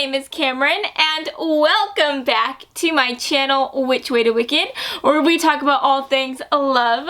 name is Cameron, and welcome back to my channel, Which Way to Wicked, where we talk about all things love,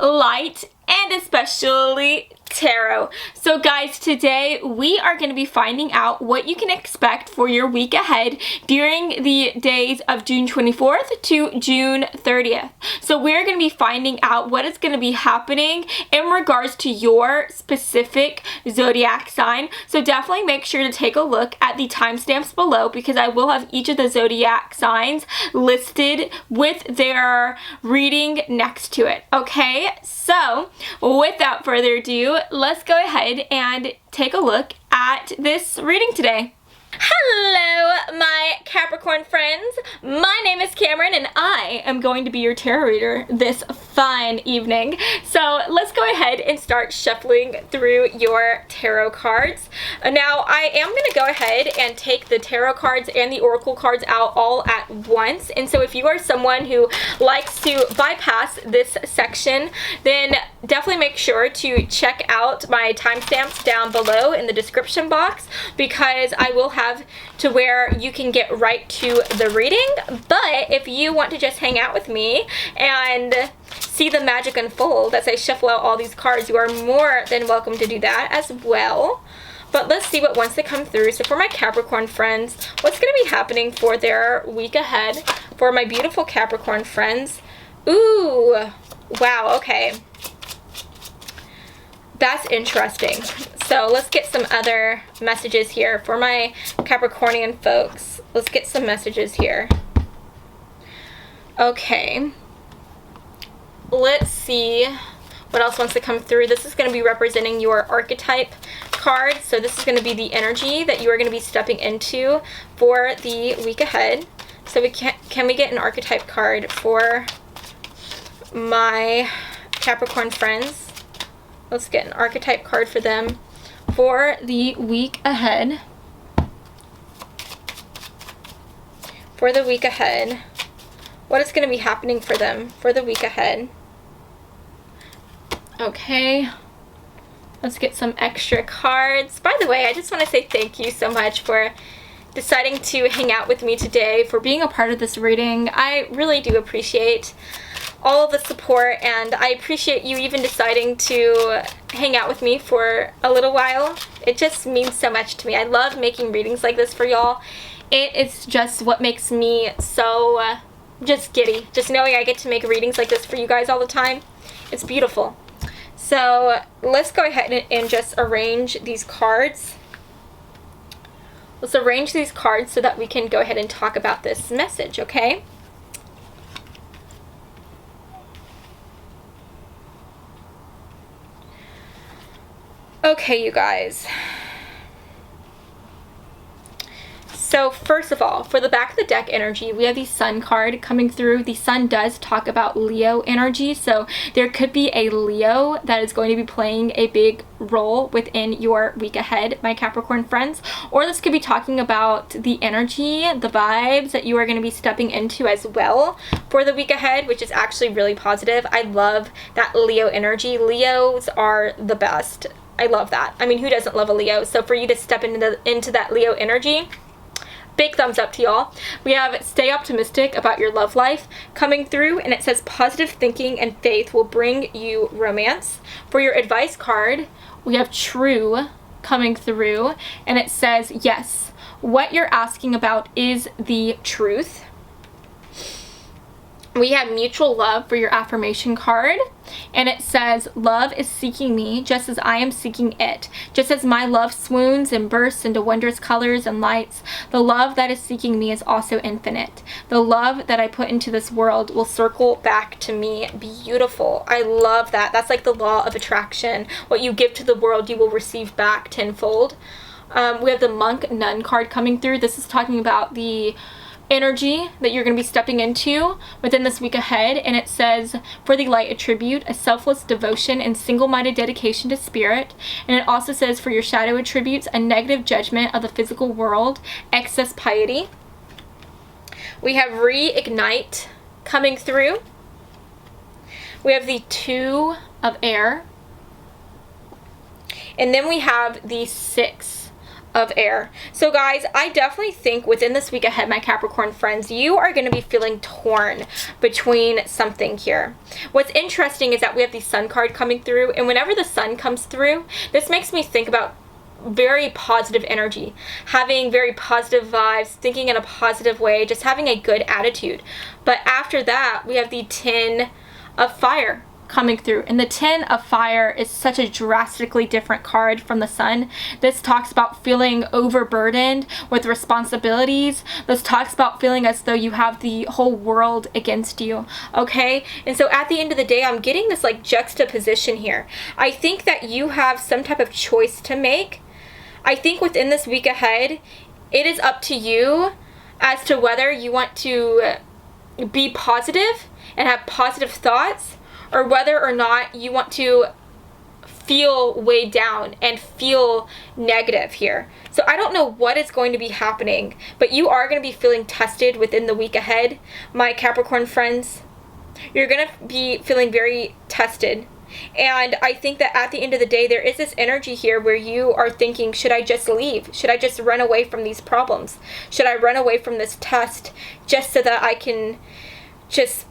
light, and especially tarot. So guys, today we are going to be finding out what you can expect for your week ahead during the days of June 24th to June 30th. So we're going to be finding out what is going to be happening in regards to your specific zodiac sign. So definitely make sure to take a look at the timestamps below, because I will have each of the zodiac signs listed with their reading next to it. Okay, so without further ado, let's go ahead and take a look at this reading today. Hello, my Capricorn friends. My name is Cameron, and I am going to be your tarot reader this fine evening. So let's go ahead and start shuffling through your tarot cards. Now, I am going to go ahead and take the tarot cards and the oracle cards out all at once. And so if you are someone who likes to bypass this section, then definitely make sure to check out my timestamps down below in the description box, because I will have to where you can get right to the reading. But if you want to just hang out with me and see the magic unfold as I shuffle out all these cards, you are more than welcome to do that as well. But let's see what wants to come through. So for my Capricorn friends, what's going to be happening for their week ahead for my beautiful Capricorn friends? Ooh, wow, okay. That's interesting. So let's get some other messages here for my Capricornian folks. Let's get some messages here. Okay. Let's see what else wants to come through. This is going to be representing your archetype card. So this is going to be the energy that you are going to be stepping into for the week ahead. So can we get an archetype card for my Capricorn friends? Let's get an archetype card for them for the week ahead. For the week ahead. What is going to be happening for them for the week ahead? Okay. Let's get some extra cards. By the way, I just want to say thank you so much for deciding to hang out with me today, for being a part of this reading. I really do appreciate all of the support, and I appreciate you even deciding to hang out with me for a little while. It just means so much to me. I love making readings like this for y'all. It is just what makes me so just giddy, just knowing I get to make readings like this for you guys all the time. It's beautiful. So let's go ahead and just arrange these cards. Let's arrange these cards so that we can go ahead and talk about this message, okay? Okay, you guys. So first of all, for the back of the deck energy, we have the Sun card coming through. The Sun does talk about Leo energy, so there could be a Leo that is going to be playing a big role within your week ahead, my Capricorn friends. Or this could be talking about the energy, the vibes that you are going to be stepping into as well for the week ahead, which is actually really positive. I love that Leo energy. Leos are the best. I love that. I mean, who doesn't love a Leo? So for you to step into that Leo energy, big thumbs up to y'all. We have stay optimistic about your love life coming through, and it says positive thinking and faith will bring you romance. For your advice card, we have true coming through, and it says yes, what you're asking about is the truth. We have mutual love for your affirmation card, and it says love is seeking me just as I am seeking it. Just as my love swoons and bursts into wondrous colors and lights, the love that is seeking me is also infinite. The love that I put into this world will circle back to me. Beautiful. I love that. That's like the law of attraction. What you give to the world, you will receive back tenfold. We have the Monk Nun card coming through. This is talking about the energy that you're going to be stepping into within this week ahead, and it says for the light attribute, a selfless devotion and single-minded dedication to spirit. And it also says for your shadow attributes, a negative judgment of the physical world, excess piety. We have reignite coming through. We have the Two of Air, and then we have the Six of air. So guys, I definitely think within this week ahead, my Capricorn friends, you are going to be feeling torn between something here. What's interesting is that we have the Sun card coming through, and whenever the Sun comes through, this makes me think about very positive energy, having very positive vibes, thinking in a positive way, just having a good attitude. But after that, we have the Ten of Fire coming through, and the Ten of Fire is such a drastically different card from the Sun. This talks about feeling overburdened with responsibilities. This talks about feeling as though you have the whole world against you, okay? And so at the end of the day, I'm getting this like juxtaposition here. I think that you have some type of choice to make. I think within this week ahead, it is up to you as to whether you want to be positive and have positive thoughts, or whether or not you want to feel weighed down and feel negative here. So I don't know what is going to be happening, but you are going to be feeling tested within the week ahead, my Capricorn friends. You're going to be feeling very tested. And I think that at the end of the day, there is this energy here where you are thinking, should I just leave? Should I just run away from these problems? Should I run away from this test just so that I can just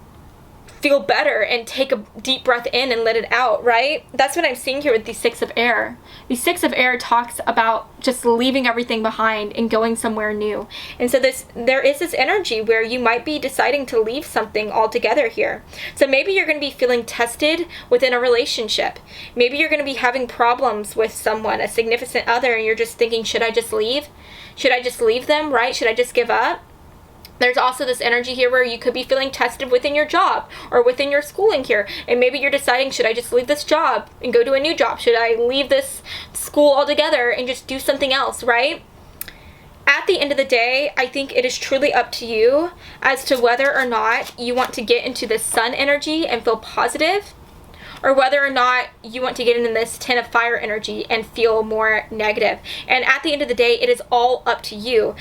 feel better and take a deep breath in and let it out, right? That's what I'm seeing here with the Six of Air. The Six of Air talks about just leaving everything behind and going somewhere new. And so there is this energy where you might be deciding to leave something altogether here. So maybe you're going to be feeling tested within a relationship. Maybe you're going to be having problems with someone, a significant other, and you're just thinking, should I just leave? Should I just leave them, right? Should I just give up? There's also this energy here where you could be feeling tested within your job or within your schooling here. And maybe you're deciding, should I just leave this job and go to a new job? Should I leave this school altogether and just do something else, right? At the end of the day, I think it is truly up to you as to whether or not you want to get into this Sun energy and feel positive, or whether or not you want to get into this Ten of Fire energy and feel more negative. And at the end of the day, it is all up to you.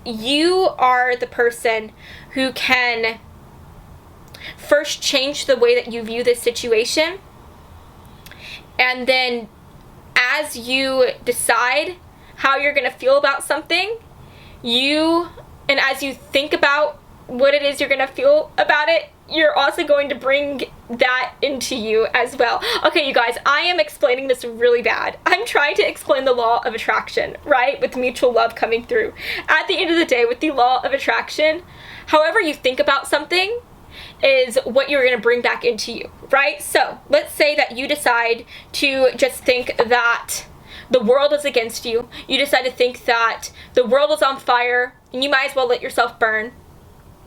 You are the person who can first change the way that you view this situation, and then as you decide how you're going to feel about something, and as you think about what it is you're going to feel about it, you're also going to bring that into you as well. Okay, you guys, I am explaining this really bad. I'm trying to explain the law of attraction, right? With mutual love coming through. At the end of the day, with the law of attraction, however you think about something is what you're going to bring back into you, right? So let's say that you decide to just think that the world is against you. You decide to think that the world is on fire and you might as well let yourself burn.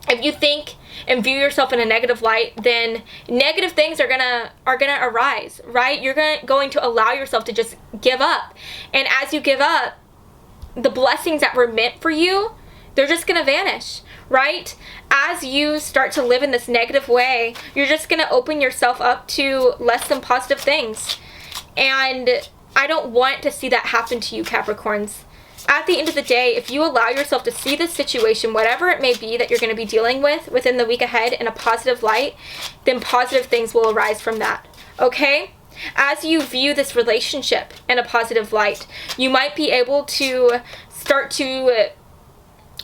If you think and view yourself in a negative light, then negative things are gonna arise, right? You're going to allow yourself to just give up. And as you give up, the blessings that were meant for you, they're just gonna vanish, right? As you start to live in this negative way, you're just gonna open yourself up to less than positive things. And I don't want to see that happen to you, Capricorns. At the end of the day, if you allow yourself to see this situation, whatever it may be that you're going to be dealing with within the week ahead in a positive light, then positive things will arise from that, okay? As you view this relationship in a positive light, you might be able to start to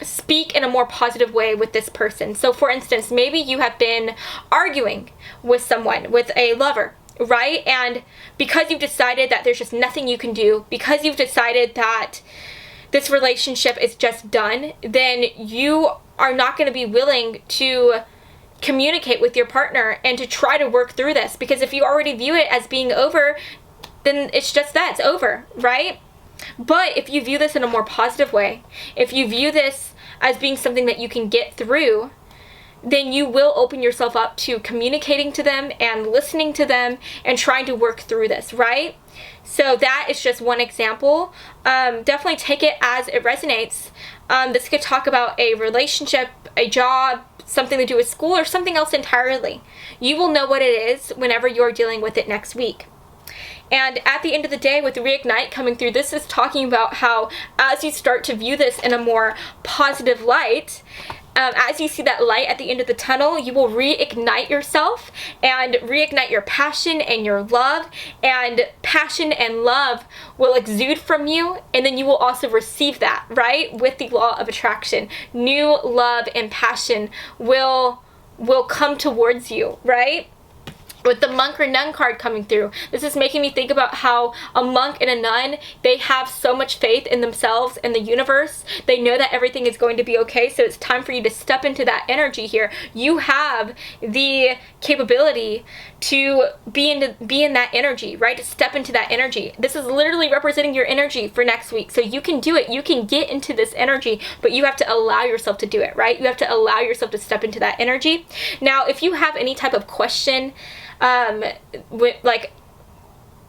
speak in a more positive way with this person. So for instance, maybe you have been arguing with someone, with a lover, right? And because you've decided that there's just nothing you can do, because you've decided that this relationship is just done, then you are not going to be willing to communicate with your partner and to try to work through this, because if you already view it as being over, then it's just that, it's over, right? But if you view this in a more positive way, if you view this as being something that you can get through, then you will open yourself up to communicating to them and listening to them and trying to work through this, right? So that is just one example. Definitely take it as it resonates. This could talk about a relationship, a job, something to do with school, or something else entirely. You will know what it is whenever you're dealing with it next week. And at the end of the day, with Reignite coming through, this is talking about how as you start to view this in a more positive light, as you see that light at the end of the tunnel, you will reignite yourself and reignite your passion and your love, and passion and love will exude from you, and then you will also receive that, right? With the law of attraction, new love and passion will come towards you, right? With the monk or nun card coming through, this is making me think about how a monk and a nun, they have so much faith in themselves and the universe. They know that everything is going to be okay, so it's time for you to step into that energy here. You have the capability to be in that energy, right? To step into that energy. This is literally representing your energy for next week, so you can do it. You can get into this energy, but you have to allow yourself to do it, right? You have to allow yourself to step into that energy. Now, if you have any type of question, like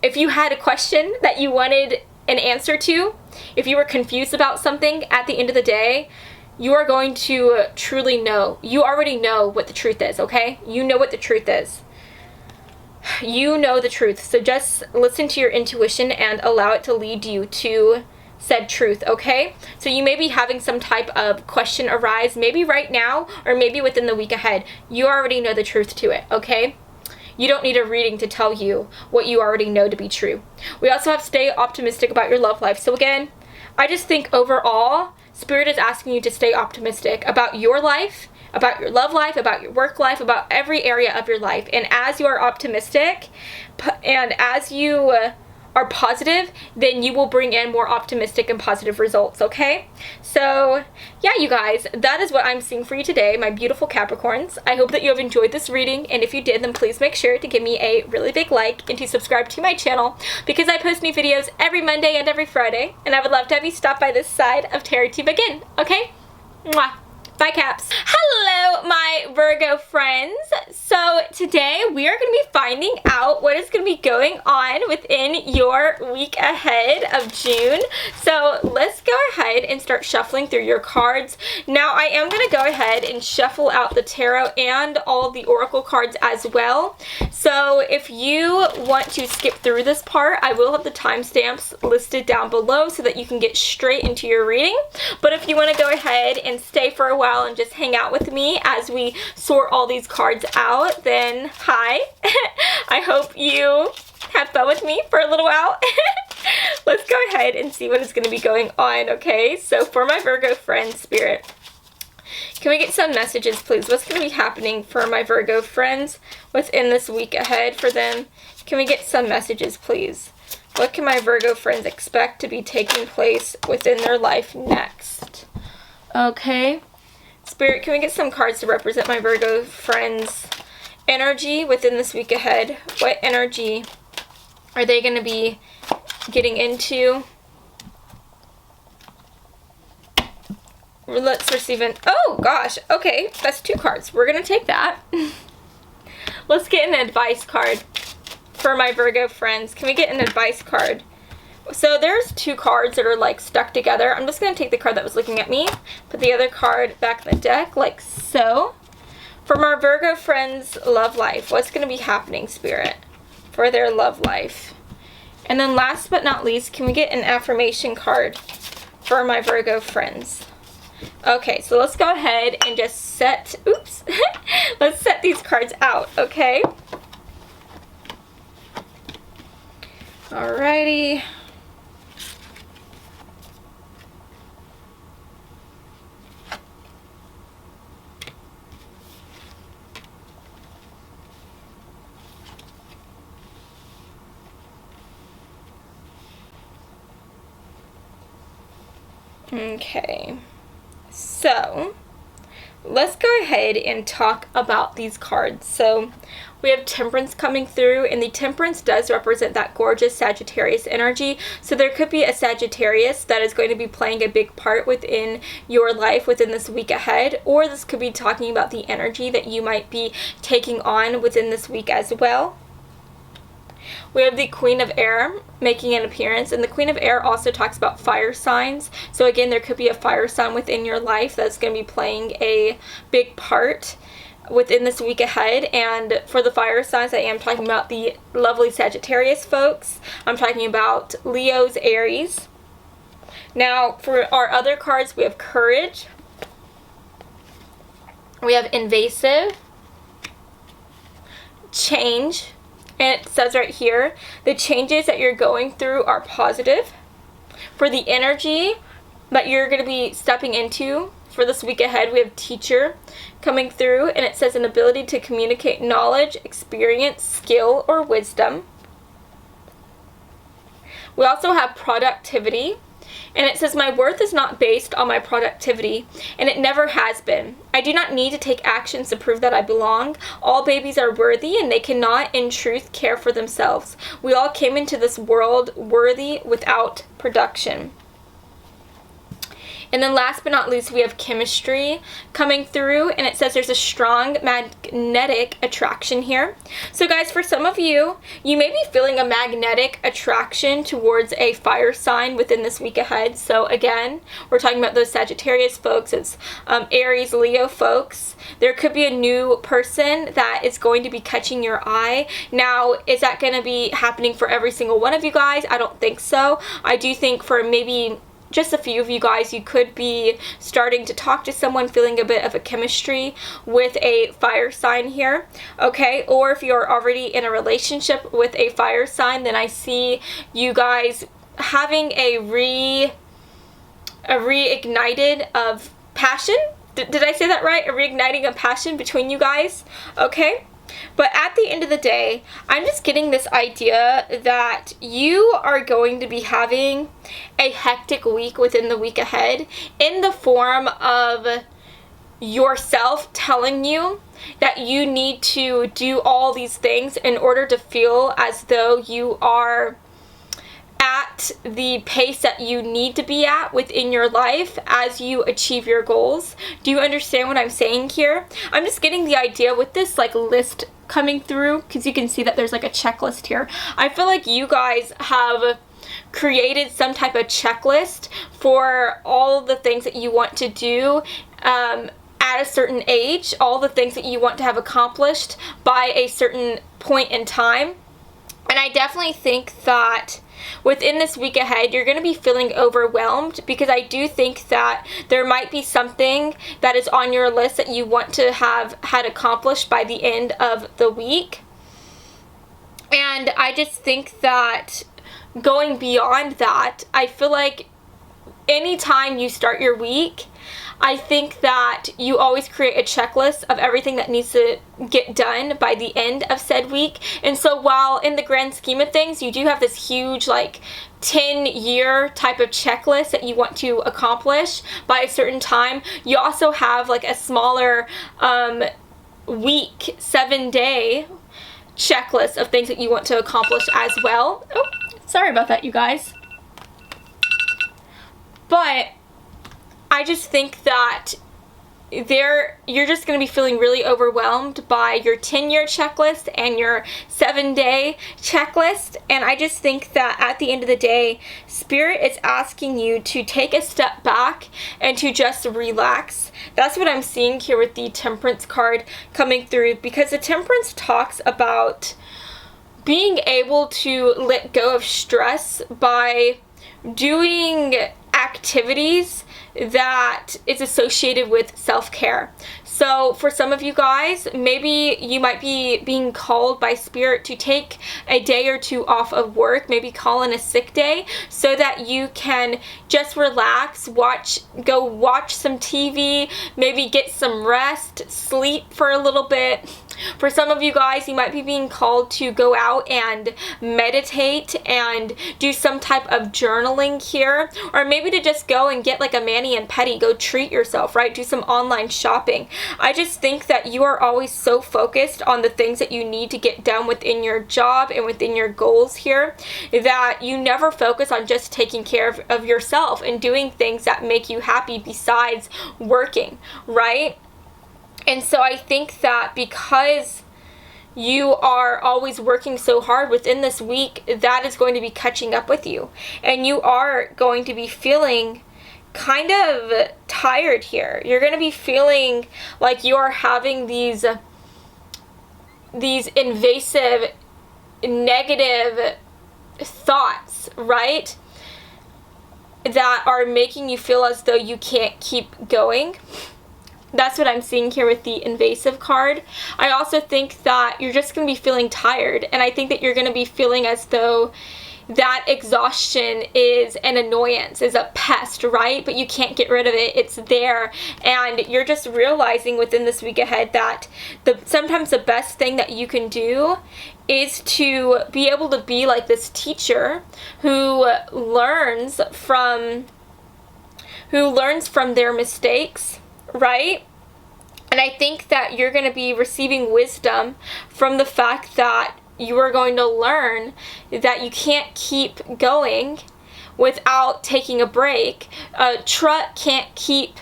if you had a question that you wanted an answer to, if you were confused about something, at the end of the day, you are going to truly know. You already know what the truth is, okay? You know what the truth is. You know the truth. So just listen to your intuition and allow it to lead you to said truth, okay? So you may be having some type of question arise, maybe right now, or maybe within the week ahead. You already know the truth to it, okay? You don't need a reading to tell you what you already know to be true. We also have stay optimistic about your love life. So again, I just think overall, Spirit is asking you to stay optimistic about your life, about your love life, about your work life, about every area of your life. And as you are optimistic and as you are positive, then you will bring in more optimistic and positive results, okay? So yeah, you guys, that is what I'm seeing for you today, my beautiful Capricorns. I hope that you have enjoyed this reading, and if you did, then please make sure to give me a really big like and to subscribe to my channel, because I post new videos every Monday and every Friday, and I would love to have you stop by this side of tarot to begin, okay? Mwah. Bye, Caps. Hello, my Virgo friends. So today we are going to be finding out what is going to be going on within your week ahead of June. So let's go ahead and start shuffling through your cards. Now I am going to go ahead and shuffle out the tarot and all the oracle cards as well. So if you want to skip through this part, I will have the timestamps listed down below so that you can get straight into your reading. But if you want to go ahead and stay for a while and just hang out with me as we sort all these cards out, then hi. I hope you have fun with me for a little while. Let's go ahead and see what is going to be going on, okay? So for my Virgo friend, Spirit, can we get some messages, please? What's going to be happening for my Virgo friends within this week ahead for them? Can we get some messages, please? What can my Virgo friends expect to be taking place within their life next? Okay. Spirit, can we get some cards to represent my Virgo friends' energy within this week ahead? What energy are they going to be getting into? Let's receive an... Oh, gosh. Okay, that's 2 cards. We're going to take that. Let's get an advice card for my Virgo friends. Can we get an advice card? So there's 2 cards that are like stuck together. I'm just going to take the card that was looking at me, put the other card back in the deck like so. From our Virgo friends' love life, what's going to be happening, Spirit, for their love life? And then last but not least, can we get an affirmation card for my Virgo friends? Okay, so let's go ahead and just set, oops, let's set these cards out, okay? Alrighty. Okay, so let's go ahead and talk about these cards. So we have Temperance coming through, and the Temperance does represent that gorgeous Sagittarius energy. So there could be a Sagittarius that is going to be playing a big part within your life within this week ahead, or this could be talking about the energy that you might be taking on within this week as well. We have the Queen of Air making an appearance, and the Queen of Air also talks about fire signs. So again, there could be a fire sign within your life that's going to be playing a big part within this week ahead. And for the fire signs, I am talking about the lovely Sagittarius folks. I'm talking about Leos, Aries. Now, for our other cards, we have Courage, We have invasive, change, and it says right here, the changes that you're going through are positive. For the energy that you're going to be stepping into for this week ahead, we have teacher coming through, and it says an ability to communicate knowledge, experience, skill, or wisdom. We also have productivity, and it says my worth is not based on my productivity, and it never has been. I do not need to take actions to prove that I belong. All babies are worthy, and they cannot, in truth, care for themselves. We all came into this world worthy without production. And then last but not least, we have chemistry coming through, and it says there's a strong magnetic attraction here. So guys, for some of you, you may be feeling a magnetic attraction towards a fire sign within this week ahead. So again, we're talking about those Sagittarius folks, it's Aries, Leo folks. There could be a new person that is going to be catching your eye. Now, is that going to be happening for every single one of you guys? I don't think so. I do think for maybe just a few of you guys, you could be starting to talk to someone, feeling a bit of a chemistry with a fire sign here, okay? Or if you're already in a relationship with a fire sign, then I see you guys having a reignited of passion. Did I say that right? A reigniting of passion between you guys, okay? But at the end of the day, I'm just getting this idea that you are going to be having a hectic week within the week ahead in the form of yourself telling you that you need to do all these things in order to feel as though you are at the pace that you need to be at within your life as you achieve your goals. Do you understand what I'm saying here? I'm just getting the idea with this like list coming through, because you can see that there's like a checklist here. I feel like you guys have created some type of checklist for all the things that you want to do at a certain age, all the things that you want to have accomplished by a certain point in time. And I definitely think that within this week ahead, you're going to be feeling overwhelmed, because I do think that there might be something that is on your list that you want to have had accomplished by the end of the week. And I just think that going beyond that, I feel like anytime you start your week, I think that you always create a checklist of everything that needs to get done by the end of said week. And so while in the grand scheme of things, you do have this huge like 10-year type of checklist that you want to accomplish by a certain time, you also have like a smaller week, 7-day checklist of things that you want to accomplish as well. Oh, sorry about that, you guys. But I just think that you're just going to be feeling really overwhelmed by your 10-year checklist and your 7-day checklist. And I just think that at the end of the day, Spirit is asking you to take a step back and to just relax. That's what I'm seeing here with the Temperance card coming through, because the Temperance talks about being able to let go of stress by doing activities that is associated with self-care. So for some of you guys, maybe you might be being called by Spirit to take a day or two off of work, maybe call in a sick day, so that you can just relax, go watch some TV, maybe get some rest, sleep for a little bit. For some of you guys, you might be being called to go out and meditate and do some type of journaling here, or maybe to just go and get like a mani and pedi, go treat yourself, right? Do some online shopping. I just think that you are always so focused on the things that you need to get done within your job and within your goals here, that you never focus on just taking care of yourself and doing things that make you happy besides working, right? And so I think that because you are always working so hard within this week, that is going to be catching up with you. And you are going to be feeling kind of tired here. You're going to be feeling like you're having these invasive, negative thoughts, right? That are making you feel as though you can't keep going. That's what I'm seeing here with the invasive card. I also think that you're just going to be feeling tired, and I think that you're going to be feeling as though that exhaustion is an annoyance, is a pest, right? But you can't get rid of it. It's there, and you're just realizing within this week ahead that sometimes the best thing that you can do is to be able to be like this teacher who learns from their mistakes, right? And I think that you're going to be receiving wisdom from the fact that you are going to learn that you can't keep going without taking a break. A truck can't keep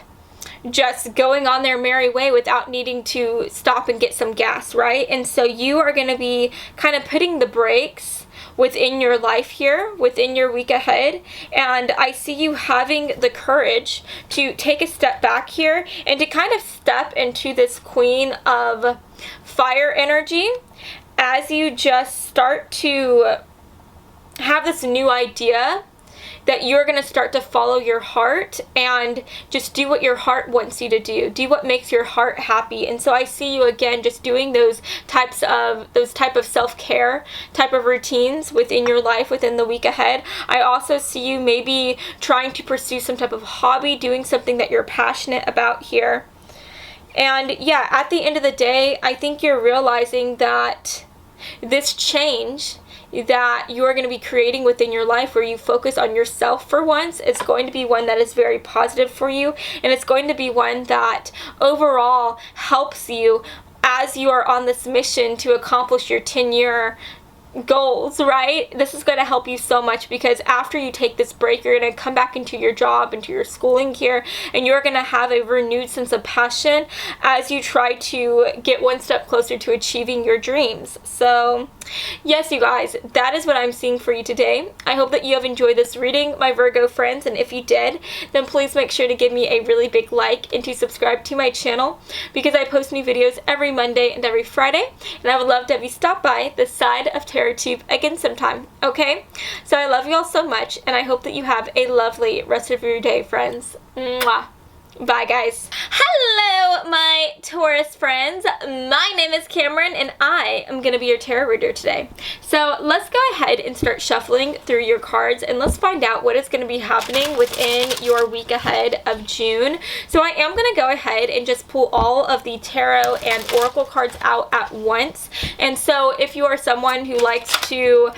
just going on their merry way without needing to stop and get some gas, right? And so you are going to be kind of putting the brakes within your life here, within your week ahead. And I see you having the courage to take a step back here and to kind of step into this Queen of Fire energy as you just start to have this new idea that you're going to start to follow your heart and just do what your heart wants you to do. Do what makes your heart happy. And so I see you again just doing those type of self-care type of routines within your life within the week ahead. I also see you maybe trying to pursue some type of hobby, doing something that you're passionate about here. And yeah, at the end of the day, I think you're realizing that this change that you are going to be creating within your life, where you focus on yourself for once, is going to be one that is very positive for you, and it's going to be one that overall helps you as you are on this mission to accomplish your 10-year goals, right? This is going to help you so much, because after you take this break, you're going to come back into your job, into your schooling here, and you're going to have a renewed sense of passion as you try to get one step closer to achieving your dreams. So yes, you guys, that is what I'm seeing for you today. I hope that you have enjoyed this reading, my Virgo friends, and if you did, then please make sure to give me a really big like and to subscribe to my channel, because I post new videos every Monday and every Friday, and I would love to have you stop by the Side of Tarot Tube again sometime, okay? So I love you all so much, and I hope that you have a lovely rest of your day, friends. Mwah. Bye, guys. Hello, my Taurus friends. My name is Cameron, and I am going to be your tarot reader today. So let's go ahead and start shuffling through your cards, and let's find out what is going to be happening within your week ahead of June. So I am going to go ahead and just pull all of the tarot and oracle cards out at once. And so if you are someone who likes to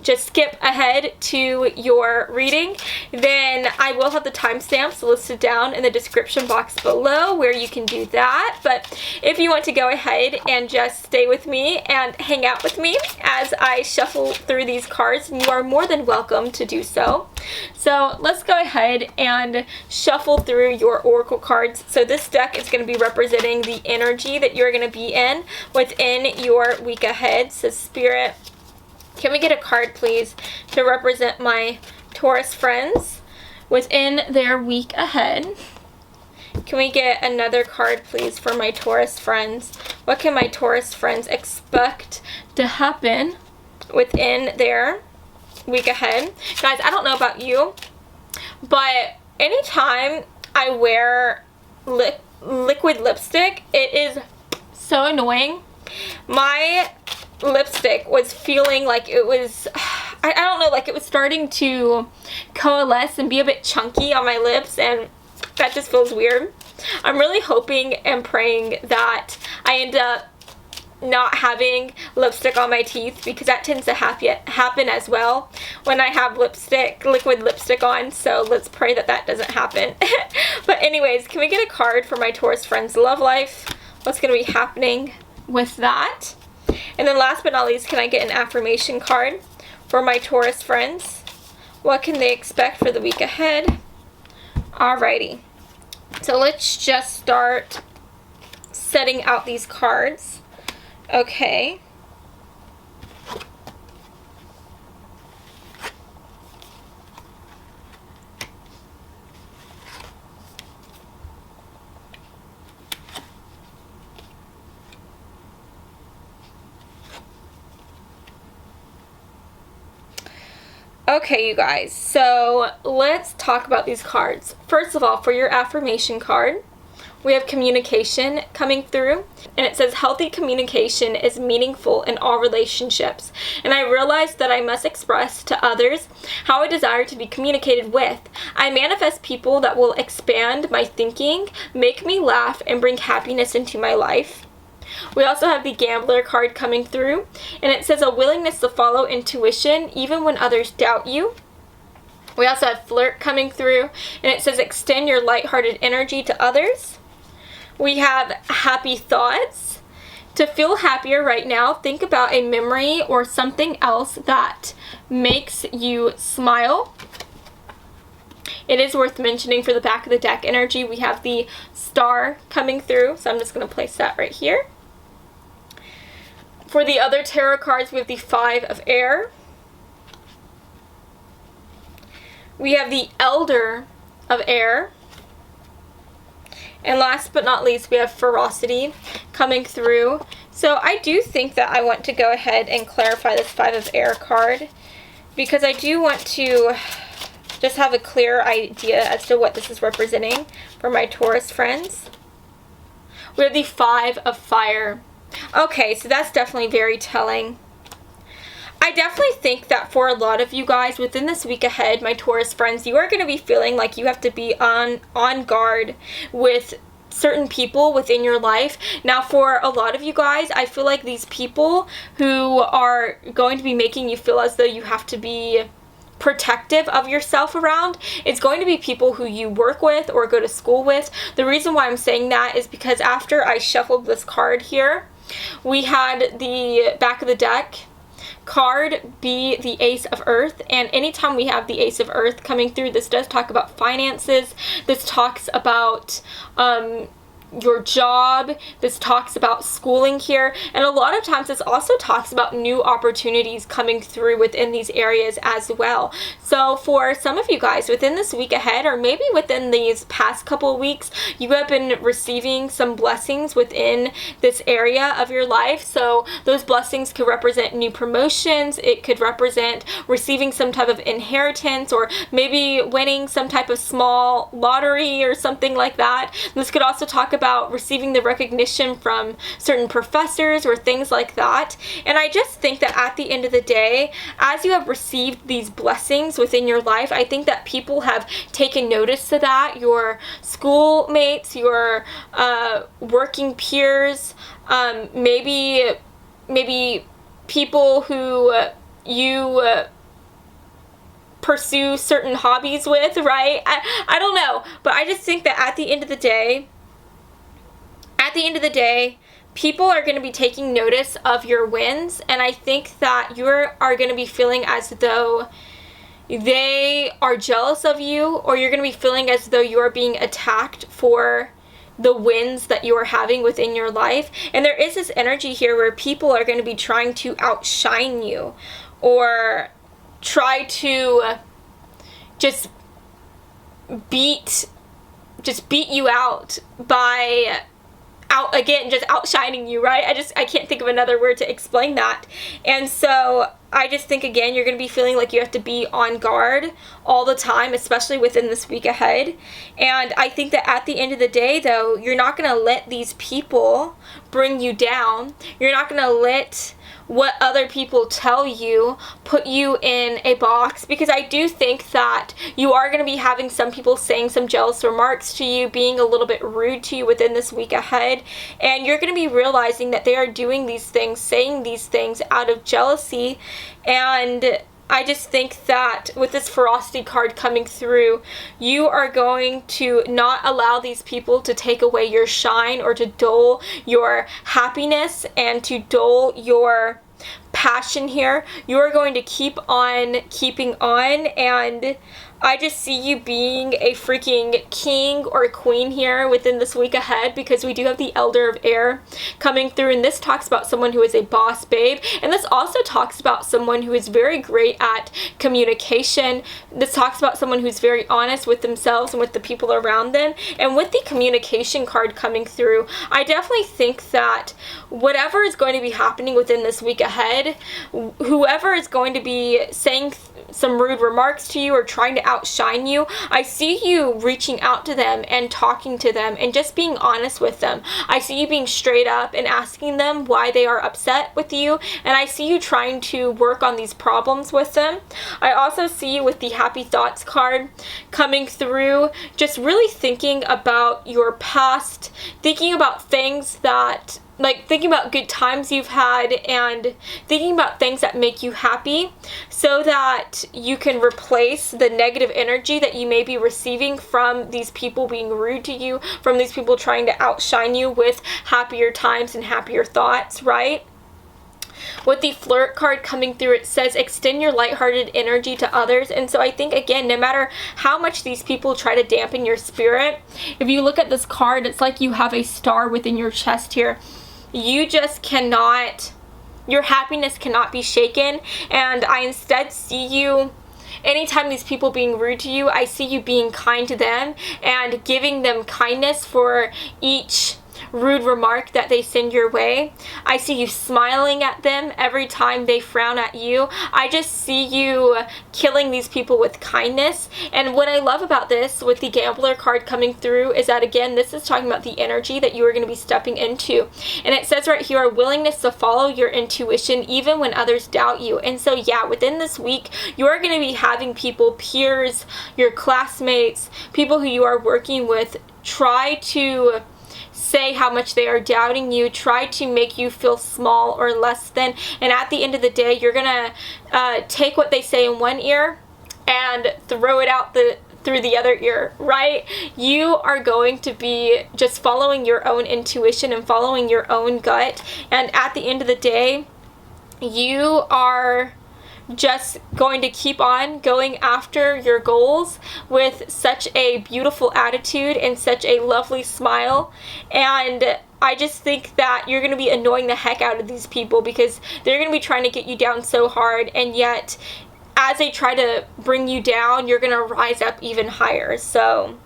just skip ahead to your reading, then I will have the timestamps listed down in the description box below where you can do that. But if you want to go ahead and just stay with me and hang out with me as I shuffle through these cards, you are more than welcome to do so. So let's go ahead and shuffle through your oracle cards. So this deck is going to be representing the energy that you're going to be in within your week ahead. So Spirit, can we get a card please to represent my Taurus friends within their week ahead? Can we get another card, please, for my Taurus friends? What can my Taurus friends expect to happen within their week ahead? Guys, I don't know about you, but anytime I wear liquid lipstick, it is so annoying. My lipstick was feeling like it was, I don't know, like it was starting to coalesce and be a bit chunky on my lips, and that just feels weird. I'm really hoping and praying that I end up not having lipstick on my teeth, because that tends to happen as well when I have liquid lipstick on. So let's pray that that doesn't happen. But anyways, can we get a card for my Taurus friends' love life? What's going to be happening with that? And then last but not least, can I get an affirmation card for my Taurus friends? What can they expect for the week ahead? Alrighty, so let's just start setting out these cards. Okay. Okay, you guys, so let's talk about these cards. First of all, for your affirmation card, We have communication coming through, and it says healthy communication is meaningful in all relationships, and I realize that I must express to others how I desire to be communicated with. I manifest people that will expand my thinking, make me laugh, and bring happiness into my life. We also have the Gambler card coming through, and it says a willingness to follow intuition even when others doubt you. We also have Flirt coming through, and it says extend your lighthearted energy to others. We have Happy Thoughts. To feel happier right now, think about a memory or something else that makes you smile. It is worth mentioning for the back of the deck energy, we have the Star coming through, so I'm just going to place that right here. For the other tarot cards, we have the Five of Air. We have the Elder of Air. And last but not least, we have Ferocity coming through. So I do think that I want to go ahead and clarify this Five of Air card, because I do want to just have a clear idea as to what this is representing for my Taurus friends. We have the Five of Fire. Okay, so that's definitely very telling. I definitely think that for a lot of you guys within this week ahead, my Taurus friends, you are going to be feeling like you have to be on guard with certain people within your life. Now, for a lot of you guys, I feel like these people who are going to be making you feel as though you have to be protective of yourself around, it's going to be people who you work with or go to school with. The reason why I'm saying that is because after I shuffled this card here, we had the back of the deck card be the Ace of Earth, and anytime we have the Ace of Earth coming through, this does talk about finances. This talks about your job. This talks about schooling here, and a lot of times this also talks about new opportunities coming through within these areas as well. So for some of you guys within this week ahead, or maybe within these past couple of weeks, you have been receiving some blessings within this area of your life. So those blessings could represent new promotions, it could represent receiving some type of inheritance, or maybe winning some type of small lottery or something like that. This could also talk about receiving the recognition from certain professors or things like that. And I just think that at the end of the day, as you have received these blessings within your life, I think that people have taken notice to that. Your schoolmates, your working peers, maybe people who you pursue certain hobbies with, right? I don't know, but I just think that at the end of the day, people are going to be taking notice of your wins, and I think that you are going to be feeling as though they are jealous of you, or you're going to be feeling as though you are being attacked for the wins that you are having within your life. And there is this energy here where people are going to be trying to outshine you, or try to just beat you out by just outshining you, right? I can't think of another word to explain that. And so I just think, again, you're going to be feeling like you have to be on guard all the time, especially within this week ahead. And I think that at the end of the day, though, you're not going to let these people bring you down. You're not going to let what other people tell you put you in a box, because I do think that you are going to be having some people saying some jealous remarks to you, being a little bit rude to you within this week ahead, and you're going to be realizing that they are doing these things, saying these things out of jealousy. And I just think that with this Ferocity card coming through, you are going to not allow these people to take away your shine, or to dull your happiness, and to dull your passion here. You are going to keep on keeping on, and I just see you being a freaking king or queen here within this week ahead, because we do have the Elder of Air coming through, and this talks about someone who is a boss babe, and this also talks about someone who is very great at communication. This talks about someone who's very honest with themselves and with the people around them. And with the communication card coming through, I definitely think that whatever is going to be happening within this week ahead, whoever is going to be saying some rude remarks to you or trying to outshine you, I see you reaching out to them and talking to them and just being honest with them. I see you being straight up and asking them why they are upset with you, and I see you trying to work on these problems with them. I also see you with the happy thoughts card coming through, just really thinking about your past, thinking about things that, like, thinking about good times you've had and thinking about things that make you happy so that you can replace the negative energy that you may be receiving from these people being rude to you, from these people trying to outshine you with happier times and happier thoughts, right? With the flirt card coming through, it says extend your lighthearted energy to others. And so I think, again, no matter how much these people try to dampen your spirit, if you look at this card, it's like you have a star within your chest here. You just cannot, your happiness cannot be shaken. And I instead see you, anytime these people being rude to you, I see you being kind to them and giving them kindness for each rude remark that they send your way. I see you smiling at them every time they frown at you. I just see you killing these people with kindness. And what I love about this with the gambler card coming through is that, again, this is talking about the energy that you are going to be stepping into. And it says right here, a willingness to follow your intuition even when others doubt you. And so yeah, within this week, you are going to be having people, peers, your classmates, people who you are working with, try to say how much they are doubting you, try to make you feel small or less than, and at the end of the day, you're gonna take what they say in one ear and throw it out through the other ear, right? You are going to be just following your own intuition and following your own gut, and at the end of the day, you are just going to keep on going after your goals with such a beautiful attitude and such a lovely smile. And I just think that you're going to be annoying the heck out of these people because they're going to be trying to get you down so hard, and yet as they try to bring you down, you're going to rise up even higher. So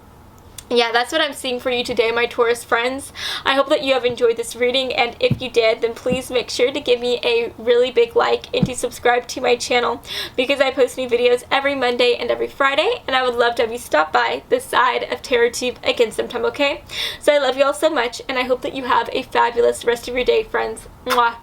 yeah, that's what I'm seeing for you today, my Taurus friends. I hope that you have enjoyed this reading, and if you did, then please make sure to give me a really big like and to subscribe to my channel because I post new videos every Monday and every Friday, and I would love to have you stop by this side of TarotTube again sometime, okay? So I love you all so much, and I hope that you have a fabulous rest of your day, friends. Mwah.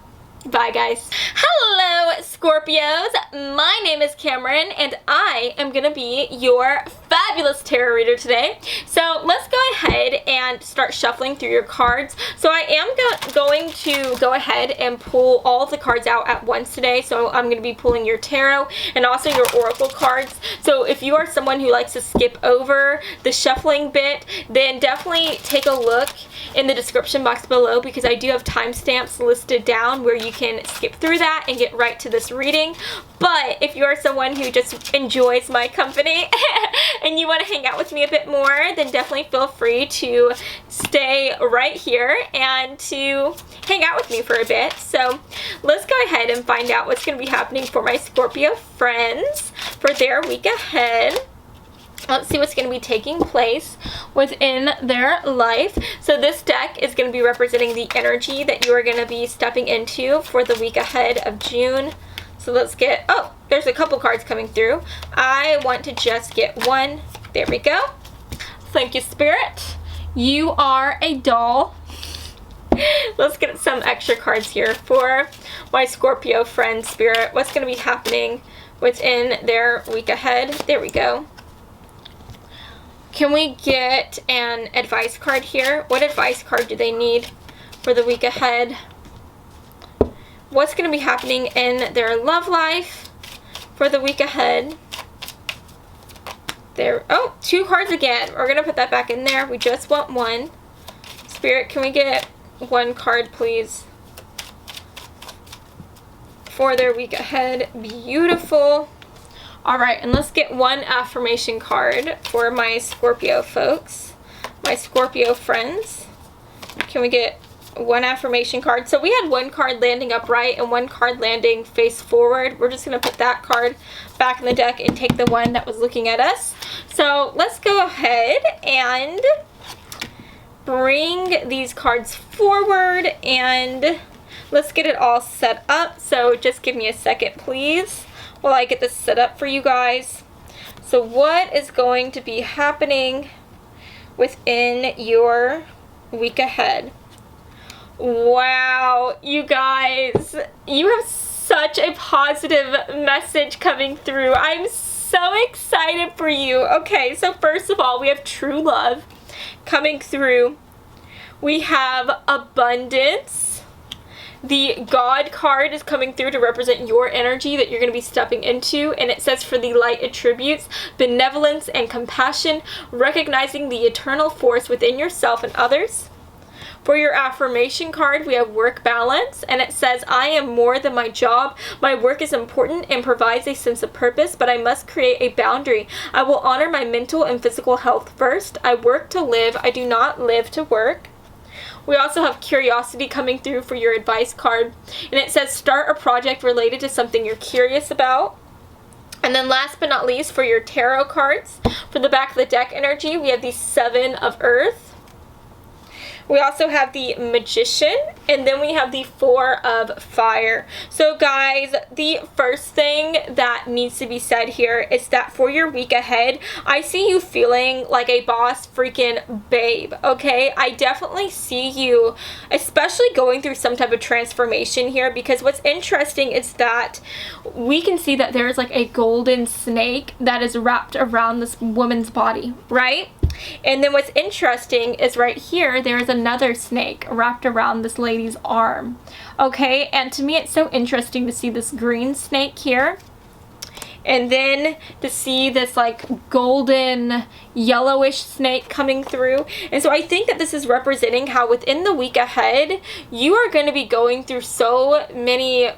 Bye, guys. Hello, Scorpios. My name is Cameron, and I am going to be your fabulous tarot reader today. So let's go ahead and start shuffling through your cards. So I am going to go ahead and pull all of the cards out at once today. So I'm going to be pulling your tarot and also your oracle cards. So if you are someone who likes to skip over the shuffling bit, then definitely take a look in the description box below because I do have timestamps listed down where you can skip through that and get right to this reading. But if you are someone who just enjoys my company and you want to hang out with me a bit more, then definitely feel free to stay right here and to hang out with me for a bit. So let's go ahead and find out what's going to be happening for my Scorpio friends for their week ahead. Let's see what's going to be taking place within their life. So this deck is going to be representing the energy that you are going to be stepping into for the week ahead of June. So let's get, oh, there's a couple cards coming through. I want to just get one. There we go. Thank you, Spirit. You are a doll. Let's get some extra cards here for my Scorpio friend, Spirit. What's going to be happening within their week ahead? There we go. Can we get an advice card here? What advice card do they need for the week ahead? What's going to be happening in their love life for the week ahead? There. Oh, 2 cards again. We're going to put that back in there. We just want one. Spirit, can we get 1 card, please? For their week ahead. Beautiful. Alright, and let's get 1 affirmation card for my Scorpio folks, my Scorpio friends. Can we get 1 affirmation card? So we had 1 card landing upright and 1 card landing face forward. We're just going to put that card back in the deck and take the one that was looking at us. So let's go ahead and bring these cards forward and let's get it all set up. So just give me a second, please, while I get this set up for you guys. So what is going to be happening within your week ahead? Wow, you guys, you have such a positive message coming through. I'm so excited for you. Okay, so first of all, we have true love coming through. We have abundance. The God card is coming through to represent your energy that you're going to be stepping into. And it says for the light attributes, benevolence and compassion, recognizing the eternal force within yourself and others. For your affirmation card, we have work balance, and it says, I am more than my job. My work is important and provides a sense of purpose, but I must create a boundary. I will honor my mental and physical health first. I work to live. I do not live to work. We also have curiosity coming through for your advice card, and it says, start a project related to something you're curious about. And then last but not least, for your tarot cards, for the back of the deck energy, we have the Seven of Earth. We also have the Magician, and then we have the Four of Fire. So guys, the first thing that needs to be said here is that for your week ahead, I see you feeling like a boss freaking babe, okay? I definitely see you, especially going through some type of transformation here, because what's interesting is that we can see that there's like a golden snake that is wrapped around this woman's body, right? And then what's interesting is right here, there is another snake wrapped around this lady's arm. Okay, and to me it's so interesting to see this green snake here. And then to see this like golden yellowish snake coming through. And so I think that this is representing how within the week ahead, you are going to be going through so many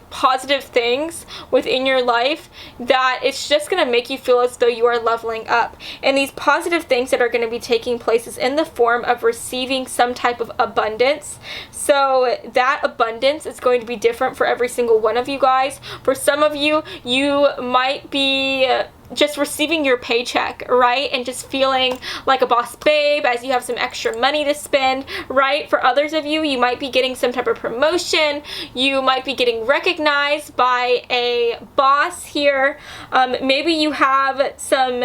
positive things within your life that it's just going to make you feel as though you are leveling up. And these positive things that are going to be taking place is in the form of receiving some type of abundance. So that abundance is going to be different for every single one of you guys. For some of you, you might be just receiving your paycheck, right? And just feeling like a boss babe as you have some extra money to spend, right? For others of you, you might be getting some type of promotion. You might be getting recognized by a boss here. Maybe you have some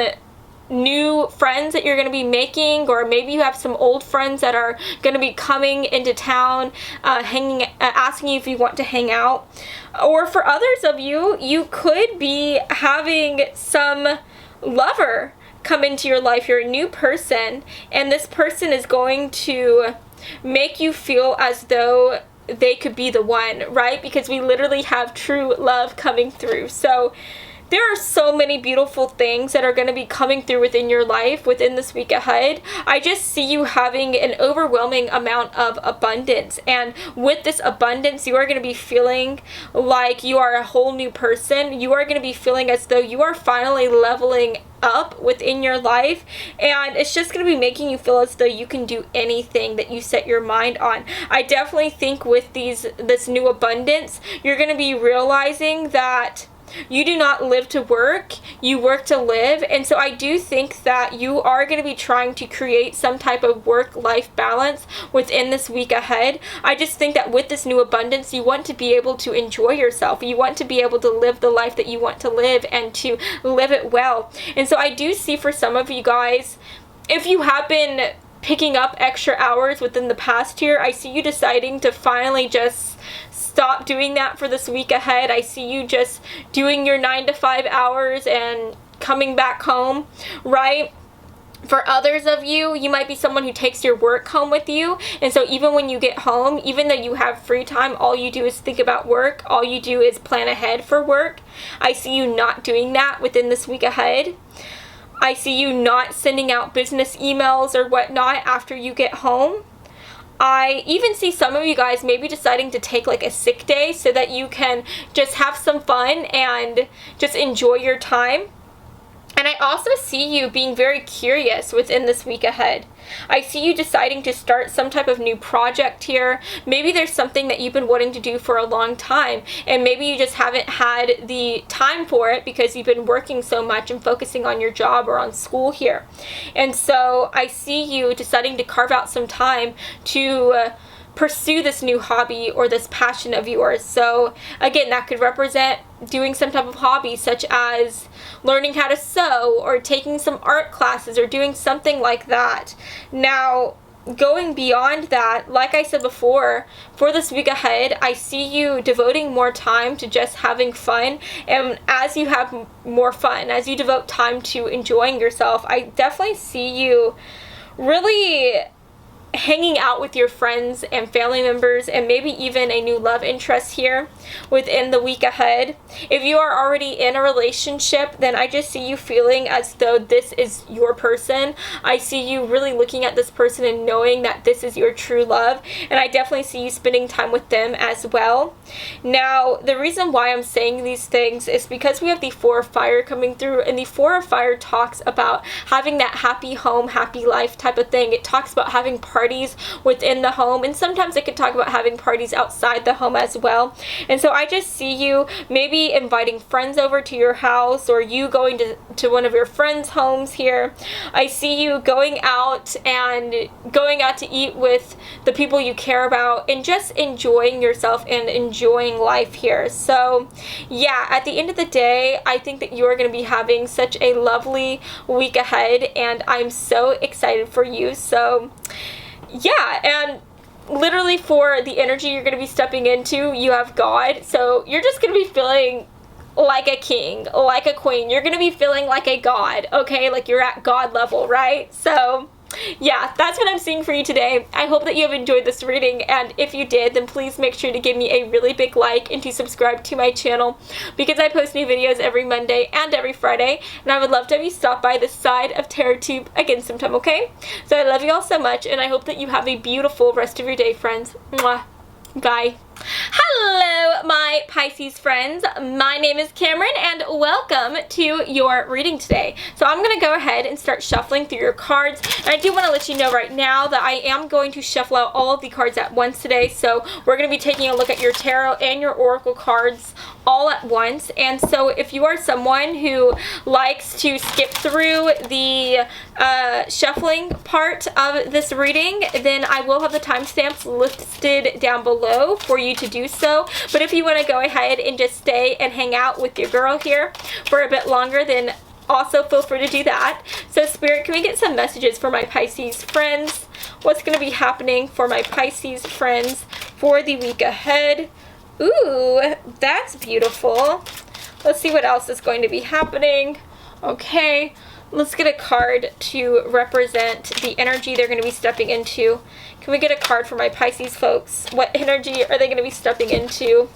new friends that you're going to be making, or maybe you have some old friends that are going to be coming into town, asking you if you want to hang out. Or for others of you, you could be having some lover come into your life. You're a new person, and this person is going to make you feel as though they could be the one, right? Because we literally have true love coming through. So there are so many beautiful things that are going to be coming through within your life within this week ahead. I just see you having an overwhelming amount of abundance. And with this abundance, you are going to be feeling like you are a whole new person. You are going to be feeling as though you are finally leveling up within your life, and it's just going to be making you feel as though you can do anything that you set your mind on. I definitely think with this new abundance, you're going to be realizing that you do not live to work, you work to live. And so I do think that you are going to be trying to create some type of work-life balance within this week ahead. I just think that with this new abundance, you want to be able to enjoy yourself. You want to be able to live the life that you want to live and to live it well. And so I do see for some of you guys, if you have been picking up extra hours within the past year, I see you deciding to finally just stop doing that for this week ahead. I see you just doing your 9 to 5 hours and coming back home, right? For others of you, you might be someone who takes your work home with you. And so even when you get home, even though you have free time, all you do is think about work. All you do is plan ahead for work. I see you not doing that within this week ahead. I see you not sending out business emails or whatnot after you get home. I even see some of you guys maybe deciding to take like a sick day so that you can just have some fun and just enjoy your time. And I also see you being very curious within this week ahead. I see you deciding to start some type of new project here. Maybe there's something that you've been wanting to do for a long time, and maybe you just haven't had the time for it because you've been working so much and focusing on your job or on school here. And so I see you deciding to carve out some time to pursue this new hobby or this passion of yours. So again, that could represent doing some type of hobby, such as learning how to sew or taking some art classes or doing something like that. Now, going beyond that, like I said before, for this week ahead, I see you devoting more time to just having fun. And as you have more fun, as you devote time to enjoying yourself, I definitely see you really hanging out with your friends and family members, and maybe even a new love interest here within the week ahead. If you are already in a relationship, then I just see you feeling as though this is your person. I see you really looking at this person and knowing that this is your true love, and I definitely see you spending time with them as well. Now, the reason why I'm saying these things is because we have the Four of Fire coming through, and the Four of Fire talks about having that happy home, happy life type of thing. It talks about having parties within the home, and sometimes it could talk about having parties outside the home as well. And so I just see you maybe inviting friends over to your house, or you going to one of your friends' homes here. I see you going out to eat with the people you care about and just enjoying yourself and enjoying life here. So yeah, at the end of the day, I think that you're going to be having such a lovely week ahead, and I'm so excited for you. So yeah, and literally for the energy you're going to be stepping into, you have God. So you're just going to be feeling like a king, like a queen. You're going to be feeling like a god, okay? Like you're at God level, right? So yeah, that's what I'm seeing for you today. I hope that you have enjoyed this reading, and if you did, then please make sure to give me a really big like and to subscribe to my channel, because I post new videos every Monday and every Friday, and I would love to have you stop by this side of TarotTube again sometime, okay? So I love you all so much, and I hope that you have a beautiful rest of your day, friends. Mwah. Bye. Hello, my Pisces friends. My name is Cameron, and welcome to your reading today. So I'm going to go ahead and start shuffling through your cards. And I do want to let you know right now that I am going to shuffle out all of the cards at once today. So we're going to be taking a look at your tarot and your oracle cards all at once. And so if you are someone who likes to skip through the shuffling part of this reading, then I will have the timestamps listed down below for you to do so. But if you want to go ahead and just stay and hang out with your girl here for a bit longer, then also feel free to do that. So Spirit, can we get some messages for my Pisces friends? What's going to be happening for my Pisces friends for the week ahead? Ooh, that's beautiful. Let's see what else is going to be happening. Okay, let's get a card to represent the energy they're going to be stepping into. Can we get a card for my Pisces folks? What energy are they going to be stepping into?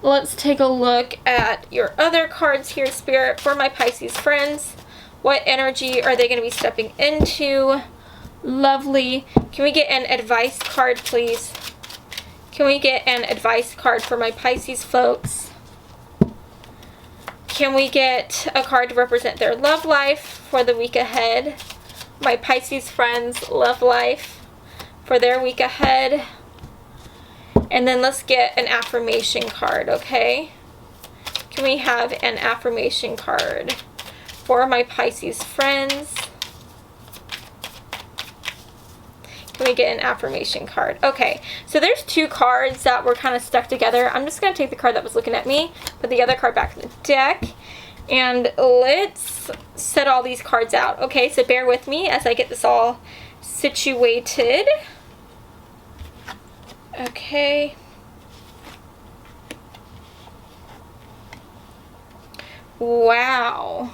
Let's take a look at your other cards here, Spirit, for my Pisces friends. What energy are they going to be stepping into? Lovely. Can we get an advice card, please? Can we get an advice card for my Pisces folks? Can we get a card to represent their love life for the week ahead? My Pisces friends' love life for their week ahead. And then let's get an affirmation card, okay? Can we have an affirmation card for my Pisces friends? Can we get an affirmation card? Okay, so there's two cards that were kind of stuck together. I'm just going to take the card that was looking at me, put the other card back in the deck, and let's set all these cards out. Okay, so bear with me as I get this all situated. Okay. Wow.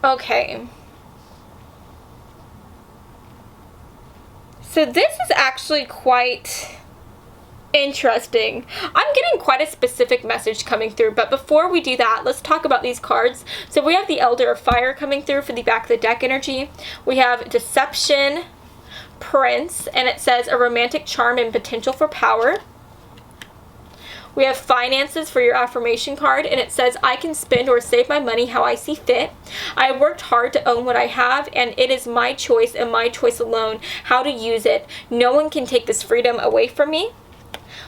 Okay. So this is actually quite interesting. I'm getting quite a specific message coming through, but before we do that, let's talk about these cards. So we have the Elder of Fire coming through for the back of the deck energy. We have Deception, Prince, and it says a romantic charm and potential for power. We have Finances for your affirmation card, and it says, I can spend or save my money how I see fit. I have worked hard to own what I have, and it is my choice and my choice alone how to use it. No one can take this freedom away from me.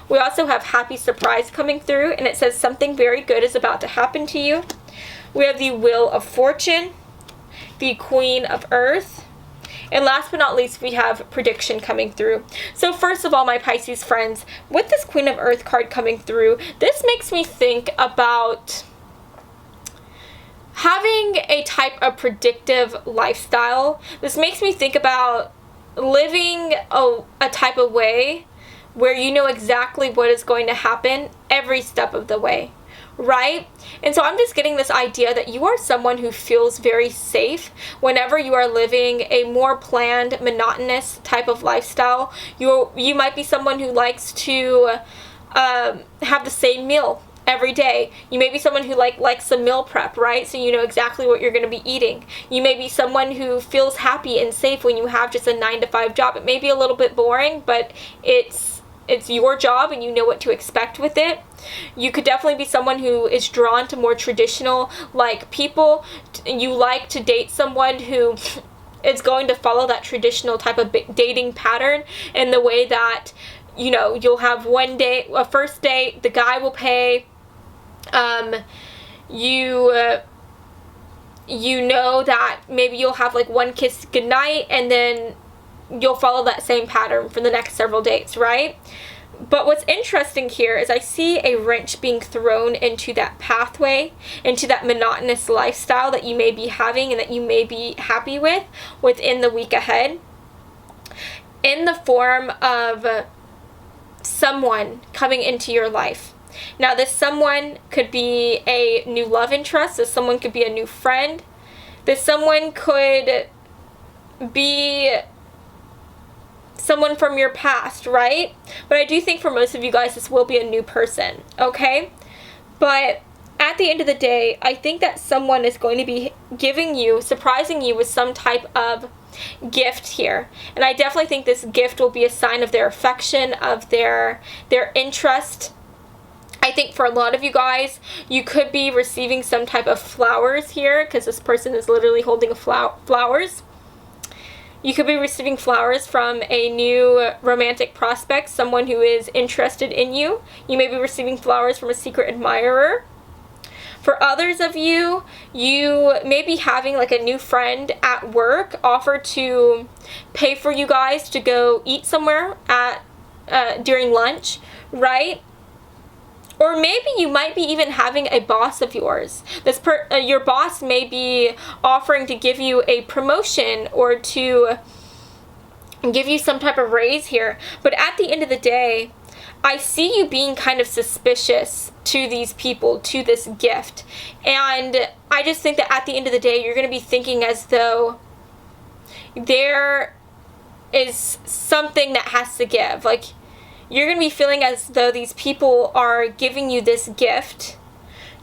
We also have Happy Surprise coming through, and it says something very good is about to happen to you. We have the Wheel of Fortune, the Queen of Earth, And last but not least, we have prediction coming through. So first of all, my Pisces friends, with this Queen of Earth card coming through, this makes me think about having a type of predictive lifestyle. This makes me think about living a type of way where you know exactly what is going to happen every step of the way, right? And so I'm just getting this idea that you are someone who feels very safe whenever you are living a more planned, monotonous type of lifestyle. You might be someone who likes to have the same meal every day. You may be someone who likes a meal prep, right? So you know exactly what you're going to be eating. You may be someone who feels happy and safe when you have just a 9-to-5 job. It may be a little bit boring, but it's your job and you know what to expect with it. You could definitely be someone who is drawn to more traditional people. You like to date someone who is going to follow that traditional type of dating pattern in the way that, you know, you'll have one date, a first date, the guy will pay. You know that maybe you'll have like one kiss goodnight and then you'll follow that same pattern for the next several dates, right? But what's interesting here is I see a wrench being thrown into that pathway, into that monotonous lifestyle that you may be having and that you may be happy with within the week ahead, in the form of someone coming into your life. Now, this someone could be a new love interest. This someone could be a new friend. This someone could be someone from your past, right? But I do think for most of you guys, this will be a new person, okay? But at the end of the day, I think that someone is going to be giving you, surprising you with some type of gift here. And I definitely think this gift will be a sign of their affection, of their interest. I think for a lot of you guys, you could be receiving some type of flowers here, because this person is literally holding flowers. You could be receiving flowers from a new romantic prospect, someone who is interested in you. You may be receiving flowers from a secret admirer. For others of you, you may be having like a new friend at work offer to pay for you guys to go eat somewhere during lunch, right? Or maybe you might be even having a boss of yours. Your boss may be offering to give you a promotion or to give you some type of raise here. But at the end of the day, I see you being kind of suspicious to these people, to this gift. And I just think that at the end of the day, you're going to be thinking as though there is something that has to give. Like, you're going to be feeling as though these people are giving you this gift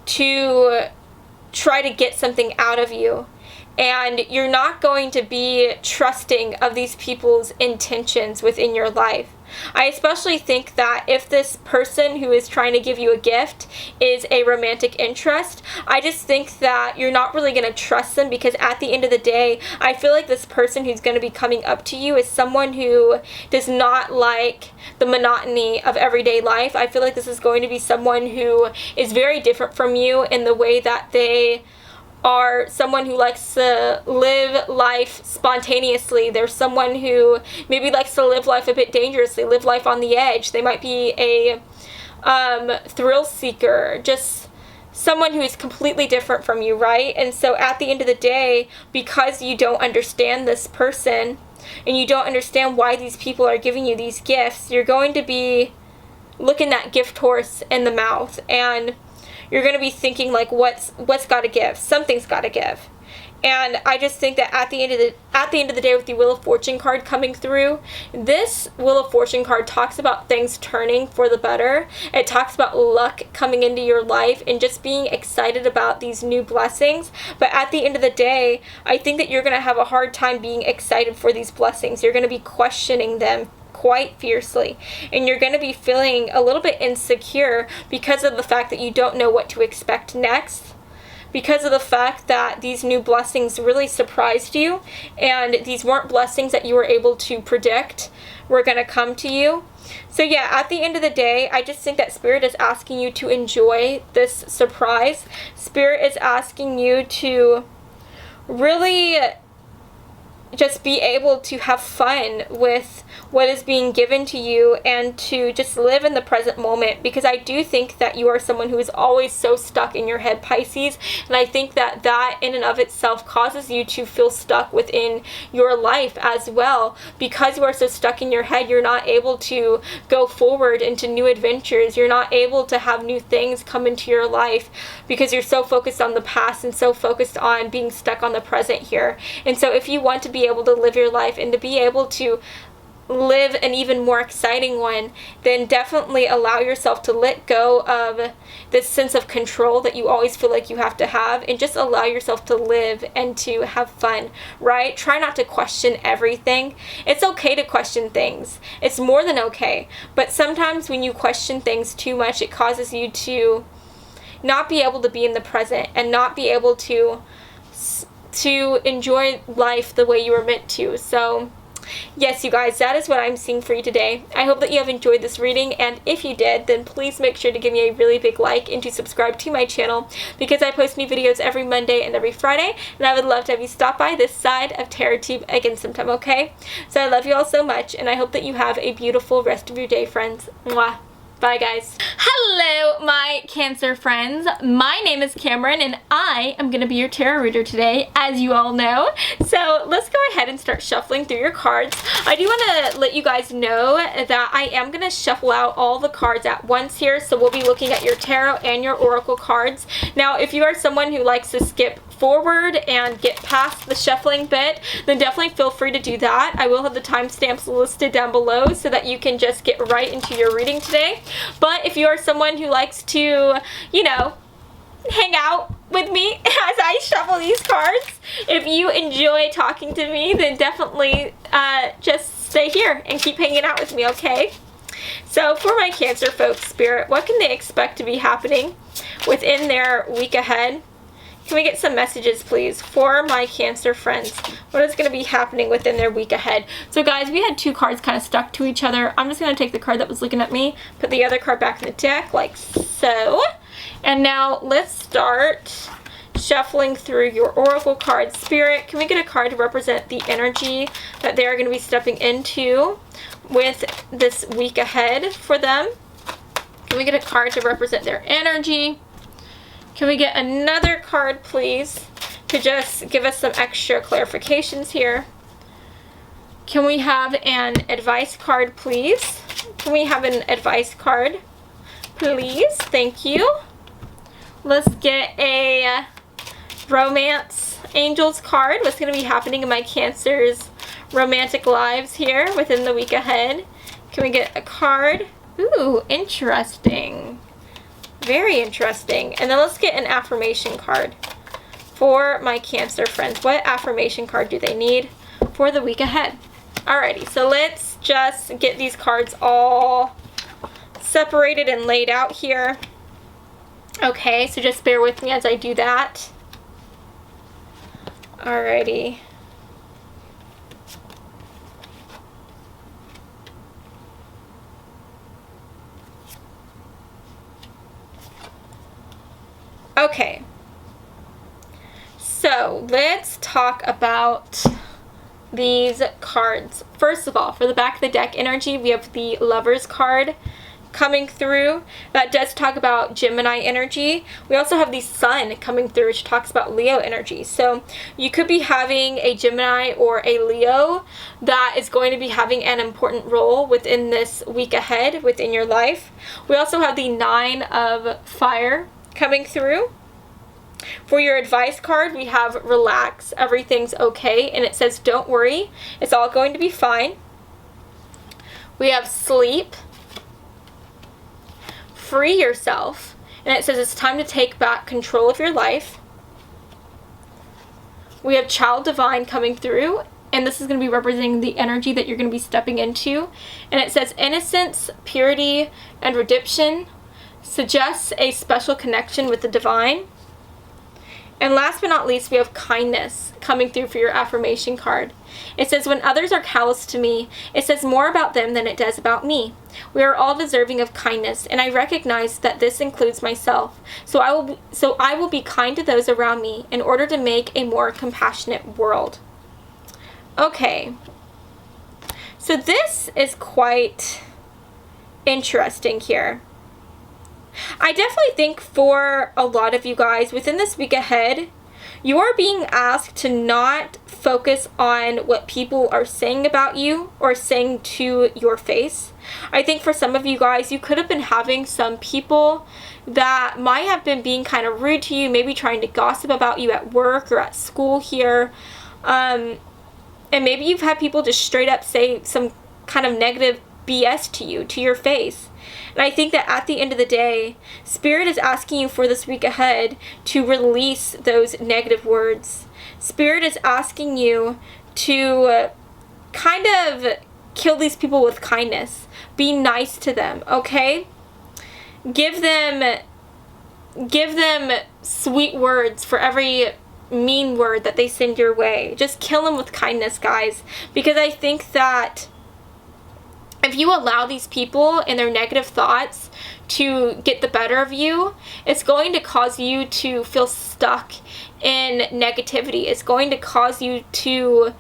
to try to get something out of you. And you're not going to be trusting of these people's intentions within your life. I especially think that if this person who is trying to give you a gift is a romantic interest, I just think that you're not really going to trust them, because at the end of the day, I feel like this person who's going to be coming up to you is someone who does not like the monotony of everyday life. I feel like this is going to be someone who is very different from you in the way that they are someone who likes to live life spontaneously. They're someone who maybe likes to live life a bit dangerously, live life on the edge. They might be a thrill seeker, just someone who is completely different from you, right? And so at the end of the day, because you don't understand this person and you don't understand why these people are giving you these gifts, you're going to be looking that gift horse in the mouth, and you're going to be thinking like, what's got to give? Something's got to give. And I just think that at the end of the day, with the Wheel of Fortune card coming through, this Wheel of Fortune card talks about things turning for the better. It talks about luck coming into your life and just being excited about these new blessings. But at the end of the day, I think that you're going to have a hard time being excited for these blessings. You're going to be questioning them quite fiercely, and you're going to be feeling a little bit insecure because of the fact that you don't know what to expect next, because of the fact that these new blessings really surprised you, and these weren't blessings that you were able to predict were going to come to you. So yeah, at the end of the day, I just think that Spirit is asking you to enjoy this surprise. Spirit is asking you to really just be able to have fun with what is being given to you and to just live in the present moment, because I do think that you are someone who is always so stuck in your head, Pisces, and I think that that in and of itself causes you to feel stuck within your life as well. Because you are so stuck in your head, you're not able to go forward into new adventures. You're not able to have new things come into your life because you're so focused on the past and so focused on being stuck on the present here. And so if you want to be able to live your life and to be able to live an even more exciting one, then definitely allow yourself to let go of this sense of control that you always feel like you have to have, and just allow yourself to live and to have fun, right? Try not to question everything. It's okay to question things. It's more than okay. But sometimes when you question things too much, it causes you to not be able to be in the present and not be able to enjoy life the way you were meant to. So yes, you guys, that is what I'm seeing for you today. I hope that you have enjoyed this reading, and if you did, then please make sure to give me a really big like and to subscribe to my channel, because I post new videos every Monday and every Friday, and I would love to have you stop by this side of TarotTube again sometime, okay? So I love you all so much, and I hope that you have a beautiful rest of your day, friends. Mwah. Bye, guys. Hello, my Cancer friends. My name is Cameron, and I am going to be your tarot reader today, as you all know. So let's go ahead and start shuffling through your cards. I do want to let you guys know that I am going to shuffle out all the cards at once here. So we'll be looking at your tarot and your oracle cards. Now, if you are someone who likes to skip forward and get past the shuffling bit, then definitely feel free to do that. I will have the timestamps listed down below so that you can just get right into your reading today. But if you are someone who likes to, you know, hang out with me as I shuffle these cards, if you enjoy talking to me, then definitely just stay here and keep hanging out with me, okay? So for my Cancer folks, Spirit, what can they expect to be happening within their week ahead? Can we get some messages, please, for my Cancer friends? What is going to be happening within their week ahead? So, guys, we had two cards kind of stuck to each other. I'm just going to take the card that was looking at me, put the other card back in the deck, like so. And now let's start shuffling through your oracle cards. Spirit, can we get a card to represent the energy that they are going to be stepping into with this week ahead for them? Can we get a card to represent their energy? Can we get another card, please, to just give us some extra clarifications here? Can we have an advice card, please? Can we have an advice card, please? Thank you. Let's get a romance angels card. What's going to be happening in my Cancer's romantic lives here within the week ahead? Can we get a card? Ooh, interesting. Very interesting. And then let's get an affirmation card for my Cancer friends. What affirmation card do they need for the week ahead? Alrighty, so let's just get these cards all separated and laid out here. Okay, so just bear with me as I do that. Alrighty. Okay, so let's talk about these cards. First of all, for the back of the deck energy, we have the Lovers card coming through. That does talk about Gemini energy. We also have the Sun coming through, which talks about Leo energy. So you could be having a Gemini or a Leo that is going to be having an important role within this week ahead within your life. We also have the Nine of Fire coming through. For your advice card, we have relax, everything's okay, and it says don't worry, it's all going to be fine. We have sleep, free yourself, and it says it's time to take back control of your life. We have child divine coming through, and this is going to be representing the energy that you're going to be stepping into, and it says innocence, purity, and redemption suggests a special connection with the divine. And last but not least, we have kindness coming through for your affirmation card. It says, when others are callous to me, it says more about them than it does about me. We are all deserving of kindness, and I recognize that this includes myself. So I will be kind to those around me in order to make a more compassionate world. Okay. So this is quite interesting here. I definitely think for a lot of you guys within this week ahead, you are being asked to not focus on what people are saying about you or saying to your face. I think for some of you guys, you could have been having some people that might have been being kind of rude to you, maybe trying to gossip about you at work or at school here. And maybe you've had people just straight up say some kind of negative BS to you, to your face. And I think that at the end of the day, Spirit is asking you for this week ahead to release those negative words. Spirit is asking you to kind of kill these people with kindness. Be nice to them, okay? Give them sweet words for every mean word that they send your way. Just kill them with kindness, guys. Because I think that if you allow these people and their negative thoughts to get the better of you, it's going to cause you to feel stuck in negativity. It's going to cause you to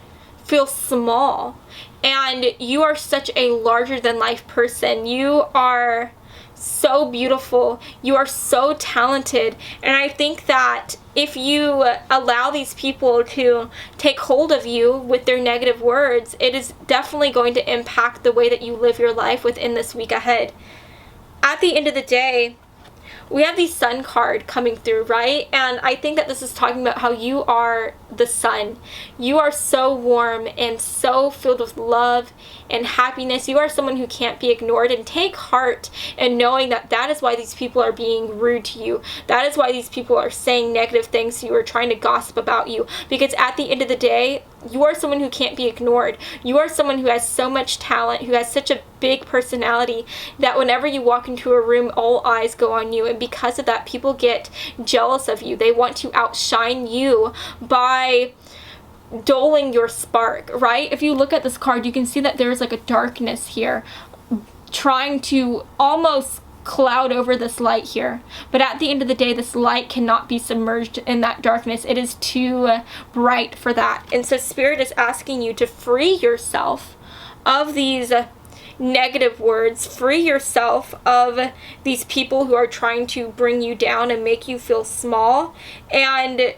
feel small. And you are such a larger than life person. You are so beautiful. You are so talented. And I think that if you allow these people to take hold of you with their negative words, it is definitely going to impact the way that you live your life within this week ahead. At the end of the day, we have the sun card coming through, right? And I think that this is talking about how you are the sun. You are so warm and so filled with love and happiness. You are someone who can't be ignored, and take heart in knowing that that is why these people are being rude to you. That is why these people are saying negative things to you or trying to gossip about you. Because at the end of the day, you are someone who can't be ignored. You are someone who has so much talent, who has such a big personality that whenever you walk into a room, all eyes go on you. And because of that, people get jealous of you. They want to outshine you by dulling your spark, right? If you look at this card, you can see that there's like a darkness here trying to almost cloud over this light here. But at the end of the day, this light cannot be submerged in that darkness. It is too bright for that. And so Spirit is asking you to free yourself of these negative words. Free yourself of these people who are trying to bring you down and make you feel small. And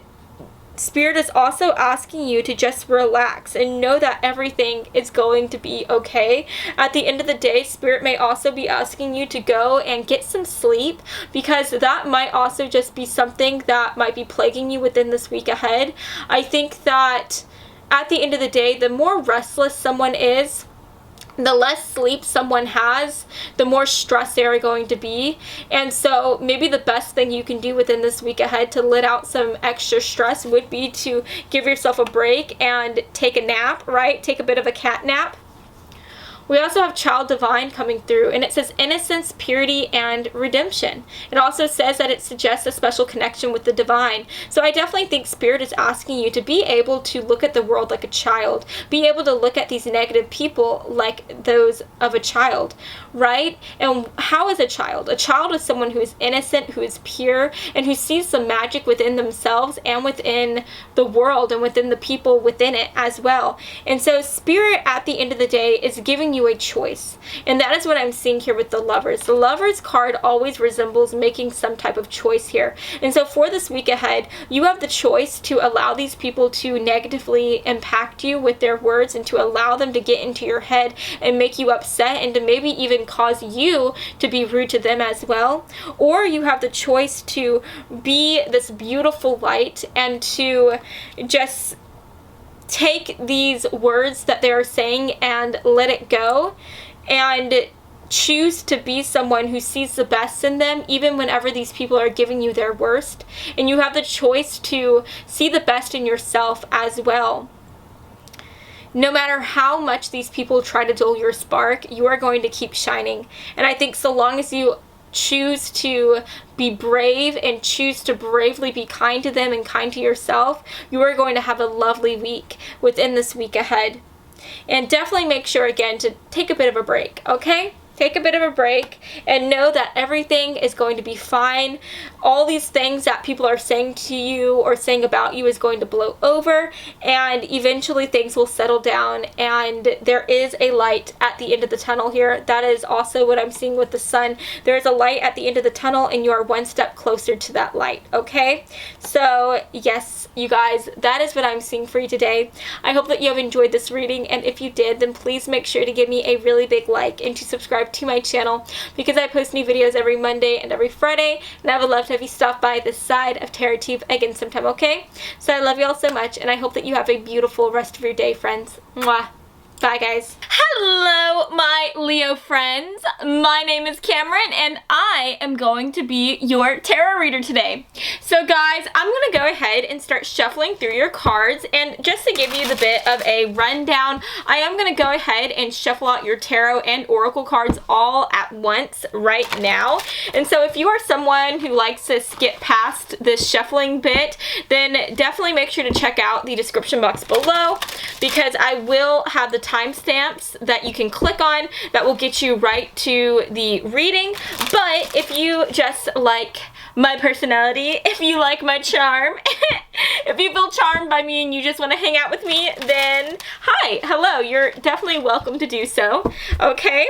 Spirit is also asking you to just relax and know that everything is going to be okay. At the end of the day, Spirit may also be asking you to go and get some sleep, because that might also just be something that might be plaguing you within this week ahead. I think that at the end of the day, the more restless someone is, the less sleep someone has, the more stressed they are going to be. And so maybe the best thing you can do within this week ahead to let out some extra stress would be to give yourself a break and take a nap, right? Take a bit of a cat nap. We also have Child Divine coming through, and it says innocence, purity, and redemption. It also says that it suggests a special connection with the divine. So I definitely think Spirit is asking you to be able to look at the world like a child, be able to look at these negative people like those of a child, right? And how is a child? A child is someone who is innocent, who is pure, and who sees the magic within themselves and within the world and within the people within it as well. And so Spirit, at the end of the day, is giving you a choice. And that is what I'm seeing here with the Lovers. The Lovers card always resembles making some type of choice here. And so for this week ahead, you have the choice to allow these people to negatively impact you with their words and to allow them to get into your head and make you upset and to maybe even cause you to be rude to them as well. Or you have the choice to be this beautiful light and to just take these words that they're saying and let it go and choose to be someone who sees the best in them even whenever these people are giving you their worst. And you have the choice to see the best in yourself as well. No matter how much these people try to dull your spark, you are going to keep shining. And I think so long as you choose to be brave and choose to bravely be kind to them and kind to yourself, you are going to have a lovely week within this week ahead. And definitely make sure again to take a bit of a break, okay? take a bit of a break, and know that everything is going to be fine. All these things that people are saying to you or saying about you is going to blow over, and eventually things will settle down, and there is a light at the end of the tunnel here. That is also what I'm seeing with the sun. There is a light at the end of the tunnel, and you are one step closer to that light, okay? So yes, you guys, that is what I'm seeing for you today. I hope that you have enjoyed this reading, and if you did, then please make sure to give me a really big like and to subscribe to my channel, because I post new videos every Monday and every Friday, and I would love to have you stop by this side of TarotTube again sometime, okay? So I love you all so much, and I hope that you have a beautiful rest of your day, friends. Mwah. Bye, guys. Hello, my Leo friends. My name is Cameron, and I am going to be your tarot reader today. So, guys, I'm going to go ahead and start shuffling through your cards, and just to give you the bit of a rundown, I am going to go ahead and shuffle out your tarot and oracle cards all at once right now. And so if you are someone who likes to skip past this shuffling bit, then definitely make sure to check out the description box below, because I will have the timestamps that you can click on that will get you right to the reading. But if you just like my personality, if you like my charm, if you feel charmed by me and you just want to hang out with me, then hi, hello, you're definitely welcome to do so, okay?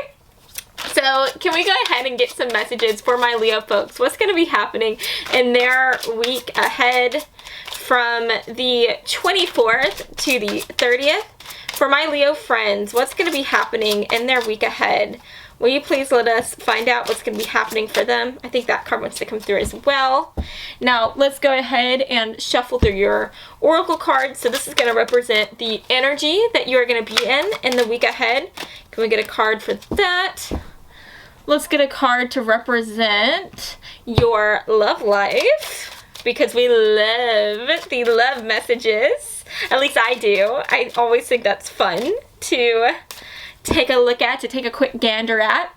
So can we go ahead and get some messages for my Leo folks? What's going to be happening in their week ahead from the 24th to the 30th? For my Leo friends, what's going to be happening in their week ahead? Will you please let us find out what's going to be happening for them? I think that card wants to come through as well. Now, let's go ahead and shuffle through your oracle cards. So this is going to represent the energy that you're going to be in the week ahead. Can we get a card for that? Let's get a card to represent your love life, because we love the love messages. At least I do. I always think that's fun to take a look at, to take a quick gander at.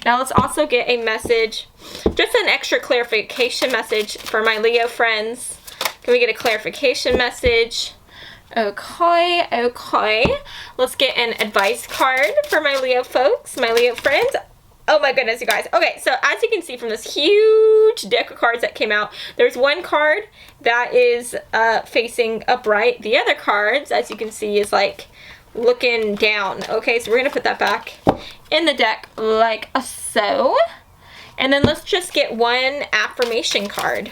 Now let's also get a message, just an extra clarification message for my Leo friends. Can we get a clarification message? Okay, okay. Let's get an advice card for my Leo folks, my Leo friends. Oh my goodness, you guys. Okay, so as you can see from this huge deck of cards that came out, there's one card that is facing upright. The other cards, as you can see, is like looking down. Okay, so we're going to put that back in the deck like so. And then let's just get one affirmation card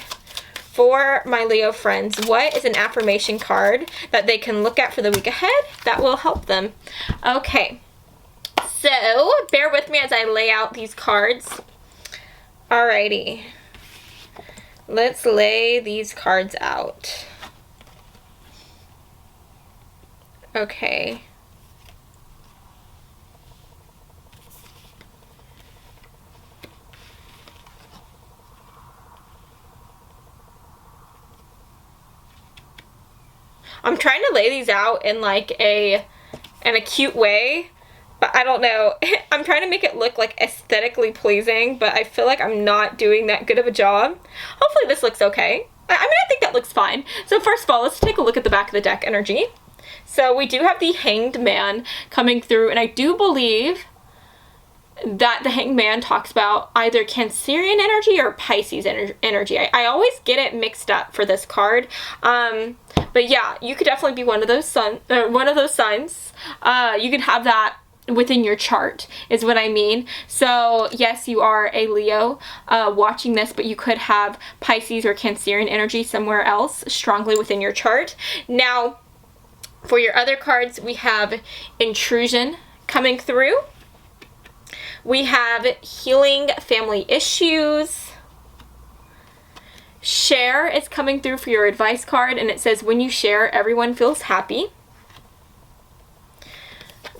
for my Leo friends. What is an affirmation card that they can look at for the week ahead that will help them? Okay. So, bear with me as I lay out these cards. Alrighty. Let's lay these cards out. Okay. I'm trying to lay these out in like an cute way. But I don't know. I'm trying to make it look like aesthetically pleasing, but I feel like I'm not doing that good of a job. Hopefully this looks okay. I think that looks fine. So first of all, let's take a look at the back of the deck energy. So we do have the Hanged Man coming through, and I do believe that the Hanged Man talks about either Cancerian energy or Pisces energy. I always get it mixed up for this card. But yeah, you could definitely be one of those signs. You can have that within your chart is what I mean. So yes, you are a Leo watching this, but you could have Pisces or Cancerian energy somewhere else strongly within your chart. Now, for your other cards, we have Intrusion coming through. We have Healing Family Issues. Share is coming through for your advice card, and it says, when you share, everyone feels happy.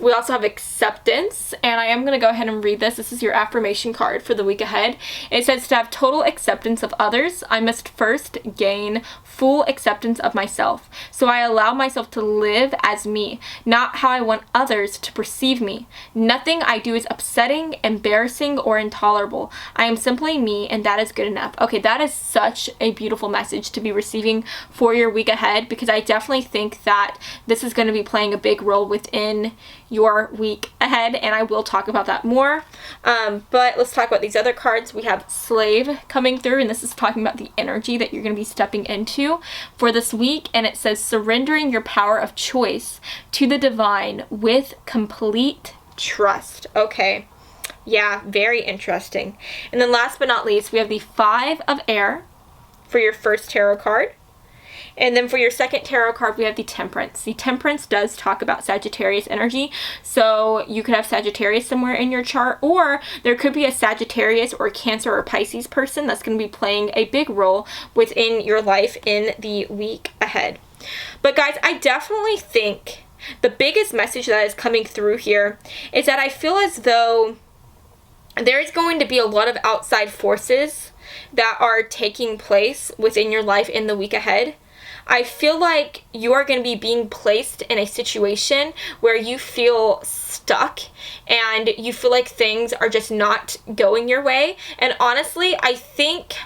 We also have Acceptance, and I am going to go ahead and read this. This is your affirmation card for the week ahead. It says, to have total acceptance of others, I must first gain full acceptance of myself. So I allow myself to live as me, not how I want others to perceive me. Nothing I do is upsetting, embarrassing, or intolerable. I am simply me, and that is good enough. Okay, that is such a beautiful message to be receiving for your week ahead, because I definitely think that this is going to be playing a big role within your week ahead, and I will talk about that more. But let's talk about these other cards. We have Slave coming through, and this is talking about the energy that you're going to be stepping into for this week. And it says, surrendering your power of choice to the divine with complete trust. Okay. Yeah, very interesting. And then last but not least, we have the Five of Air for your first tarot card. And then for your second tarot card, we have the Temperance. The Temperance does talk about Sagittarius energy. So you could have Sagittarius somewhere in your chart, or there could be a Sagittarius or Cancer or Pisces person that's going to be playing a big role within your life in the week ahead. But guys, I definitely think the biggest message that is coming through here is that I feel as though there is going to be a lot of outside forces that are taking place within your life in the week ahead. I feel like you are going to be being placed in a situation where you feel stuck and you feel like things are just not going your way. And honestly, I think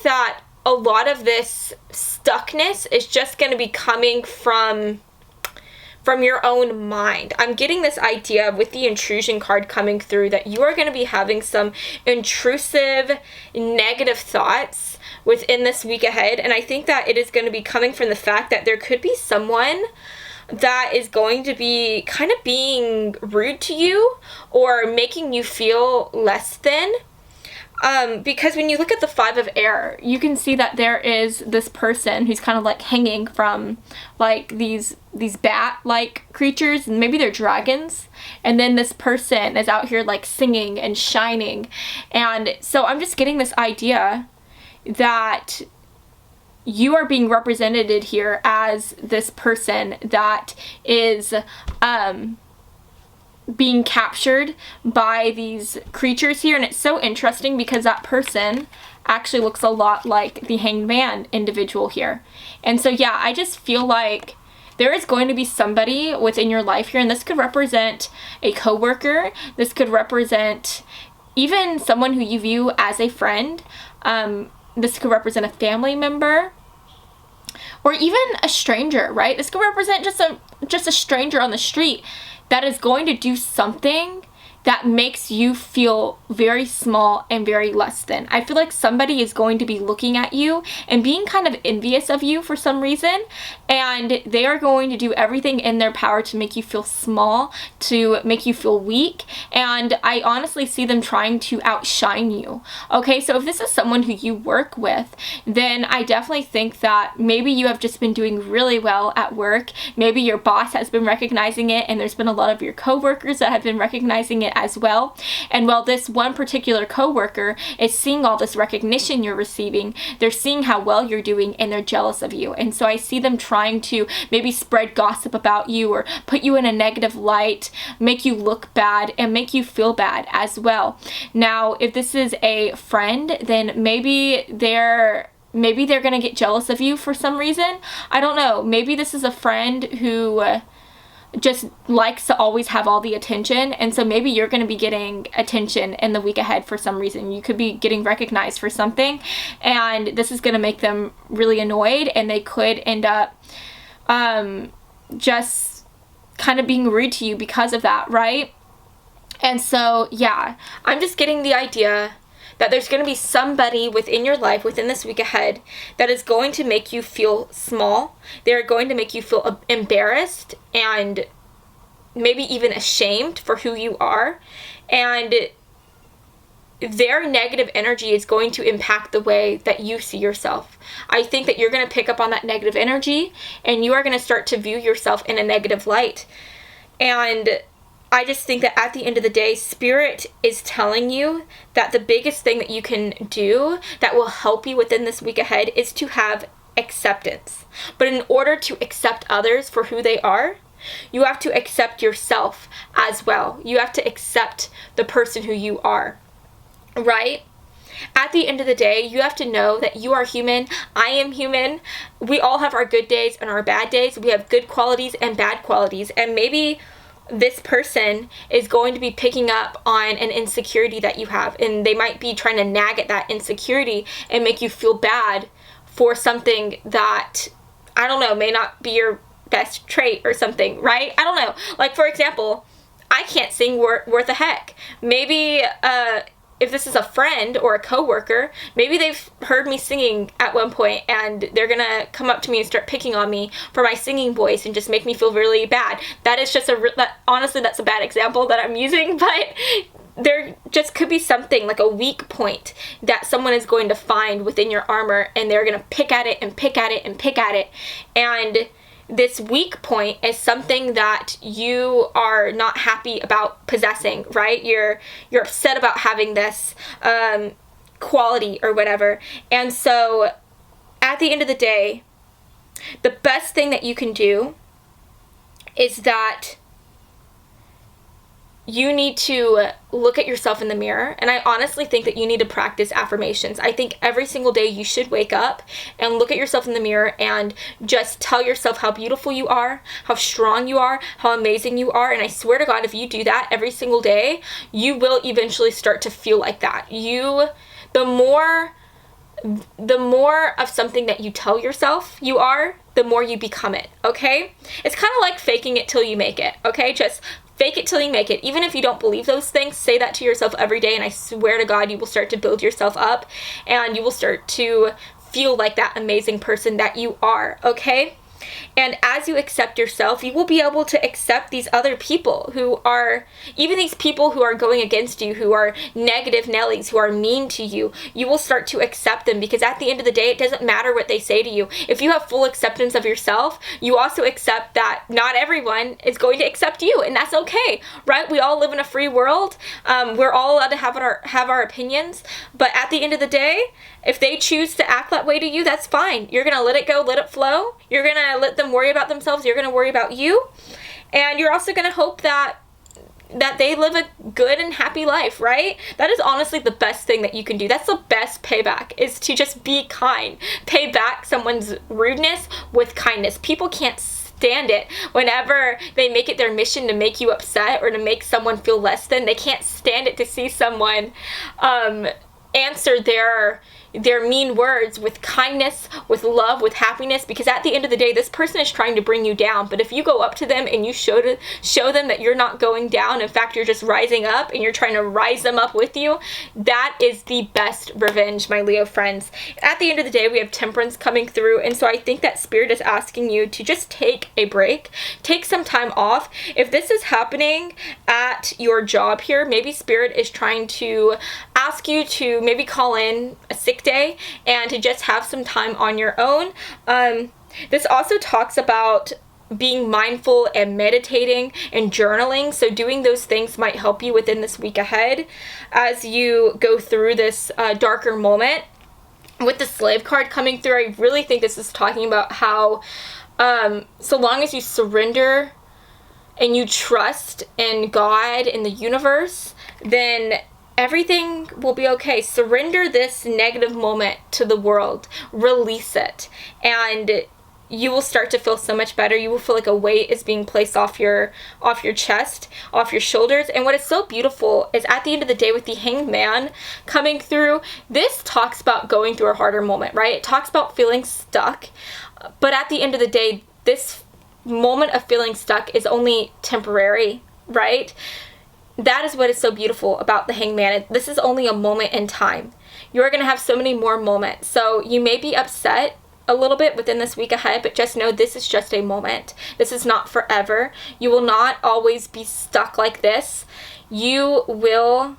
that a lot of this stuckness is just going to be coming from your own mind. I'm getting this idea with the intrusion card coming through that you are going to be having some intrusive, negative thoughts within this week ahead. And I think that it is going to be coming from the fact that there could be someone that is going to be kind of being rude to you or making you feel less than. Because when you look at the Five of Air, you can see that there is this person who's kind of like hanging from like these bat-like creatures, and maybe they're dragons, and then this person is out here like singing and shining. And so I'm just getting this idea that you are being represented here as this person that is being captured by these creatures here. And it's so interesting because that person actually looks a lot like the Hanged Man individual here. And so yeah, I just feel like there is going to be somebody within your life here, and this could represent a coworker, this could represent even someone who you view as a friend, this could represent a family member, or even a stranger, right? This could represent just a stranger on the street that is going to do something that makes you feel very small and very less than. I feel like somebody is going to be looking at you and being kind of envious of you for some reason, and they are going to do everything in their power to make you feel small, to make you feel weak, and I honestly see them trying to outshine you. Okay, so if this is someone who you work with, then I definitely think that maybe you have just been doing really well at work. Maybe your boss has been recognizing it, and there's been a lot of your coworkers that have been recognizing it as well. And while this one particular coworker is seeing all this recognition you're receiving, they're seeing how well you're doing and they're jealous of you. And so I see them trying to maybe spread gossip about you or put you in a negative light, make you look bad and make you feel bad as well. Now, if this is a friend, then maybe they're going to get jealous of you for some reason. I don't know. Maybe this is a friend who just likes to always have all the attention, and so maybe you're going to be getting attention in the week ahead for some reason. You could be getting recognized for something, and this is going to make them really annoyed, and they could end up just kind of being rude to you because of that, right? And so yeah, I'm just getting the idea that there's going to be somebody within your life within this week ahead that is going to make you feel small. They're going to make you feel embarrassed and maybe even ashamed for who you are. And their negative energy is going to impact the way that you see yourself. I think that you're going to pick up on that negative energy and you are going to start to view yourself in a negative light. And I just think that at the end of the day, Spirit is telling you that the biggest thing that you can do that will help you within this week ahead is to have acceptance. But in order to accept others for who they are, you have to accept yourself as well. You have to accept the person who you are, right? At the end of the day, you have to know that you are human. I am human. We all have our good days and our bad days. We have good qualities and bad qualities. And maybe this person is going to be picking up on an insecurity that you have, and they might be trying to nag at that insecurity and make you feel bad for something that, I don't know, may not be your best trait or something, right? I don't know. Like, for example, I can't sing worth a heck. Maybe if this is a friend or a coworker, maybe they've heard me singing at one point and they're gonna come up to me and start picking on me for my singing voice and just make me feel really bad. That is just honestly, that's a bad example that I'm using, but there just could be something like a weak point that someone is going to find within your armor, and they're going to pick at it and pick at it and pick at it. And this weak point is something that you are not happy about possessing, right? You're upset about having this quality or whatever. And so at the end of the day, the best thing that you can do is that you need to look at yourself in the mirror. And I honestly think that you need to practice affirmations. I think every single day you should wake up and look at yourself in the mirror and just tell yourself how beautiful you are, how strong you are, how amazing you are. And I swear to God, if you do that every single day, you will eventually start to feel like that. The more of something that you tell yourself you are, the more you become it, okay? It's kind of like faking it till you make it, okay? Just fake it till you make it. Even if you don't believe those things, say that to yourself every day, and I swear to God, you will start to build yourself up, and you will start to feel like that amazing person that you are, okay? And as you accept yourself, you will be able to accept these other people who are, even these people who are going against you, who are negative Nellies, who are mean to you. You will start to accept them, because at the end of the day, it doesn't matter what they say to you. If you have full acceptance of yourself, you also accept that not everyone is going to accept you, and that's okay, right? We all live in a free world. We're all allowed to have our opinions, but at the end of the day, if they choose to act that way to you, that's fine. You're going to let it go, let it flow. You're going to let them worry about themselves. You're going to worry about you. And you're also going to hope that they live a good and happy life, right? That is honestly the best thing that you can do. That's the best payback, is to just be kind. Pay back someone's rudeness with kindness. People can't stand it whenever they make it their mission to make you upset or to make someone feel less than. They can't stand it to see someone answer their mean words with kindness, with love, with happiness, because at the end of the day, this person is trying to bring you down. But if you go up to them and you show them that you're not going down, in fact, you're just rising up, and you're trying to rise them up with you, that is the best revenge, my Leo friends. At the end of the day, we have Temperance coming through, and so I think that Spirit is asking you to just take a break, take some time off. If this is happening at your job here, maybe Spirit is trying to ask you to maybe call in a sick day and to just have some time on your own. This also talks about being mindful and meditating and journaling. So doing those things might help you within this week ahead as you go through this darker moment. With the Slave card coming through, I really think this is talking about how so long as you surrender and you trust in God, in the universe, then everything will be okay. Surrender this negative moment to the world. Release it. And you will start to feel so much better. You will feel like a weight is being placed off your chest, off your shoulders. And what is so beautiful is at the end of the day, with the Hanged Man coming through, this talks about going through a harder moment, right? It talks about feeling stuck. But at the end of the day, this moment of feeling stuck is only temporary, right? That is what is so beautiful about the Hanged Man. This is only a moment in time. You're going to have so many more moments. So you may be upset a little bit within this week ahead, but just know this is just a moment. This is not forever. You will not always be stuck like this. You will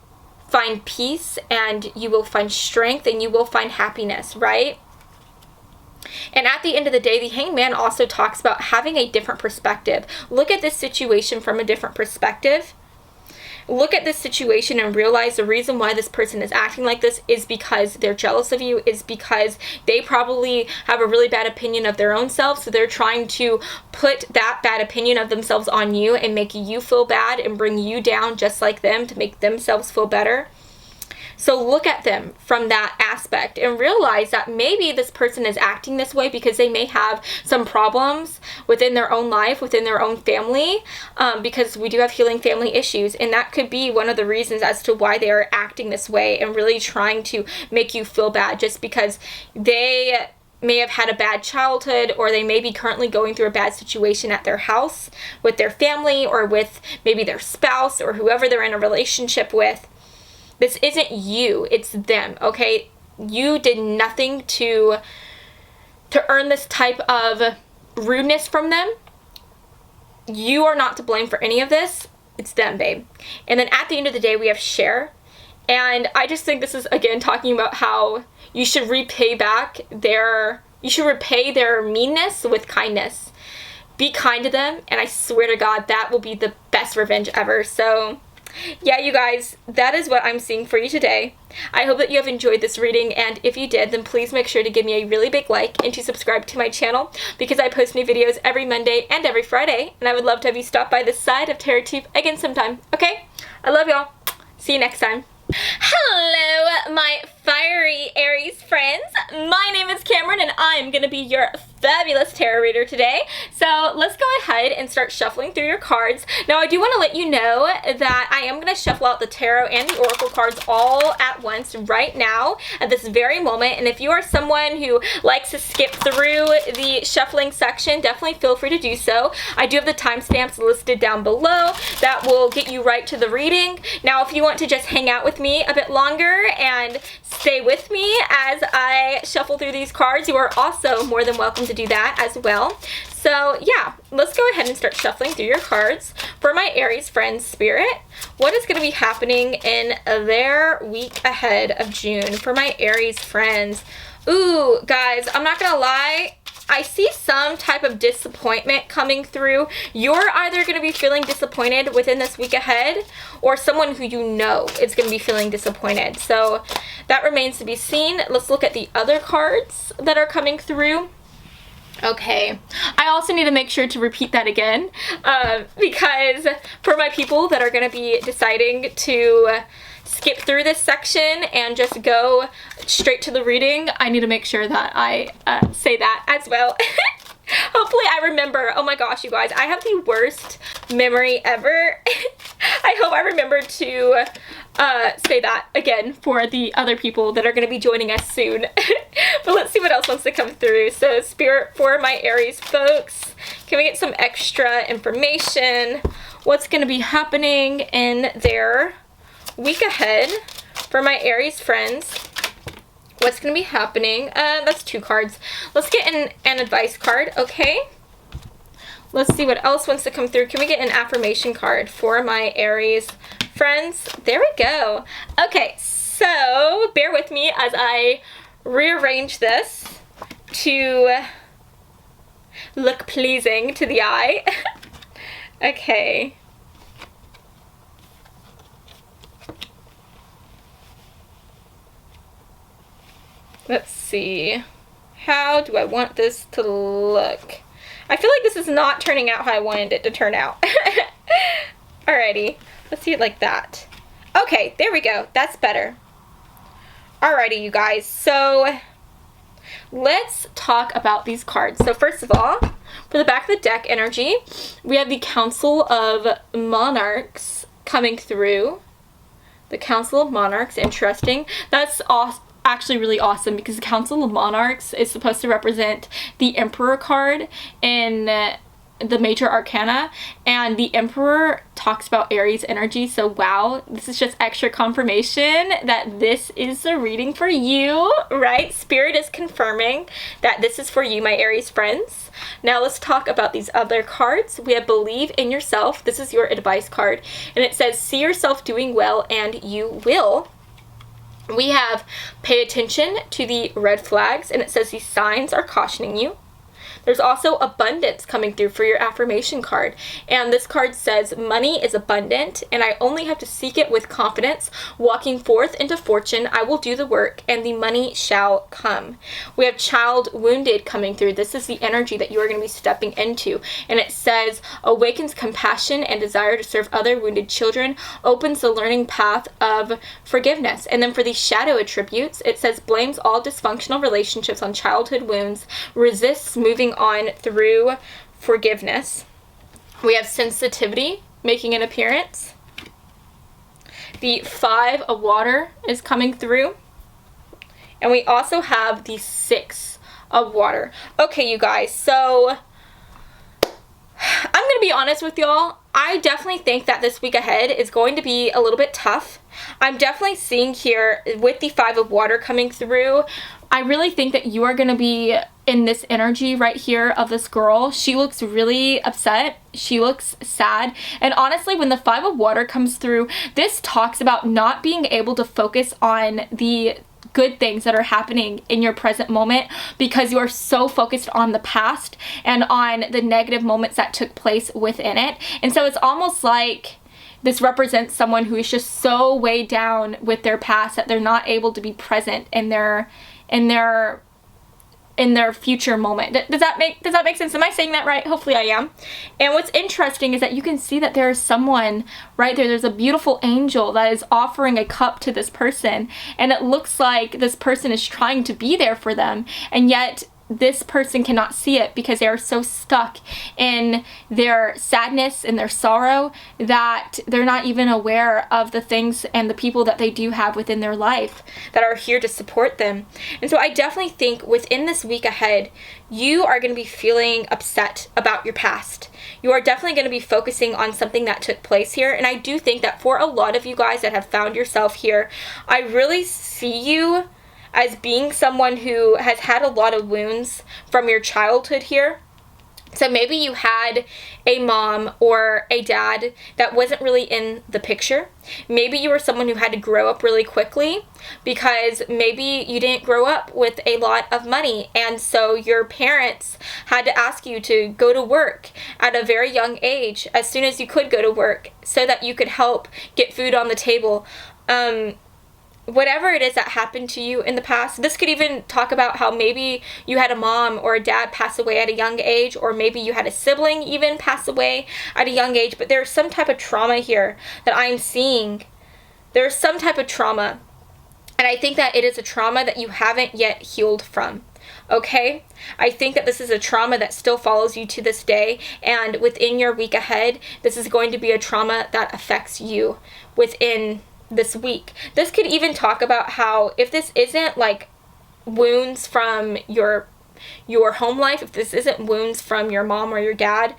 find peace, and you will find strength, and you will find happiness, right? And at the end of the day, the Hanged Man also talks about having a different perspective. Look at this situation from a different perspective. Look at this situation and realize the reason why this person is acting like this is because they're jealous of you, is because they probably have a really bad opinion of their own self, so they're trying to put that bad opinion of themselves on you and make you feel bad and bring you down just like them to make themselves feel better. So look at them from that aspect and realize that maybe this person is acting this way because they may have some problems within their own life, within their own family, because we do have healing family issues. And that could be one of the reasons as to why they are acting this way and really trying to make you feel bad, just because they may have had a bad childhood, or they may be currently going through a bad situation at their house with their family or with maybe their spouse or whoever they're in a relationship with. This isn't you, it's them, okay? You did nothing to earn this type of rudeness from them. You are not to blame for any of this. It's them, babe. And then at the end of the day, we have share. And I just think this is, again, talking about how you should repay their meanness with kindness. Be kind to them, and I swear to God, that will be the best revenge ever. So, yeah, you guys, that is what I'm seeing for you today. I hope that you have enjoyed this reading, and if you did, then please make sure to give me a really big like and to subscribe to my channel, because I post new videos every Monday and every Friday, and I would love to have you stop by this side of TerraTube again sometime, okay? I love y'all. See you next time. Hello, my fiery Aries friends. My name is Cameron, and I'm going to be your fabulous tarot reader today. So let's go ahead and start shuffling through your cards. Now, I do want to let you know that I am going to shuffle out the tarot and the oracle cards all at once right now at this very moment. And if you are someone who likes to skip through the shuffling section, definitely feel free to do so. I do have the timestamps listed down below that will get you right to the reading. Now, if you want to just hang out with me a bit longer and stay with me as I shuffle through these cards, you are also more than welcome to do that as well. So yeah, let's go ahead and start shuffling through your cards for my Aries friends spirit. What is going to be happening in their week ahead of June for my Aries friends? Ooh, guys, I'm not gonna lie, I see some type of disappointment coming through. You're either going to be feeling disappointed within this week ahead, or someone who you know is going to be feeling disappointed. So that remains to be seen. Let's look at the other cards that are coming through. Okay, I also need to make sure to repeat that again, because for my people that are going to be deciding to skip through this section and just go straight to the reading, I need to make sure that I say that as well. Hopefully I remember. Oh my gosh, you guys, I have the worst memory ever. I hope I remember to say that again for the other people that are going to be joining us soon. But let's see what else wants to come through. So spirit for my Aries folks, can we get some extra information? What's going to be happening in their week ahead for my Aries friends? What's going to be happening? That's 2 cards. Let's get an advice card, okay? Let's see what else wants to come through. Can we get an affirmation card for my Aries friends? There we go. Okay, so bear with me as I rearrange this to look pleasing to the eye. Okay. Let's see. How do I want this to look? I feel like this is not turning out how I wanted it to turn out. Alrighty. Let's see it like that. Okay, there we go. That's better. Alrighty, you guys. So let's talk about these cards. So first of all, for the back of the deck energy, we have the Council of Monarchs coming through. The Council of Monarchs, interesting. That's actually really awesome, because the Council of Monarchs is supposed to represent the Emperor card in the major arcana, and the Emperor talks about Aries energy. So wow, this is just extra confirmation that this is the reading for you, right? Spirit is confirming that this is for you, my Aries friends. Now let's talk about these other cards. We have Believe in Yourself. This is your advice card, and it says see yourself doing well and you will. We have Pay Attention to the Red Flags, and it says these signs are cautioning you. There's also Abundance coming through for your affirmation card, and this card says money is abundant and I only have to seek it with confidence. Walking forth into fortune, I will do the work and the money shall come. We have Child Wounded coming through. This is the energy that you are going to be stepping into, and it says awakens compassion and desire to serve other wounded children, opens the learning path of forgiveness. And then for the shadow attributes, it says blames all dysfunctional relationships on childhood wounds, resists moving on through forgiveness. We have Sensitivity making an appearance. The 5 of Water is coming through. And we also have the 6 of water. Okay, you guys, so I'm going to be honest with y'all. I definitely think that this week ahead is going to be a little bit tough. I'm definitely seeing here with the 5 of water coming through, I really think that you are going to be in this energy right here of this girl. She looks really upset. She looks sad. And honestly, when the 5 of water comes through, this talks about not being able to focus on the good things that are happening in your present moment because you are so focused on the past and on the negative moments that took place within it. And so it's almost like this represents someone who is just so weighed down with their past that they're not able to be present in their future moment. Does that make sense? Am I saying that right? Hopefully I am. And what's interesting is that you can see that there is someone right there. There's a beautiful angel that is offering a cup to this person, and it looks like this person is trying to be there for them, and yet this person cannot see it because they are so stuck in their sadness and their sorrow that they're not even aware of the things and the people that they do have within their life that are here to support them. And so I definitely think within this week ahead, you are going to be feeling upset about your past. You are definitely going to be focusing on something that took place here. And I do think that for a lot of you guys that have found yourself here, I really see you as being someone who has had a lot of wounds from your childhood here. So maybe you had a mom or a dad that wasn't really in the picture. Maybe you were someone who had to grow up really quickly because maybe you didn't grow up with a lot of money, and so your parents had to ask you to go to work at a very young age, as soon as you could go to work, so that you could help get food on the table. Whatever it is that happened to you in the past. This could even talk about how maybe you had a mom or a dad pass away at a young age, or maybe you had a sibling even pass away at a young age, but there's some type of trauma here that I'm seeing. There's some type of trauma, and I think that it is a trauma that you haven't yet healed from. Okay? I think that this is a trauma that still follows you to this day, and within your week ahead, this is going to be a trauma that affects you within this week. This could even talk about how if this isn't like wounds from your home life, if this isn't wounds from your mom or your dad,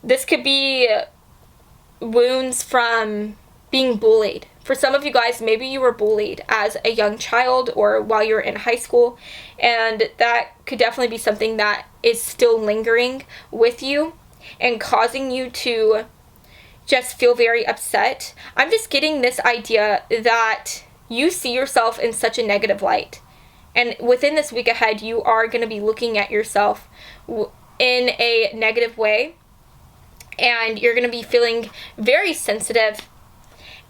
this could be wounds from being bullied. For some of you guys, maybe you were bullied as a young child or while you were in high school, and that could definitely be something that is still lingering with you and causing you to just feel very upset. I'm just getting this idea that you see yourself in such a negative light. And within this week ahead, you are going to be looking at yourself in a negative way. And you're going to be feeling very sensitive.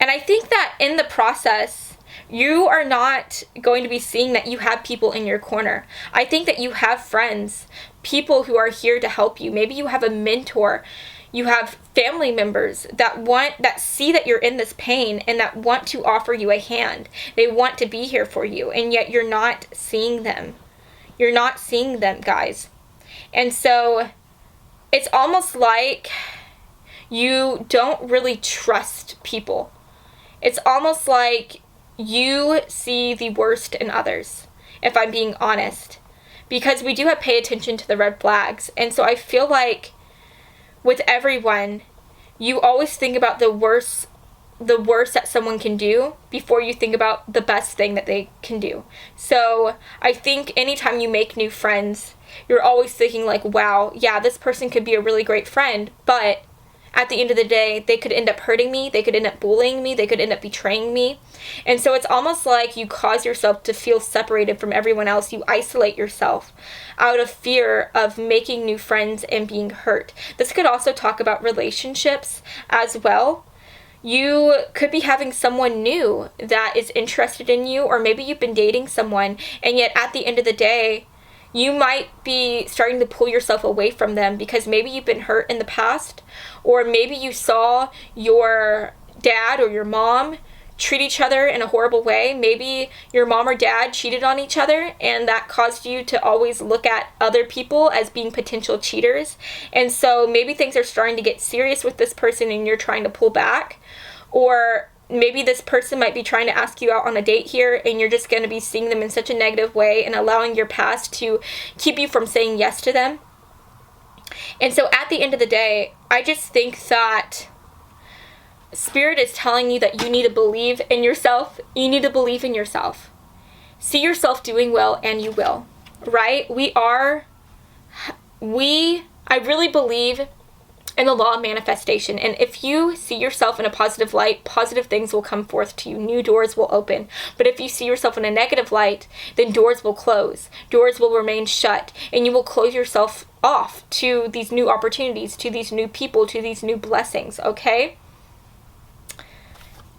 And I think that in the process, you are not going to be seeing that you have people in your corner. I think that you have friends, people who are here to help you. Maybe you have a mentor. You have family members that see that you're in this pain and that want to offer you a hand. They want to be here for you, and yet you're not seeing them. You're not seeing them, guys. And so it's almost like you don't really trust people. It's almost like you see the worst in others, if I'm being honest. Because we do have to pay attention to the red flags. And so I feel like with everyone, you always think about the worst that someone can do before you think about the best thing that they can do. So I think anytime you make new friends, you're always thinking like, wow, yeah, this person could be a really great friend, but at the end of the day, they could end up hurting me, they could end up bullying me, they could end up betraying me. And so it's almost like you cause yourself to feel separated from everyone else. You isolate yourself out of fear of making new friends and being hurt. This could also talk about relationships as well. You could be having someone new that is interested in you, or maybe you've been dating someone, and yet at the end of the day, you might be starting to pull yourself away from them because maybe you've been hurt in the past, or maybe you saw your dad or your mom treat each other in a horrible way. Maybe your mom or dad cheated on each other, and that caused you to always look at other people as being potential cheaters. And so maybe things are starting to get serious with this person and you're trying to pull back. Or maybe this person might be trying to ask you out on a date here, and you're just going to be seeing them in such a negative way and allowing your past to keep you from saying yes to them. And so at the end of the day, I just think that Spirit is telling you that you need to believe in yourself. You need to believe in yourself. See yourself doing well, and you will, right? I really believe in the law of manifestation. And if you see yourself in a positive light, positive things will come forth to you. New doors will open. But if you see yourself in a negative light, then doors will close. Doors will remain shut. And you will close yourself off to these new opportunities, to these new people, to these new blessings, okay?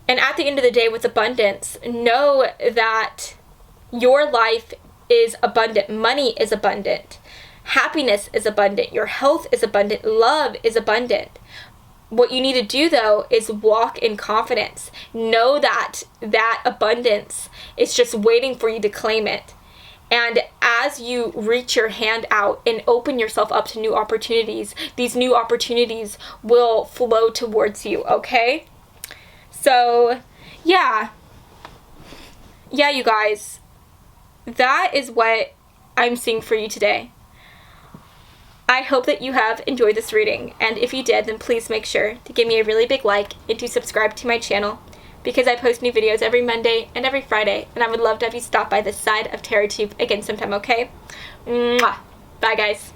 And at the end of the day, with abundance, know that your life is abundant. Money is abundant. Happiness is abundant. Your health is abundant. Love is abundant. What you need to do, though, is walk in confidence. Know that that abundance is just waiting for you to claim it. And as you reach your hand out and open yourself up to new opportunities, these new opportunities will flow towards you, okay? So, yeah, you guys, that is what I'm seeing for you today. I hope that you have enjoyed this reading, and if you did, then please make sure to give me a really big like and to subscribe to my channel, because I post new videos every Monday and every Friday, and I would love to have you stop by this side of TarotTube again sometime, okay? Mwah. Bye, guys.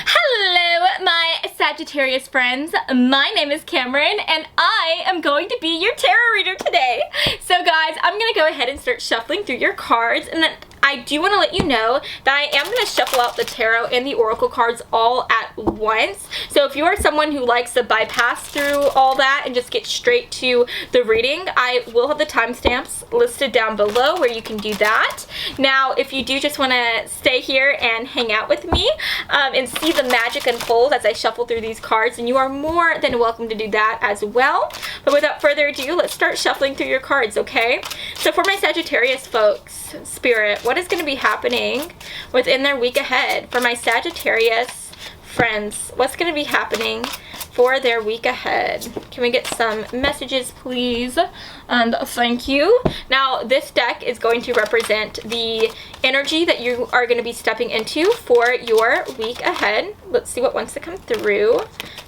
Hello, my Sagittarius friends. My name is Cameron, and I am going to be your tarot reader today. So, guys, I'm going to go ahead and start shuffling through your cards, and then I do want to let you know that I am going to shuffle out the tarot and the oracle cards all at once. So if you are someone who likes to bypass through all that and just get straight to the reading, I will have the timestamps listed down below where you can do that. Now, if you do just want to stay here and hang out with me and see the magic unfold as I shuffle through these cards, and you are more than welcome to do that as well. But without further ado, let's start shuffling through your cards, okay? So for my Sagittarius folks, Spirit, what is going to be happening within their week ahead? For my Sagittarius friends, what's going to be happening for their week ahead? Can we get some messages, please? And thank you. Now, this deck is going to represent the energy that you are going to be stepping into for your week ahead. Let's see what wants to come through.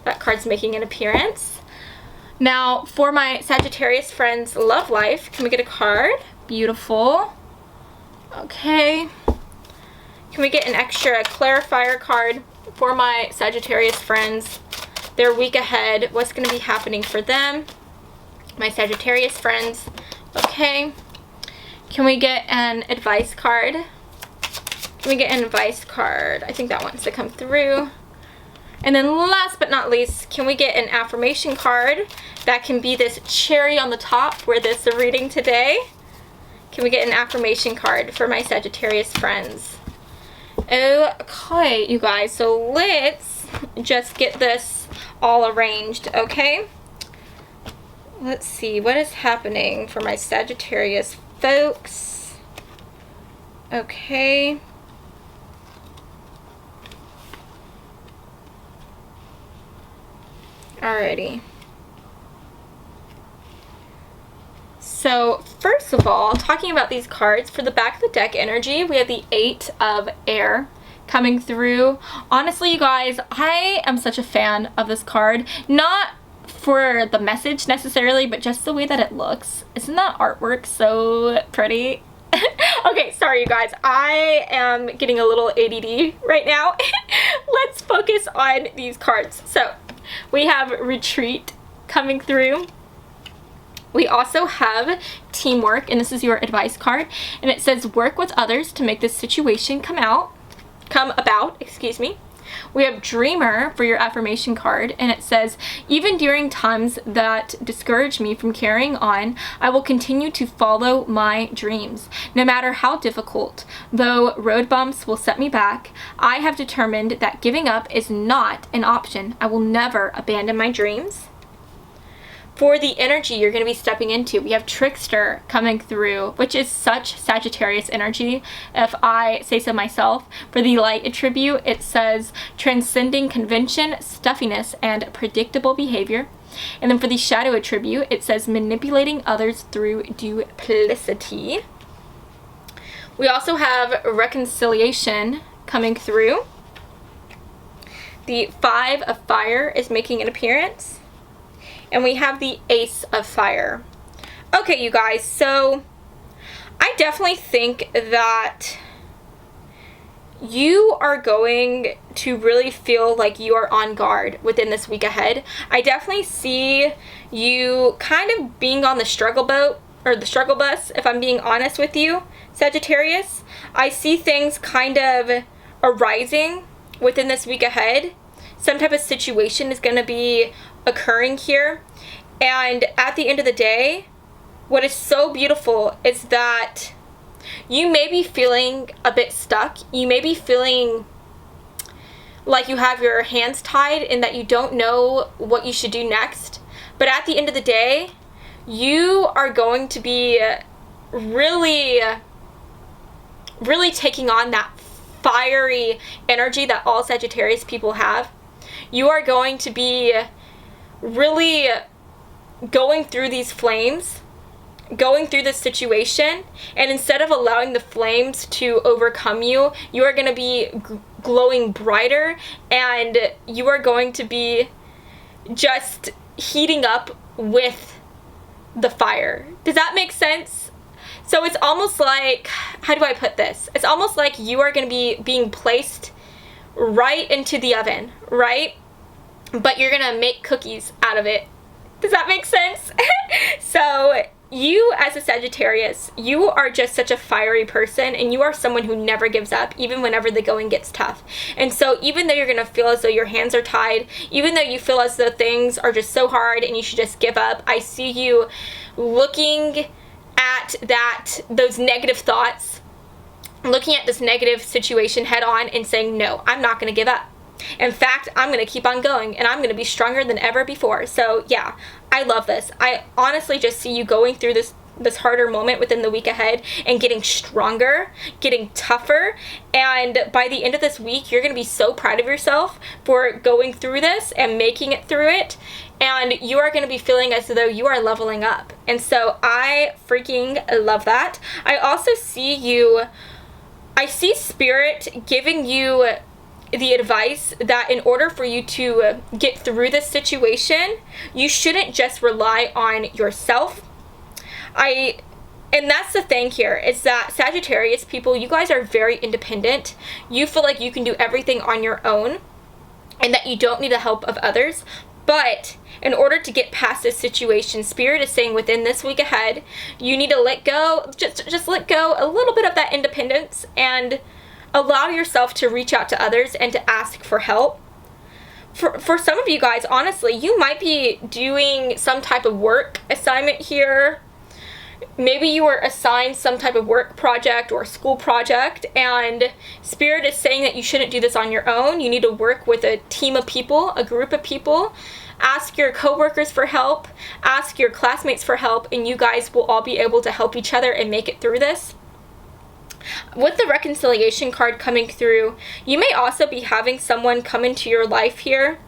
That card's making an appearance. Now, for my Sagittarius friends' love life, can we get a card? Beautiful. Okay. Can we get an extra clarifier card for my Sagittarius friends? Their week ahead, what's going to be happening for them? My Sagittarius friends. Okay. Can we get an advice card? Can we get an advice card? I think that wants to come through. And then last but not least, can we get an affirmation card? That can be this cherry on the top for this reading today. Can we get an affirmation card for my Sagittarius friends? Okay, you guys, so let's just get this all arranged, okay? Let's see, what is happening for my Sagittarius folks? Okay. Alrighty. So, first of all, talking about these cards, for the back of the deck energy, we have the 8 of Air coming through. Honestly, you guys, I am such a fan of this card. Not for the message necessarily, but just the way that it looks. Isn't that artwork so pretty? Okay, sorry you guys, I am getting a little ADD right now. Let's focus on these cards. So, we have Retreat coming through. We also have Teamwork, and this is your advice card, and it says work with others to make this situation come about, excuse me. We have Dreamer for your affirmation card, and it says, even during times that discourage me from carrying on, I will continue to follow my dreams. No matter how difficult, though road bumps will set me back, I have determined that giving up is not an option. I will never abandon my dreams. For the energy you're going to be stepping into, we have Trickster coming through, which is such Sagittarius energy, if I say so myself. For the light attribute, it says transcending convention, stuffiness, and predictable behavior. And then for the shadow attribute, it says manipulating others through duplicity. We also have reconciliation coming through. The 5 of fire is making an appearance. And we have the Ace of Fire. Okay, you guys, so I definitely think that you are going to really feel like you are on guard within this week ahead. I definitely see you kind of being on the struggle boat, or the struggle bus, if I'm being honest with you, Sagittarius. I see things kind of arising within this week ahead. Some type of situation is going to be occurring here. And at the end of the day, what is so beautiful is that you may be feeling a bit stuck. You may be feeling like you have your hands tied and that you don't know what you should do next. But at the end of the day, you are going to be really taking on that fiery energy that all Sagittarius people have. You are going to be really going through these flames, going through this situation, and instead of allowing the flames to overcome you, you are going to be glowing brighter, and you are going to be just heating up with the fire. Does that make sense? So it's almost like, how do I put this? It's almost like you are going to be being placed right into the oven, right? But you're going to make cookies out of it. Does that make sense? So you as a Sagittarius, you are just such a fiery person, and you are someone who never gives up, even whenever the going gets tough. And so even though you're going to feel as though your hands are tied, even though you feel as though things are just so hard and you should just give up, I see you looking at those negative thoughts, looking at this negative situation head on and saying, no, I'm not going to give up. In fact, I'm going to keep on going, and I'm going to be stronger than ever before. So yeah, I love this. I honestly just see you going through this harder moment within the week ahead and getting stronger, getting tougher. And by the end of this week, you're going to be so proud of yourself for going through this and making it through it. And you are going to be feeling as though you are leveling up. And so I freaking love that. I also see I see Spirit giving you the advice that in order for you to get through this situation, you shouldn't just rely on yourself. And that's the thing here, is that Sagittarius people, you guys are very independent. You feel like you can do everything on your own and that you don't need the help of others. But in order to get past this situation, Spirit is saying within this week ahead, you need to let go, just let go a little bit of that independence and allow yourself to reach out to others and to ask for help. For some of you guys, honestly, you might be doing some type of work assignment here. Maybe you were assigned some type of work project or school project, and Spirit is saying that you shouldn't do this on your own. You need to work with a team of people, a group of people. Ask your coworkers for help, ask your classmates for help, and you guys will all be able to help each other and make it through this. With the reconciliation card coming through, you may also be having someone come into your life here.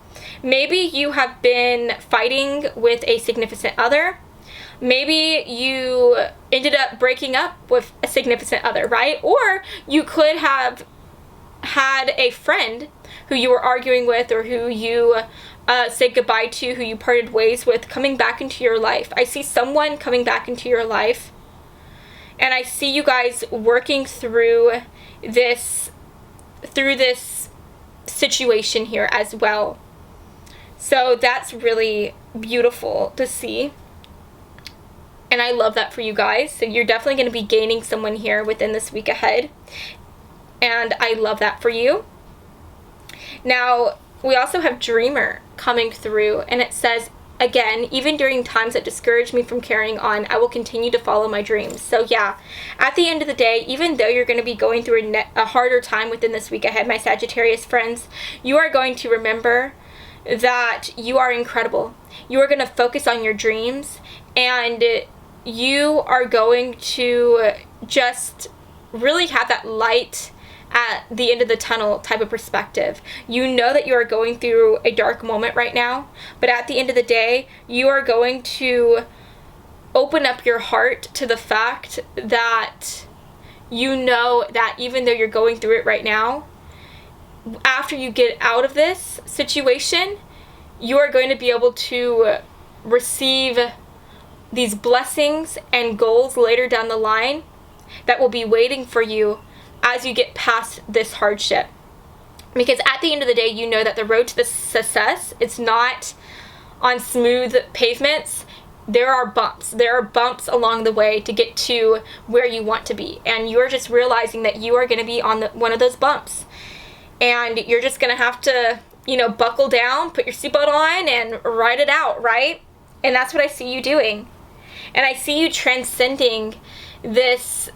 Maybe you have been fighting with a significant other. Maybe you ended up breaking up with a significant other, right? Or you could have had a friend who you were arguing with, or who you said goodbye to, who you parted ways with, coming back into your life. I see someone coming back into your life. And I see you guys working through this situation here as well. So that's really beautiful to see. And I love that for you guys. So you're definitely going to be gaining someone here within this week ahead. And I love that for you. Now, we also have Dreamer coming through. And it says, again, even during times that discourage me from carrying on, I will continue to follow my dreams. So yeah, at the end of the day, even though you're going to be going through a harder time within this week ahead, my Sagittarius friends, you are going to remember that you are incredible. You are going to focus on your dreams, and you are going to just really have that light at the end of the tunnel type of perspective. You know that you are going through a dark moment right now, but at the end of the day, you are going to open up your heart to the fact that you know that even though you're going through it right now, after you get out of this situation, you are going to be able to receive these blessings and goals later down the line that will be waiting for you as you get past this hardship. Because at the end of the day, you know that the road to the success, it's not on smooth pavements. There are bumps. There are bumps along the way to get to where you want to be. And you're just realizing that you are going to be on one of those bumps. And you're just going to have to, you know, buckle down, put your seatbelt on, and ride it out, right? And that's what I see you doing. And I see you transcending this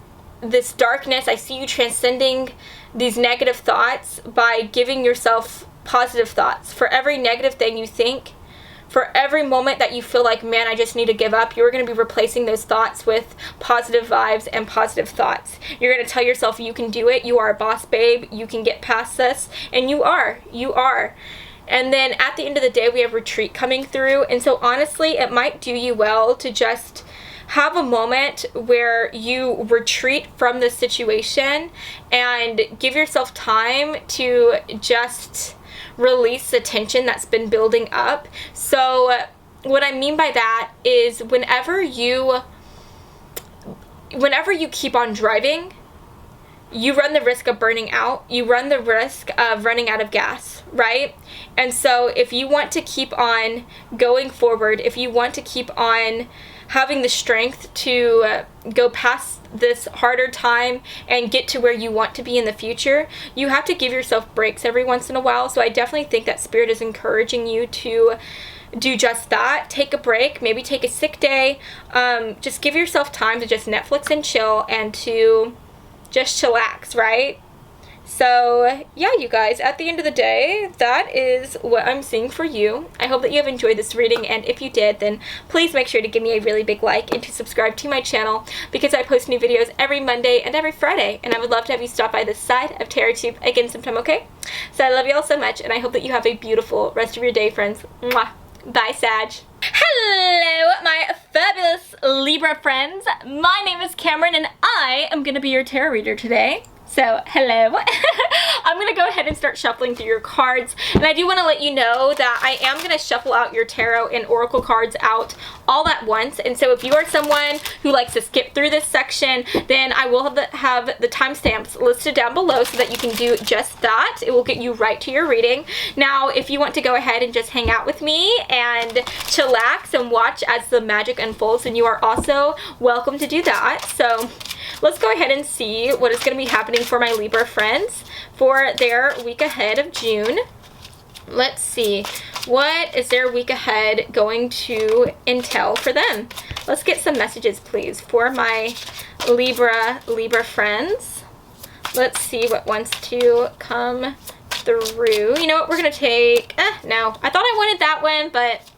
darkness. I see you transcending these negative thoughts by giving yourself positive thoughts. For every negative thing you think, for every moment that you feel like, man, I just need to give up, you're going to be replacing those thoughts with positive vibes and positive thoughts. You're going to tell yourself you can do it. You are a boss, babe. You can get past this. And you are. You are. And then at the end of the day, we have retreat coming through. And so honestly, it might do you well to just have a moment where you retreat from the situation and give yourself time to just release the tension that's been building up. So what I mean by that is whenever you keep on driving, you run the risk of burning out. You run the risk of running out of gas, right? And so if you want to keep on going forward, if you want to keep on having the strength to go past this harder time and get to where you want to be in the future, you have to give yourself breaks every once in a while. So I definitely think that Spirit is encouraging you to do just that. Take a break, maybe take a sick day. Just give yourself time to just Netflix and chill and to just chillax, right? So yeah, you guys, at the end of the day, that is what I'm seeing for you. I hope that you have enjoyed this reading, and if you did, then please make sure to give me a really big like and to subscribe to my channel, because I post new videos every Monday and every Friday, and I would love to have you stop by this side of TarotTube again sometime, okay? So I love you all so much, and I hope that you have a beautiful rest of your day, friends. Mwah. Bye, Sag. Hello, my fabulous Libra friends. My name is Cameron, and I am going to be your tarot reader today. So, hello. I'm going to go ahead and start shuffling through your cards. And I do want to let you know that I am going to shuffle out your tarot and oracle cards out all at once. And so if you are someone who likes to skip through this section, then I will have the timestamps listed down below so that you can do just that. It will get you right to your reading. Now, if you want to go ahead and just hang out with me and chillax and watch as the magic unfolds, then you are also welcome to do that. So let's go ahead and see what is going to be happening for my Libra friends for their week ahead of June. Let's see, what is their week ahead going to entail for them? Let's get some messages, please, for my Libra friends. Let's see what wants to come through. You know what, we're going to take, no, I thought I wanted that one, but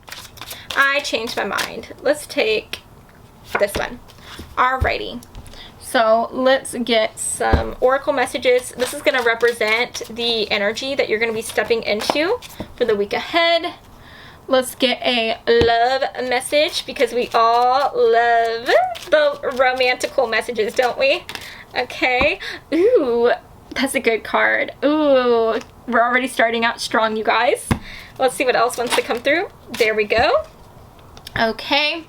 I changed my mind. Let's take this one. Alrighty. So let's get some oracle messages. This is going to represent the energy that you're going to be stepping into for the week ahead. Let's get a love message, because we all love the romantical messages, don't we? Okay. Ooh, that's a good card. Ooh, we're already starting out strong, you guys. Let's see what else wants to come through. There we go. Okay.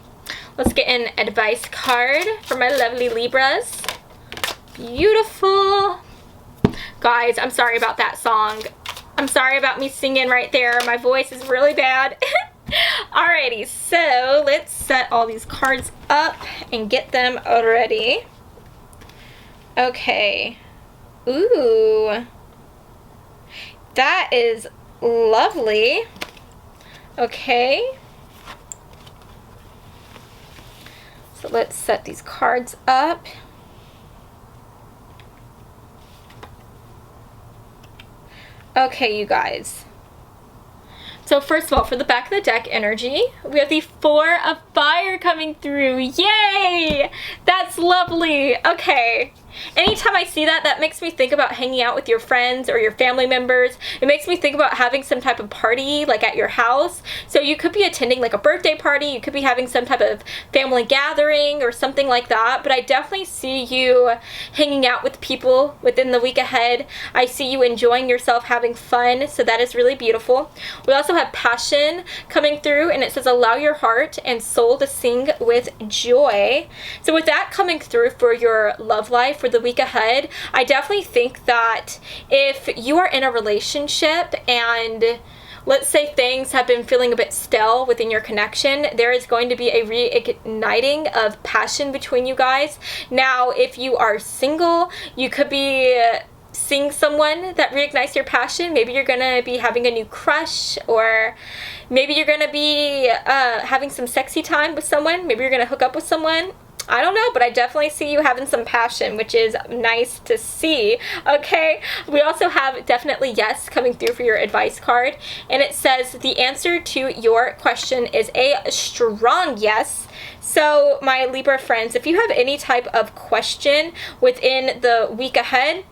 Let's get an advice card for my lovely Libras. Beautiful. Guys, I'm sorry about that song. I'm sorry about me singing right there. My voice is really bad. Alrighty, so let's set all these cards up and get them ready. Okay. Ooh. That is lovely. Okay. So let's set these cards up. Okay, you guys. So first of all, for the back of the deck energy, we have the Four of Fire coming through. Yay! That's lovely. Okay. anytime I see that, that makes me think about hanging out with your friends or your family members. It makes me think about having some type of party like at your house. So you could be attending like a birthday party, you could be having some type of family gathering or something like that. But I definitely see you hanging out with people within the week ahead. I see you enjoying yourself, having fun. So that is really beautiful. We also have passion coming through, and it says allow your heart and soul to sing with joy. So with that coming through for your love life for the week ahead, I definitely think that if you are in a relationship and let's say things have been feeling a bit stale within your connection, there is going to be a reigniting of passion between you guys. Now, if you are single, you could be seeing someone that reignites your passion. Maybe you're gonna be having a new crush, or maybe you're gonna be having some sexy time with someone. Maybe you're gonna hook up with someone. I don't know, but I definitely see you having some passion, which is nice to see, okay? We also have definitely yes coming through for your advice card, and it says the answer to your question is a strong yes. So my Libra friends, if you have any type of question within the week ahead,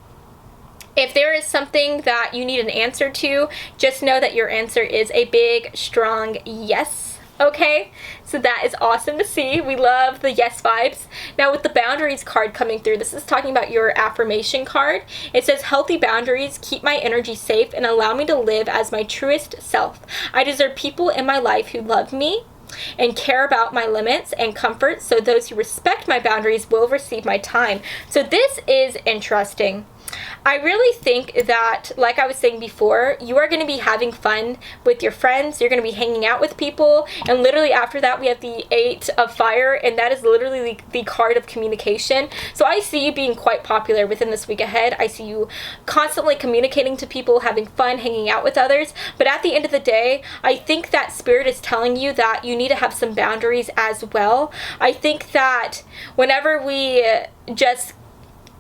if there is something that you need an answer to, just know that your answer is a big, strong yes. Okay, so that is awesome to see. We love the yes vibes. Now with the boundaries card coming through, this is talking about your affirmation card. It says healthy boundaries keep my energy safe and allow me to live as my truest self. I deserve people in my life who love me and care about my limits and comfort, so those who respect my boundaries will receive my time. So this is interesting. I really think that, like I was saying before, you are going to be having fun with your friends. You're going to be hanging out with people. And literally after that, we have the 8 of fire. And that is literally the card of communication. So I see you being quite popular within this week ahead. I see you constantly communicating to people, having fun, hanging out with others. But at the end of the day, I think that Spirit is telling you that you need to have some boundaries as well. I think that whenever we just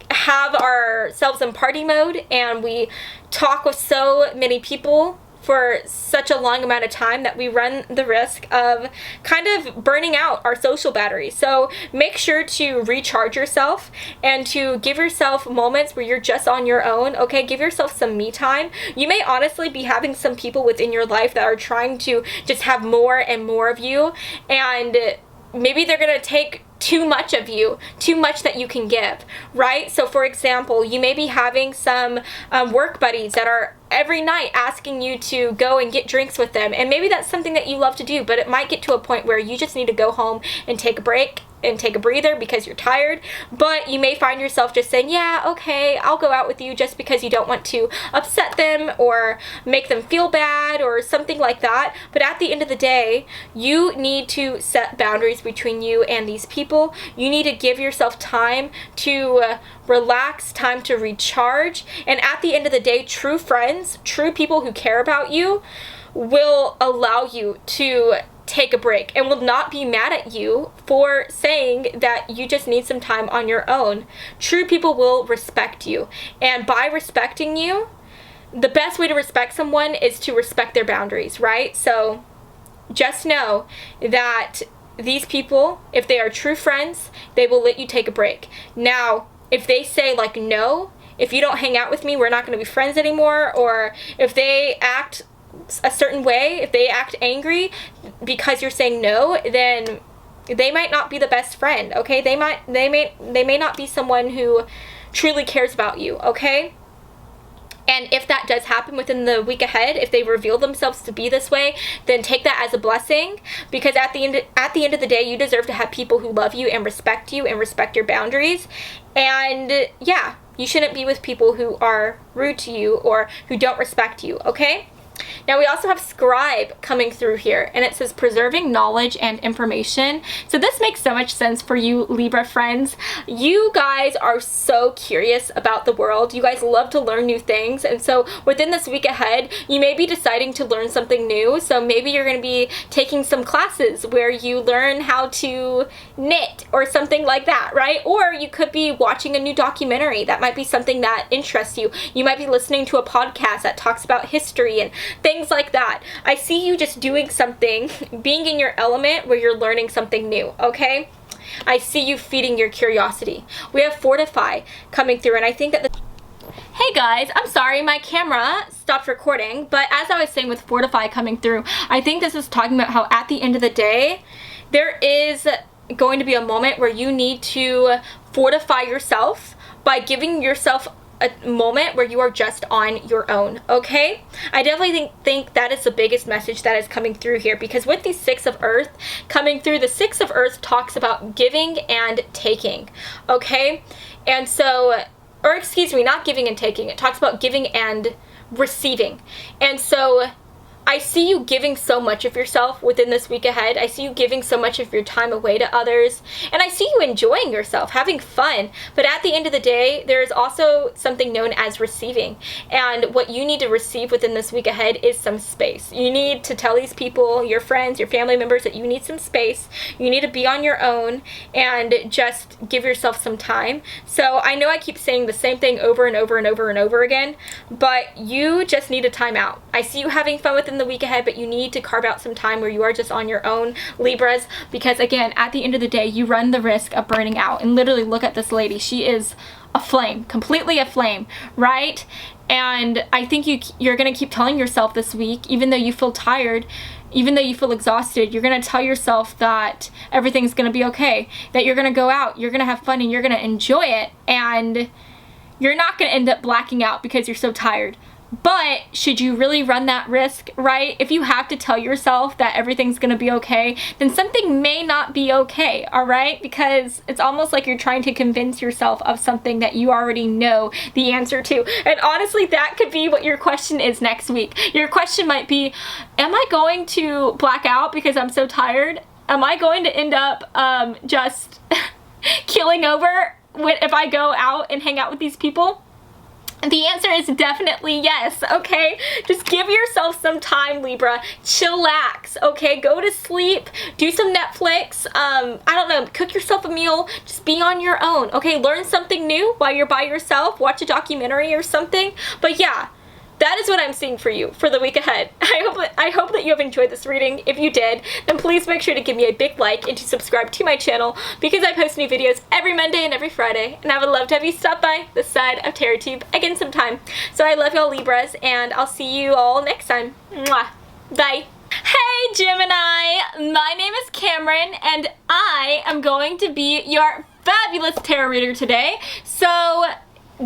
have ourselves in party mode and we talk with so many people for such a long amount of time, that we run the risk of kind of burning out our social battery. So make sure to recharge yourself and to give yourself moments where you're just on your own, okay? Give yourself some me time. You may honestly be having some people within your life that are trying to just have more and more of you, and maybe they're gonna take too much of you, too much that you can give, right? So for example, you may be having some work buddies that are every night asking you to go and get drinks with them, and maybe that's something that you love to do, but it might get to a point where you just need to go home and take a break and take a breather because you're tired. But you may find yourself just saying, yeah, okay, I'll go out with you, just because you don't want to upset them or make them feel bad or something like that. But at the end of the day, you need to set boundaries between you and these people. You need to give yourself time to relax, time to recharge. And at the end of the day, true friends, true people who care about you will allow you to take a break and will not be mad at you for saying that you just need some time on your own. True people will respect you, and by respecting you, the best way to respect someone is to respect their boundaries, right? So just know that these people, if they are true friends, they will let you take a break. Now, if they say like, no, if you don't hang out with me, we're not going to be friends anymore, or if they act a certain way, if they act angry because you're saying no, then they might not be the best friend, okay? They may not be someone who truly cares about you, okay? And if that does happen within the week ahead, if they reveal themselves to be this way, then take that as a blessing, because at the end of the day, you deserve to have people who love you and respect your boundaries. And yeah, you shouldn't be with people who are rude to you or who don't respect you, okay? Now we also have scribe coming through here, and it says preserving knowledge and information. So this makes so much sense for you Libra friends. You guys are so curious about the world. You guys love to learn new things, and so within this week ahead, you may be deciding to learn something new. So maybe you're going to be taking some classes where you learn how to knit or something like that, right? Or you could be watching a new documentary. That might be something that interests you. You might be listening to a podcast that talks about history and things like that. I see you just doing something, being in your element where you're learning something new, okay? I see you feeding your curiosity. We have fortify coming through, and I think that Hey guys, I'm sorry, my camera stopped recording, but as I was saying with fortify coming through, I think this is talking about how at the end of the day, there is going to be a moment where you need to fortify yourself by giving yourself a moment where you are just on your own, okay? I definitely think that is the biggest message that is coming through here, because with the Six of Earth coming through, the Six of Earth talks about giving and taking, okay? And so, or excuse me, not giving and taking. It talks about giving and receiving. And so I see you giving so much of yourself within this week ahead. I see you giving so much of your time away to others. And I see you enjoying yourself, having fun. But at the end of the day, there is also something known as receiving. And what you need to receive within this week ahead is some space. You need to tell these people, your friends, your family members, that you need some space. You need to be on your own and just give yourself some time. So I know I keep saying the same thing over and over and over and over again, but you just need a time out. I see you having fun within the week ahead, but you need to carve out some time where you are just on your own, Libras, because again, at the end of the day, you run the risk of burning out. And literally, look at this lady. She is aflame, completely aflame, right? And I think you're going to keep telling yourself this week, even though you feel tired, even though you feel exhausted, you're going to tell yourself that everything's going to be okay, that you're going to go out, you're going to have fun, and you're going to enjoy it, and you're not going to end up blacking out because you're so tired. But should you really run that risk, right? If you have to tell yourself that everything's going to be okay, then something may not be okay, all right? Because it's almost like you're trying to convince yourself of something that you already know the answer to. And honestly, that could be what your question is next week. Your question might be, am I going to black out because I'm so tired? Am I going to end up just keeling over if I go out and hang out with these people? The answer is definitely yes, okay? Just give yourself some time, Libra. Chillax, okay? Go to sleep, do some Netflix, I don't know, cook yourself a meal, just be on your own, okay? Learn something new while you're by yourself, watch a documentary or something. But yeah, that is what I'm seeing for you for the week ahead. I hope that you have enjoyed this reading. If you did, then please make sure to give me a big like and to subscribe to my channel, because I post new videos every Monday and every Friday, and I would love to have you stop by the side of TarotTube again sometime. So I love y'all, Libras, and I'll see you all next time. Mwah. Bye. Hey Gemini, my name is Cameron, and I am going to be your fabulous tarot reader today. So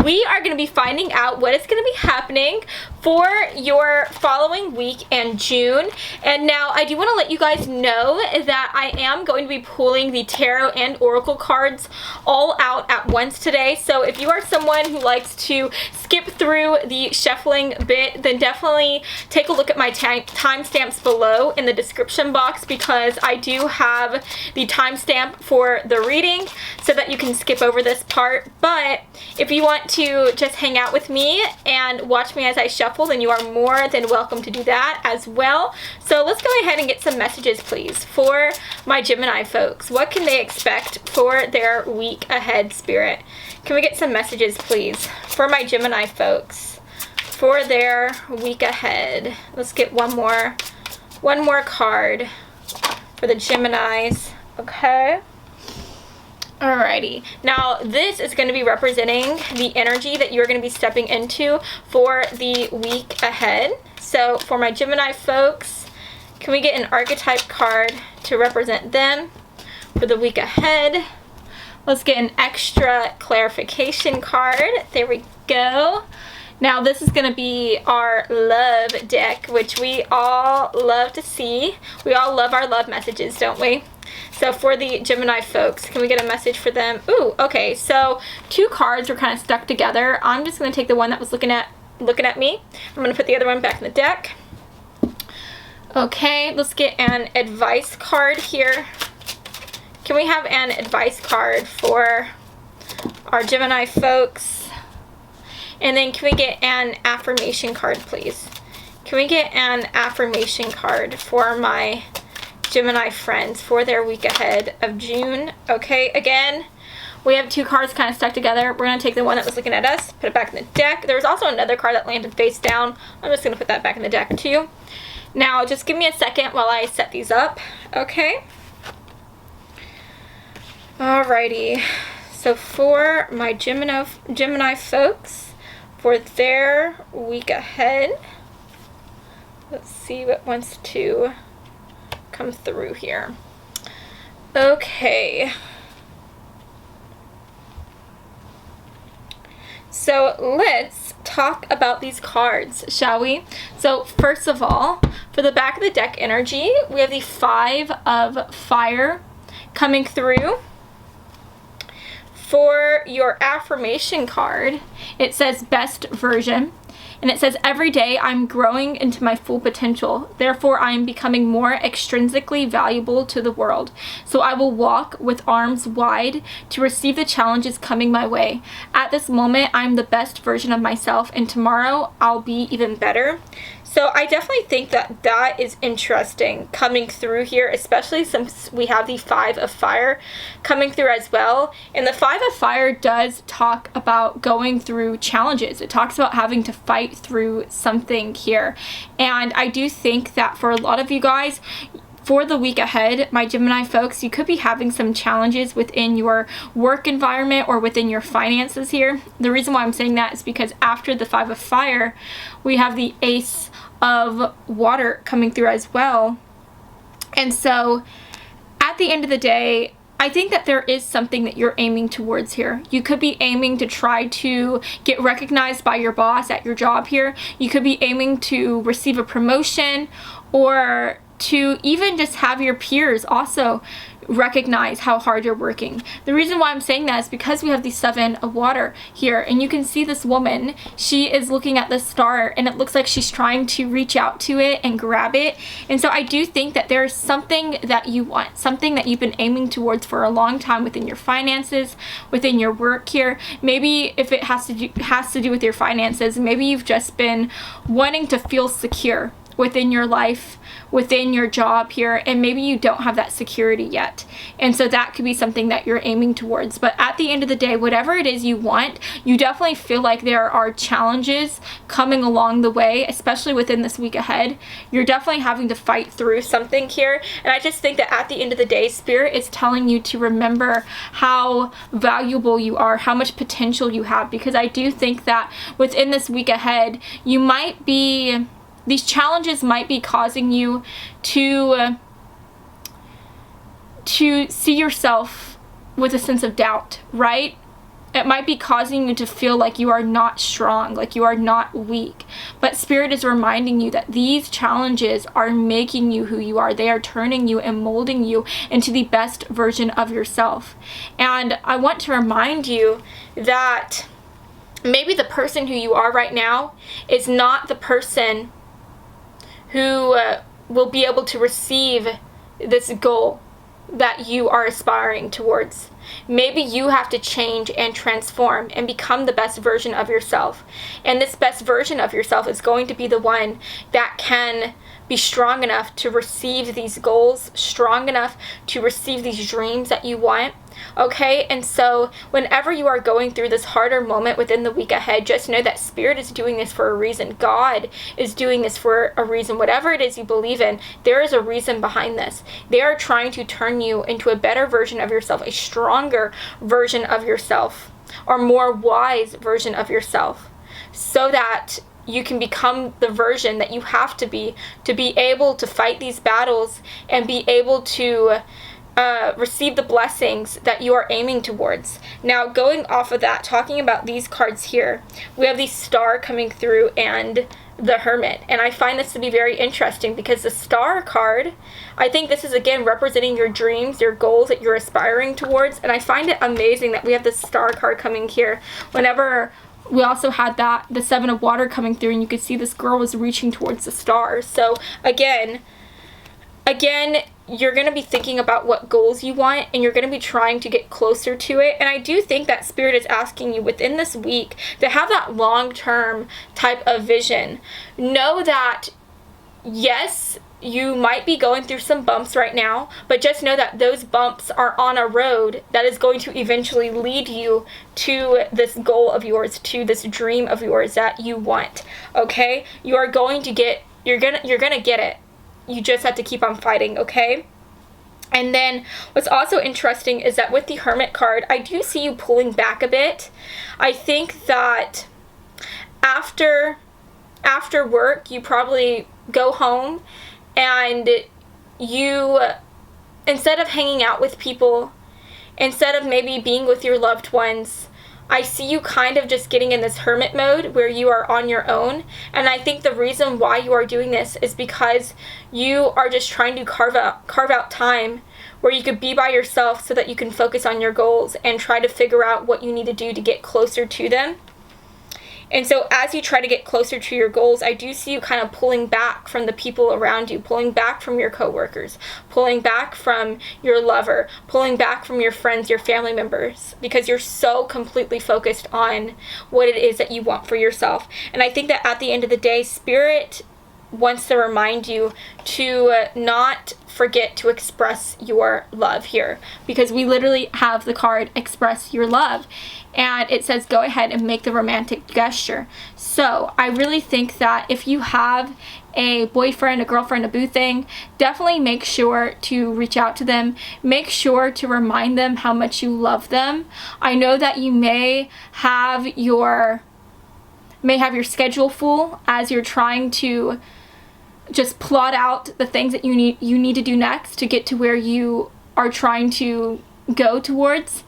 we are going to be finding out what is going to be happening for your following week in June. And now I do want to let you guys know that I am going to be pulling the tarot and oracle cards all out at once today. So if you are someone who likes to skip through the shuffling bit, then definitely take a look at my timestamps below in the description box, because I do have the timestamp for the reading so that you can skip over this part. But if you want to just hang out with me and watch me as I shuffle, then you are more than welcome to do that as well. So let's go ahead and get some messages, please, for my Gemini folks. What can they expect for their week ahead, Spirit? Can we get some messages, please, for my Gemini folks for their week ahead? Let's get one more card for the Geminis. Okay. Alrighty, now this is going to be representing the energy that you're going to be stepping into for the week ahead. So for my Gemini folks, can we get an archetype card to represent them for the week ahead? Let's get an extra clarification card. There we go. Now this is going to be our love deck, which we all love to see. We all love our love messages, don't we? So for the Gemini folks, can we get a message for them? Ooh, okay, so two cards were kind of stuck together. I'm just going to take the one that was looking at me. I'm going to put the other one back in the deck. Okay, let's get an advice card here. Can we have an advice card for our Gemini folks? And then can we get an affirmation card, please? Can we get an affirmation card for my Gemini friends for their week ahead of June? Okay, again, we have two cards kind of stuck together. We're going to take the one that was looking at us, put it back in the deck. There was also another card that landed face down. I'm just going to put that back in the deck too. Now, just give me a second while I set these up. Okay. Alrighty, so for my Gemini folks, for their week ahead, let's see what wants to come through here. Okay. So let's talk about these cards, shall we? So first of all, for the back of the deck energy, we have the 5 of Fire coming through. For your affirmation card, it says best version. And it says, every day I'm growing into my full potential. Therefore, I am becoming more extrinsically valuable to the world. So I will walk with arms wide to receive the challenges coming my way. At this moment, I'm the best version of myself, and tomorrow I'll be even better. So I definitely think that that is interesting coming through here, especially since we have the 5 of Fire coming through as well. And the 5 of Fire does talk about going through challenges. It talks about having to fight through something here. And I do think that for a lot of you guys, for the week ahead, my Gemini folks, you could be having some challenges within your work environment or within your finances here. The reason why I'm saying that is because after the 5 of Fire, we have the Ace of Water coming through as well. And so at the end of the day, I think that there is something that you're aiming towards here. You could be aiming to try to get recognized by your boss at your job here. You could be aiming to receive a promotion, or to even just have your peers also recognize how hard you're working. The reason why I'm saying that is because we have the 7 of Water here, and you can see this woman, she is looking at the star, and it looks like she's trying to reach out to it and grab it. And so I do think that there's something that you want, something that you've been aiming towards for a long time within your finances, within your work here. Maybe if it has to do with your finances, maybe you've just been wanting to feel secure within your life, within your job here, and maybe you don't have that security yet. And so that could be something that you're aiming towards. But at the end of the day, whatever it is you want, you definitely feel like there are challenges coming along the way, especially within this week ahead. You're definitely having to fight through something here. And I just think that at the end of the day, Spirit is telling you to remember how valuable you are, how much potential you have, because I do think that within this week ahead, you might be, these challenges might be causing you to see yourself with a sense of doubt, right? It might be causing you to feel like you are not strong, like you are not weak. But Spirit is reminding you that these challenges are making you who you are. They are turning you and molding you into the best version of yourself. And I want to remind you that maybe the person who you are right now is not the person who will be able to receive this goal that you are aspiring towards. Maybe you have to change and transform and become the best version of yourself. And this best version of yourself is going to be the one that can be strong enough to receive these goals, strong enough to receive these dreams that you want. Okay, and so whenever you are going through this harder moment within the week ahead, just know that Spirit is doing this for a reason. God is doing this for a reason. Whatever it is you believe in, there is a reason behind this. They are trying to turn you into a better version of yourself, a stronger version of yourself, or more wise version of yourself, so that you can become the version that you have to be able to fight these battles and be able to receive the blessings that you are aiming towards. Now, going off of that, talking about these cards here, we have the Star coming through and the Hermit. And I find this to be very interesting because the Star card, I think this is again representing your dreams, your goals that you're aspiring towards. And I find it amazing that we have the Star card coming here. Whenever we also had that, the 7 of Water coming through, and you could see this girl was reaching towards the stars. So again, you're going to be thinking about what goals you want, and you're going to be trying to get closer to it. And I do think that Spirit is asking you within this week to have that long-term type of vision. Know that, yes, you might be going through some bumps right now, but just know that those bumps are on a road that is going to eventually lead you to this goal of yours, to this dream of yours that you want. Okay? You are going to get, you're gonna get it. You just have to keep on fighting, okay? And then what's also interesting is that with the Hermit card, I do see you pulling back a bit. I think that after work, you probably go home and you, instead of hanging out with people, instead of maybe being with your loved ones, I see you kind of just getting in this hermit mode where you are on your own. And I think the reason why you are doing this is because you are just trying to carve out time where you could be by yourself so that you can focus on your goals and try to figure out what you need to do to get closer to them. And so as you try to get closer to your goals, I do see you kind of pulling back from the people around you, pulling back from your coworkers, pulling back from your lover, pulling back from your friends, your family members, because you're so completely focused on what it is that you want for yourself. And I think that at the end of the day, Spirit wants to remind you to not forget to express your love here, because we literally have the card express your love, and it says go ahead and make the romantic gesture. So I really think that if you have a boyfriend, a girlfriend, a boo thing, definitely make sure to reach out to them. Make sure to remind them how much you love them. I know that you may have your schedule full as you're trying to just plot out the things that you need to do next to get to where you are trying to go towards.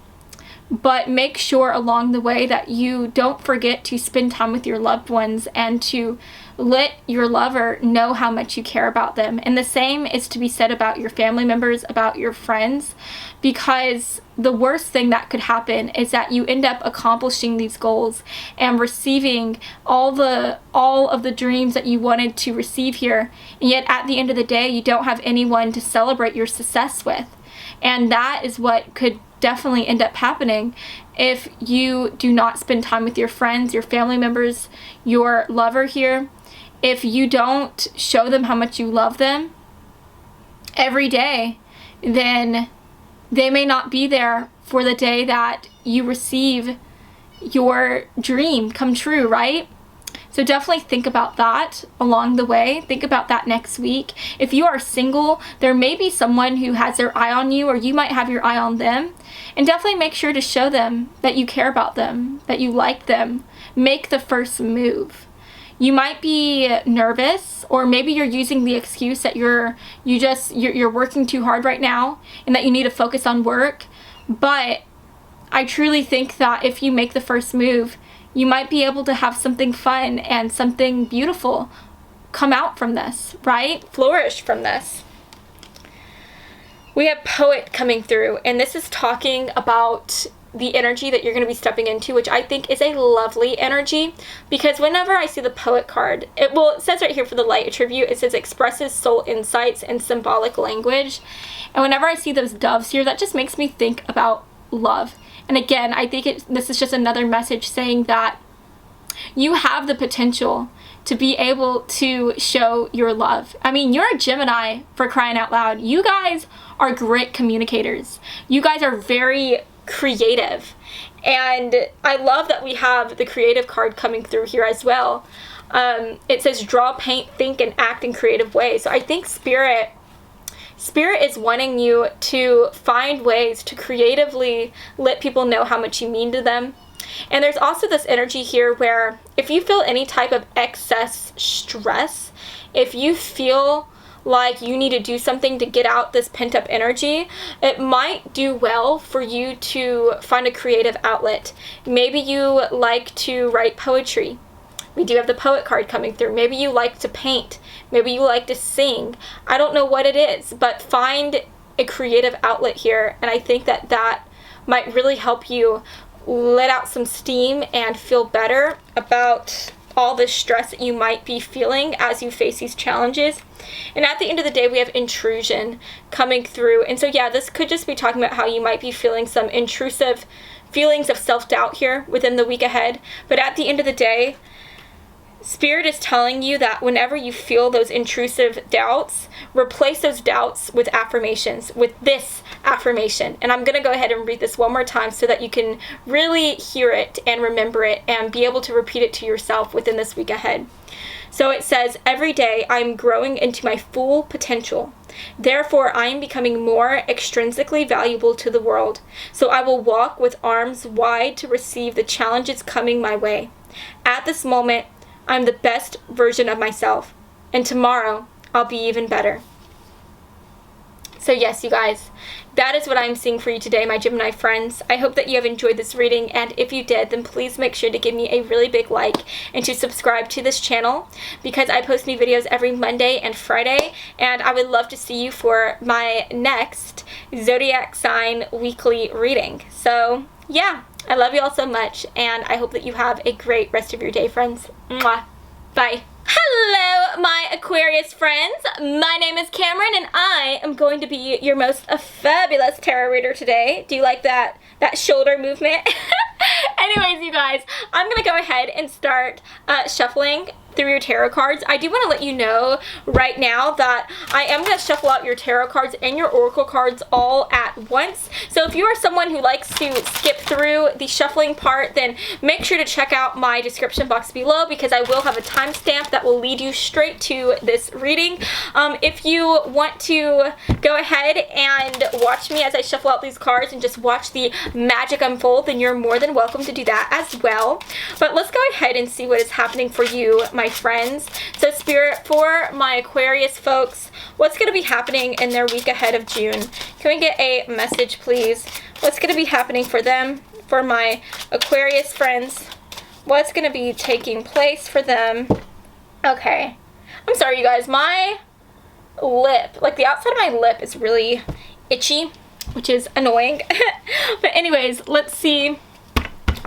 But make sure along the way that you don't forget to spend time with your loved ones and to let your lover know how much you care about them. And the same is to be said about your family members, about your friends, because the worst thing that could happen is that you end up accomplishing these goals and receiving all of the dreams that you wanted to receive here, and yet at the end of the day you don't have anyone to celebrate your success with. And that is what could definitely end up happening if you do not spend time with your friends, your family members, your lover here. If you don't show them how much you love them every day, then they may not be there for the day that you receive your dream come true, right? So definitely think about that along the way. Think about that next week. If you are single, there may be someone who has their eye on you, or you might have your eye on them. And definitely make sure to show them that you care about them, that you like them. Make the first move. You might be nervous, or maybe you're using the excuse that you're working too hard right now and that you need to focus on work. But I truly think that if you make the first move, you might be able to have something fun and something beautiful come out from this, right? Flourish from this. We have Poet coming through, and this is talking about the energy that you're going to be stepping into, which I think is a lovely energy, because whenever I see the Poet card, it says right here for the light attribute, it says expresses soul insights and symbolic language. And whenever I see those doves here, that just makes me think about love. And again, I think this is just another message saying that you have the potential to be able to show your love. I mean, you're a Gemini, for crying out loud. You guys are great communicators. You guys are very creative. And I love that we have the creative card coming through here as well. It says draw, paint, think, and act in creative ways. So I think Spirit is wanting you to find ways to creatively let people know how much you mean to them. And there's also this energy here where if you feel any type of excess stress, if you feel like you need to do something to get out this pent-up energy, it might do well for you to find a creative outlet. Maybe you like to write poetry. We do have the Poet card coming through. Maybe you like to paint. Maybe you like to sing. I don't know what it is, but find a creative outlet here. And I think that that might really help you let out some steam and feel better about all the stress that you might be feeling as you face these challenges. And at the end of the day, we have intrusion coming through. And so yeah, this could just be talking about how you might be feeling some intrusive feelings of self-doubt here within the week ahead. But at the end of the day, Spirit is telling you that whenever you feel those intrusive doubts, replace those doubts with affirmations, with this affirmation. And I'm going to go ahead and read this one more time so that you can really hear it and remember it and be able to repeat it to yourself within this week ahead. So it says, every day I'm growing into my full potential. Therefore, I am becoming more extrinsically valuable to the world. So I will walk with arms wide to receive the challenges coming my way. At this moment, I'm the best version of myself. And tomorrow, I'll be even better. So yes, you guys, that is what I'm seeing for you today, my Gemini friends. I hope that you have enjoyed this reading, and if you did, then please make sure to give me a really big like and to subscribe to this channel, because I post new videos every Monday and Friday, and I would love to see you for my next zodiac sign weekly reading. So yeah, I love you all so much, and I hope that you have a great rest of your day, friends. Mwah. Bye. Hello, my Aquarius friends. My name is Cameron, and I am going to be your most fabulous tarot reader today. Do you like that shoulder movement? Anyways, you guys, I'm going to go ahead and start shuffling through your tarot cards. I do want to let you know right now that I am going to shuffle out your tarot cards and your oracle cards all at once. So if you are someone who likes to skip through the shuffling part, then make sure to check out my description box below, because I will have a timestamp that will lead you straight to this reading. If you want to go ahead and watch me as I shuffle out these cards and just watch the magic unfold, then you're more than welcome to do that as well. But let's go ahead and see what is happening for you, my friends. So Spirit, for my Aquarius folks, what's going to be happening in their week ahead of June? Can we get a message, please? What's going to be happening for them, for my Aquarius friends? What's going to be taking place for them? Okay. I'm sorry, you guys. My lip, like the outside of my lip, is really itchy, which is annoying. But anyways, let's see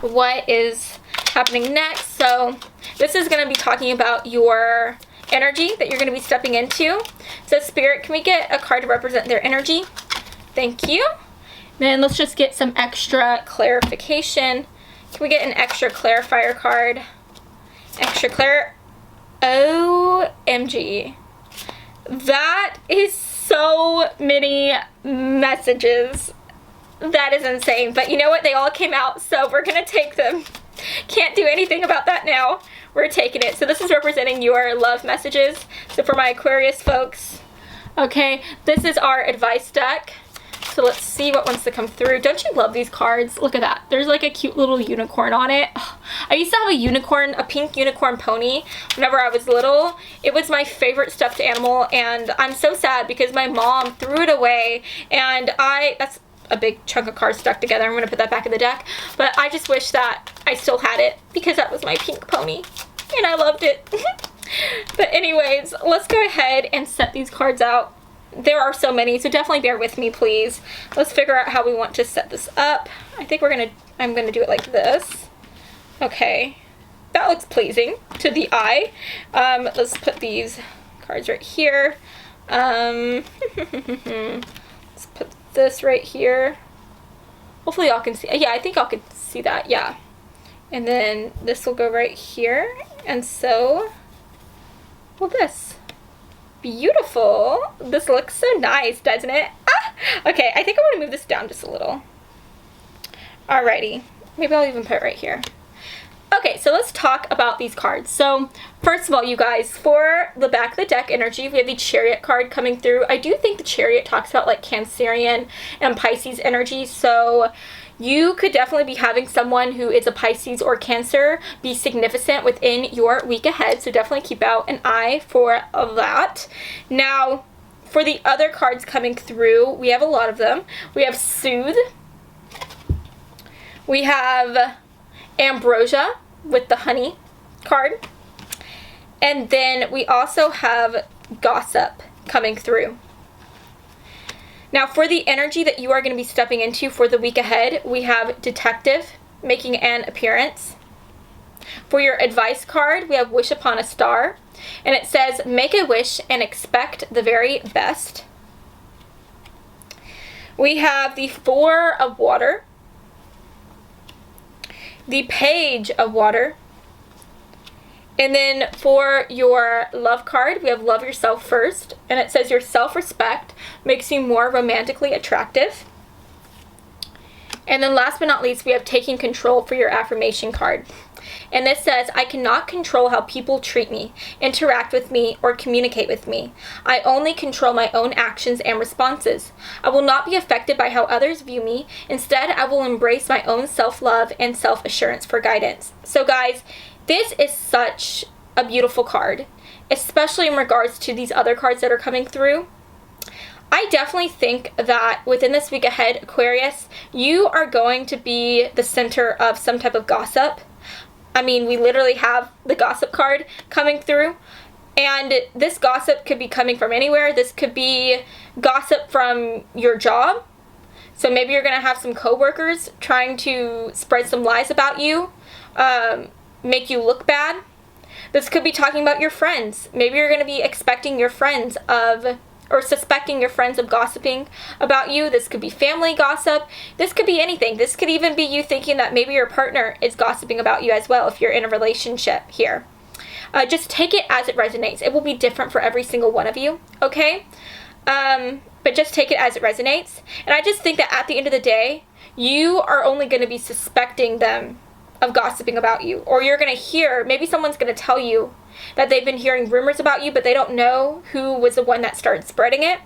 what is happening next. So this is going to be talking about your energy that you're going to be stepping into. So Spirit, can we get a card to represent their energy? Thank you. Then let's just get some extra clarification. Can we get an extra clarifier card? Extra clear. OMG. That is so many messages. That is insane. But you know what? They all came out, so we're going to take them. Can't do anything about that now. We're taking it. So this is representing your love messages. So for my Aquarius folks, okay, this is our advice deck. So let's see what wants to come through. Don't you love these cards? Look at that. There's like a cute little unicorn on it. I used to have a unicorn, a pink unicorn pony whenever I was little. It was my favorite stuffed animal, and I'm so sad because my mom threw it away, and that's a big chunk of cards stuck together. I'm going to put that back in the deck, but I just wish that I still had it because that was my pink pony and I loved it. But anyways, let's go ahead and set these cards out. There are so many, so definitely bear with me, please. Let's figure out how we want to set this up. I think I'm gonna do it like this. Okay, that looks pleasing to the eye. Let's put these cards right here. Let's put this right here. Hopefully y'all can see. Yeah, I think y'all can see that. Yeah. And then this will go right here, and so will this. Beautiful. This looks so nice, doesn't it? Ah! Okay, I think I want to move this down just a little. Alrighty. Maybe I'll even put it right here. Okay, so let's talk about these cards. So first of all, you guys, for the back of the deck energy, we have the Chariot card coming through. I do think the Chariot talks about like Cancerian and Pisces energy, so you could definitely be having someone who is a Pisces or Cancer be significant within your week ahead, so definitely keep out an eye for that. Now, for the other cards coming through, we have a lot of them. We have Soothe. We have Ambrosia with the honey card. And then we also have Gossip coming through. Now for the energy that you are going to be stepping into for the week ahead, we have Detective making an appearance. For your advice card, we have Wish Upon a Star. And it says, make a wish and expect the very best. We have the Four of Water. The Page of Water. And then for your love card, we have Love Yourself First. And it says your self-respect makes you more romantically attractive. And then last but not least, we have taking control for your affirmation card. And this says, I cannot control how people treat me, interact with me, or communicate with me. I only control my own actions and responses. I will not be affected by how others view me. Instead, I will embrace my own self-love and self-assurance for guidance. So guys, this is such a beautiful card, especially in regards to these other cards that are coming through. I definitely think that within this week ahead, Aquarius, you are going to be the center of some type of gossip. I mean, we literally have the gossip card coming through, and this gossip could be coming from anywhere. This could be gossip from your job. So maybe you're going to have some coworkers trying to spread some lies about you, make you look bad. This could be talking about your friends. Maybe you're going to be expecting your friends or suspecting your friends of gossiping about you. This could be family gossip. This could be anything. This could even be you thinking that maybe your partner is gossiping about you as well if you're in a relationship here. Just take it as it resonates. It will be different for every single one of you, okay? But just take it as it resonates. And I just think that at the end of the day, you are only going to be suspecting them of gossiping about you. Or you're going to hear, maybe someone's going to tell you that they've been hearing rumors about you, but they don't know who was the one that started spreading it.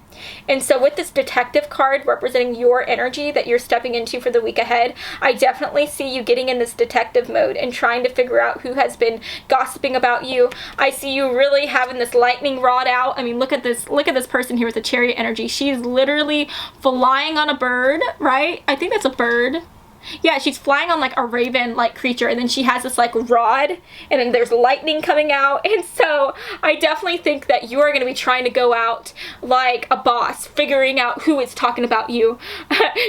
And so with this detective card representing your energy that you're stepping into for the week ahead, I definitely see you getting in this detective mode and trying to figure out who has been gossiping about you. I see you really having this lightning rod out. I mean, look at this person here with the Chariot energy. She's literally flying on a bird, right? I think that's a bird. Yeah, she's flying on like a raven-like creature, and then she has this like rod, and then there's lightning coming out. And so I definitely think that you are going to be trying to go out like a boss, figuring out who is talking about you.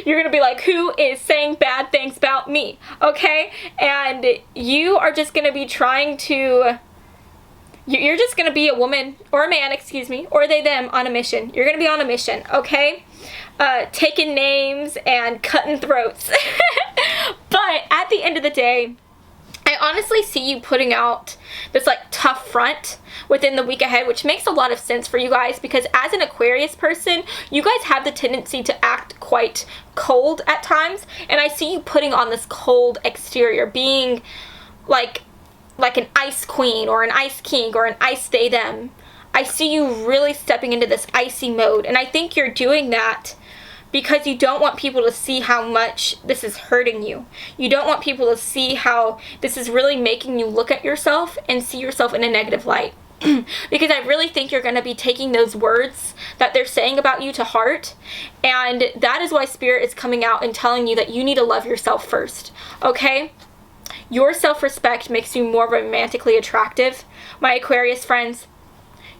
You're going to be like, who is saying bad things about me, okay? And you are just going to be trying to... You're just going to be a woman, or a man, excuse me, or they, them, on a mission. You're going to be on a mission, okay? Taking names and cutting throats. But at the end of the day, I honestly see you putting out this like tough front within the week ahead, which makes a lot of sense for you guys, because as an Aquarius person, you guys have the tendency to act quite cold at times. And I see you putting on this cold exterior, being like an ice queen or an ice king or an ice they them. I see you really stepping into this icy mode, and I think you're doing that because you don't want people to see how much this is hurting you. You don't want people to see how this is really making you look at yourself and see yourself in a negative light. Because I really think you're going to be taking those words that they're saying about you to heart, and that is why Spirit is coming out and telling you that you need to love yourself first, okay? Your self-respect makes you more romantically attractive, my Aquarius friends.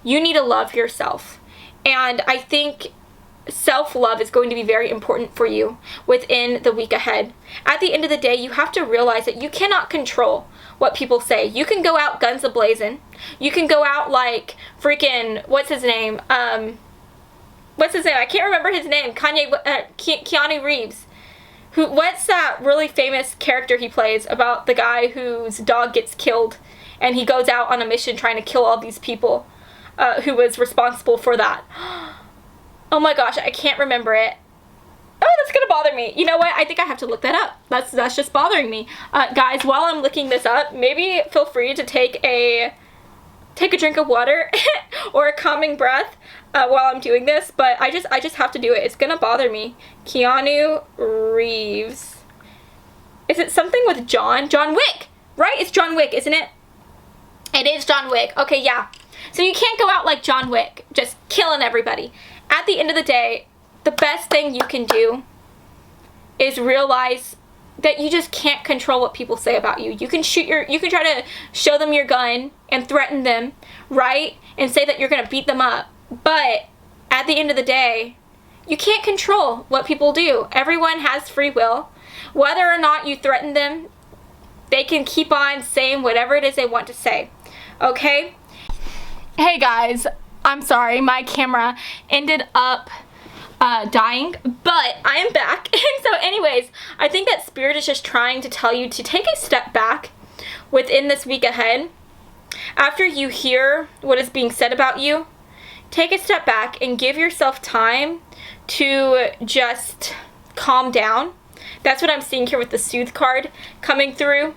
You need to love yourself. And I think self-love is going to be very important for you within the week ahead. At the end of the day, you have to realize that you cannot control what people say. You can go out guns a-blazing. You can go out like freaking, what's his name? What's his name? I can't remember his name. Keanu Reeves. What's that really famous character he plays about the guy whose dog gets killed and he goes out on a mission trying to kill all these people who was responsible for that? Oh my gosh, I can't remember it. Oh, that's gonna bother me. You know what? I think I have to look that up. That's just bothering me. Guys, while I'm looking this up, maybe feel free to take a drink of water or a calming breath while I'm doing this, but I just have to do it. It's gonna bother me. Keanu Reeves. Is it something with John? John Wick, right? It's John Wick, isn't it? It is John Wick. Okay, yeah. So you can't go out like John Wick, just killing everybody. At the end of the day, the best thing you can do is realize that you just can't control what people say about you. You can try to show them your gun and threaten them, right? And say that you're gonna beat them up. But at the end of the day, you can't control what people do. Everyone has free will. Whether or not you threaten them, they can keep on saying whatever it is they want to say, okay? Hey guys, I'm sorry, my camera ended up dying, but I am back. And so anyways, I think that Spirit is just trying to tell you to take a step back within this week ahead. After you hear what is being said about you, take a step back and give yourself time to just calm down. That's what I'm seeing here with the Soothe card coming through.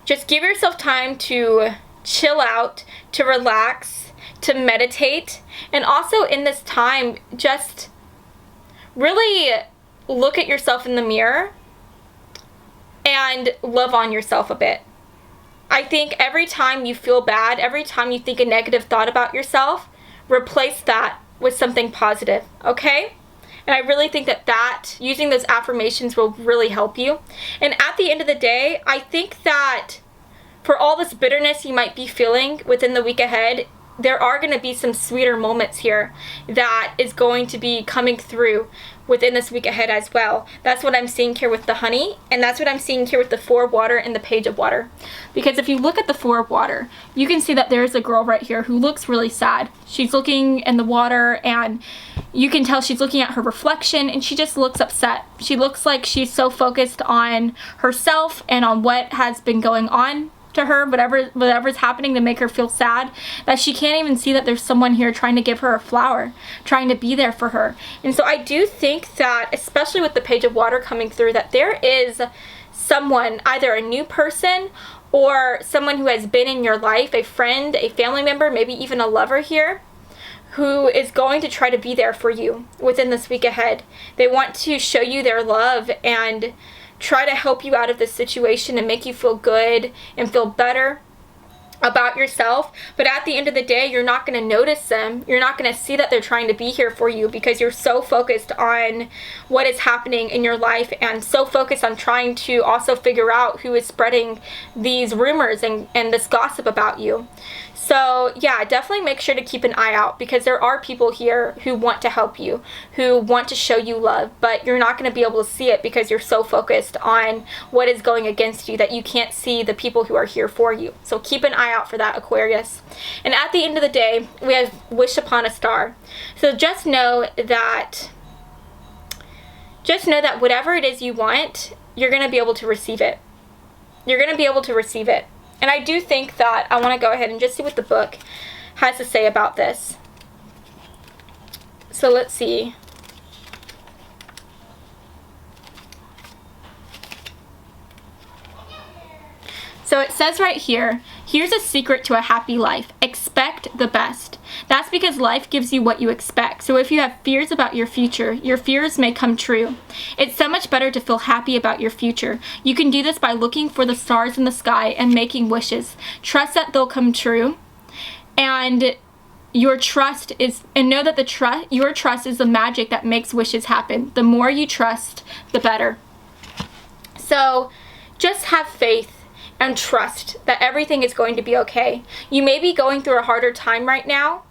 Just give yourself time to chill out, to relax, to meditate, and also in this time, just really look at yourself in the mirror and love on yourself a bit. I think every time you feel bad, every time you think a negative thought about yourself, replace that with something positive, okay? And I really think that using those affirmations will really help you. And at the end of the day, I think that for all this bitterness you might be feeling within the week ahead, there are going to be some sweeter moments here that is going to be coming through within this week ahead as well. That's what I'm seeing here with the Honey, and that's what I'm seeing here with the Four of Water and the Page of Water. Because if you look at the Four of Water, you can see that there's a girl right here who looks really sad. She's looking in the water, and you can tell she's looking at her reflection, and she just looks upset. She looks like she's so focused on herself and on what has been going on to her, whatever's happening to make her feel sad, that she can't even see that there's someone here trying to give her a flower, trying to be there for her. And so I do think that, especially with the Page of Water coming through, that there is someone, either a new person or someone who has been in your life, a friend, a family member, maybe even a lover here, who is going to try to be there for you within this week ahead. They want to show you their love and try to help you out of this situation and make you feel good and feel better about yourself. But at the end of the day, you're not going to notice them. You're not going to see that they're trying to be here for you because you're so focused on what is happening in your life and so focused on trying to also figure out who is spreading these rumors and this gossip about you. So yeah, definitely make sure to keep an eye out, because there are people here who want to help you, who want to show you love, but you're not going to be able to see it because you're so focused on what is going against you that you can't see the people who are here for you. So keep an eye out for that, Aquarius. And at the end of the day, we have Wish Upon a Star. So just know that whatever it is you want, you're going to be able to receive it. You're going to be able to receive it. And I do think that I want to go ahead and just see what the book has to say about this. So let's see. So it says right here, here's a secret to a happy life. Expect the best. That's because life gives you what you expect. So if you have fears about your future, your fears may come true. It's so much better to feel happy about your future. You can do this by looking for the stars in the sky and making wishes. Trust that they'll come true. And your trust is, and know that your trust is the magic that makes wishes happen. The more you trust, the better. So just have faith and trust that everything is going to be okay. You may be going through a harder time right now,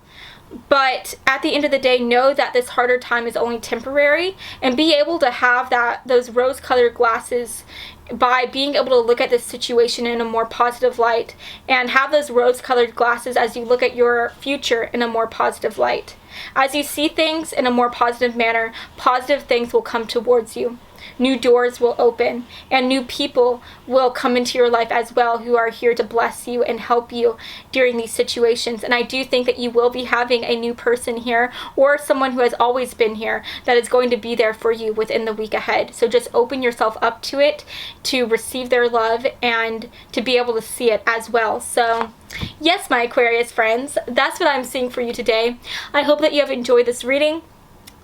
but at the end of the day, know that this harder time is only temporary, and be able to have those rose-colored glasses by being able to look at this situation in a more positive light, and have those rose-colored glasses as you look at your future in a more positive light. As you see things in a more positive manner, positive things will come towards you. New doors will open, and new people will come into your life as well, who are here to bless you and help you during these situations. And I do think that you will be having a new person here, or someone who has always been here, that is going to be there for you within the week ahead. So just open yourself up to it, to receive their love and to be able to see it as well. So yes, my Aquarius friends, that's what I'm seeing for you today. I hope that you have enjoyed this reading.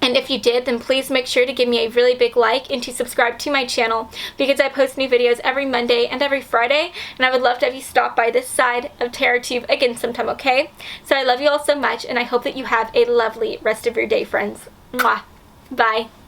And if you did, then please make sure to give me a really big like and to subscribe to my channel, because I post new videos every Monday and every Friday, and I would love to have you stop by this side of TarotTube again sometime, okay? So I love you all so much, and I hope that you have a lovely rest of your day, friends. Mwah. Bye.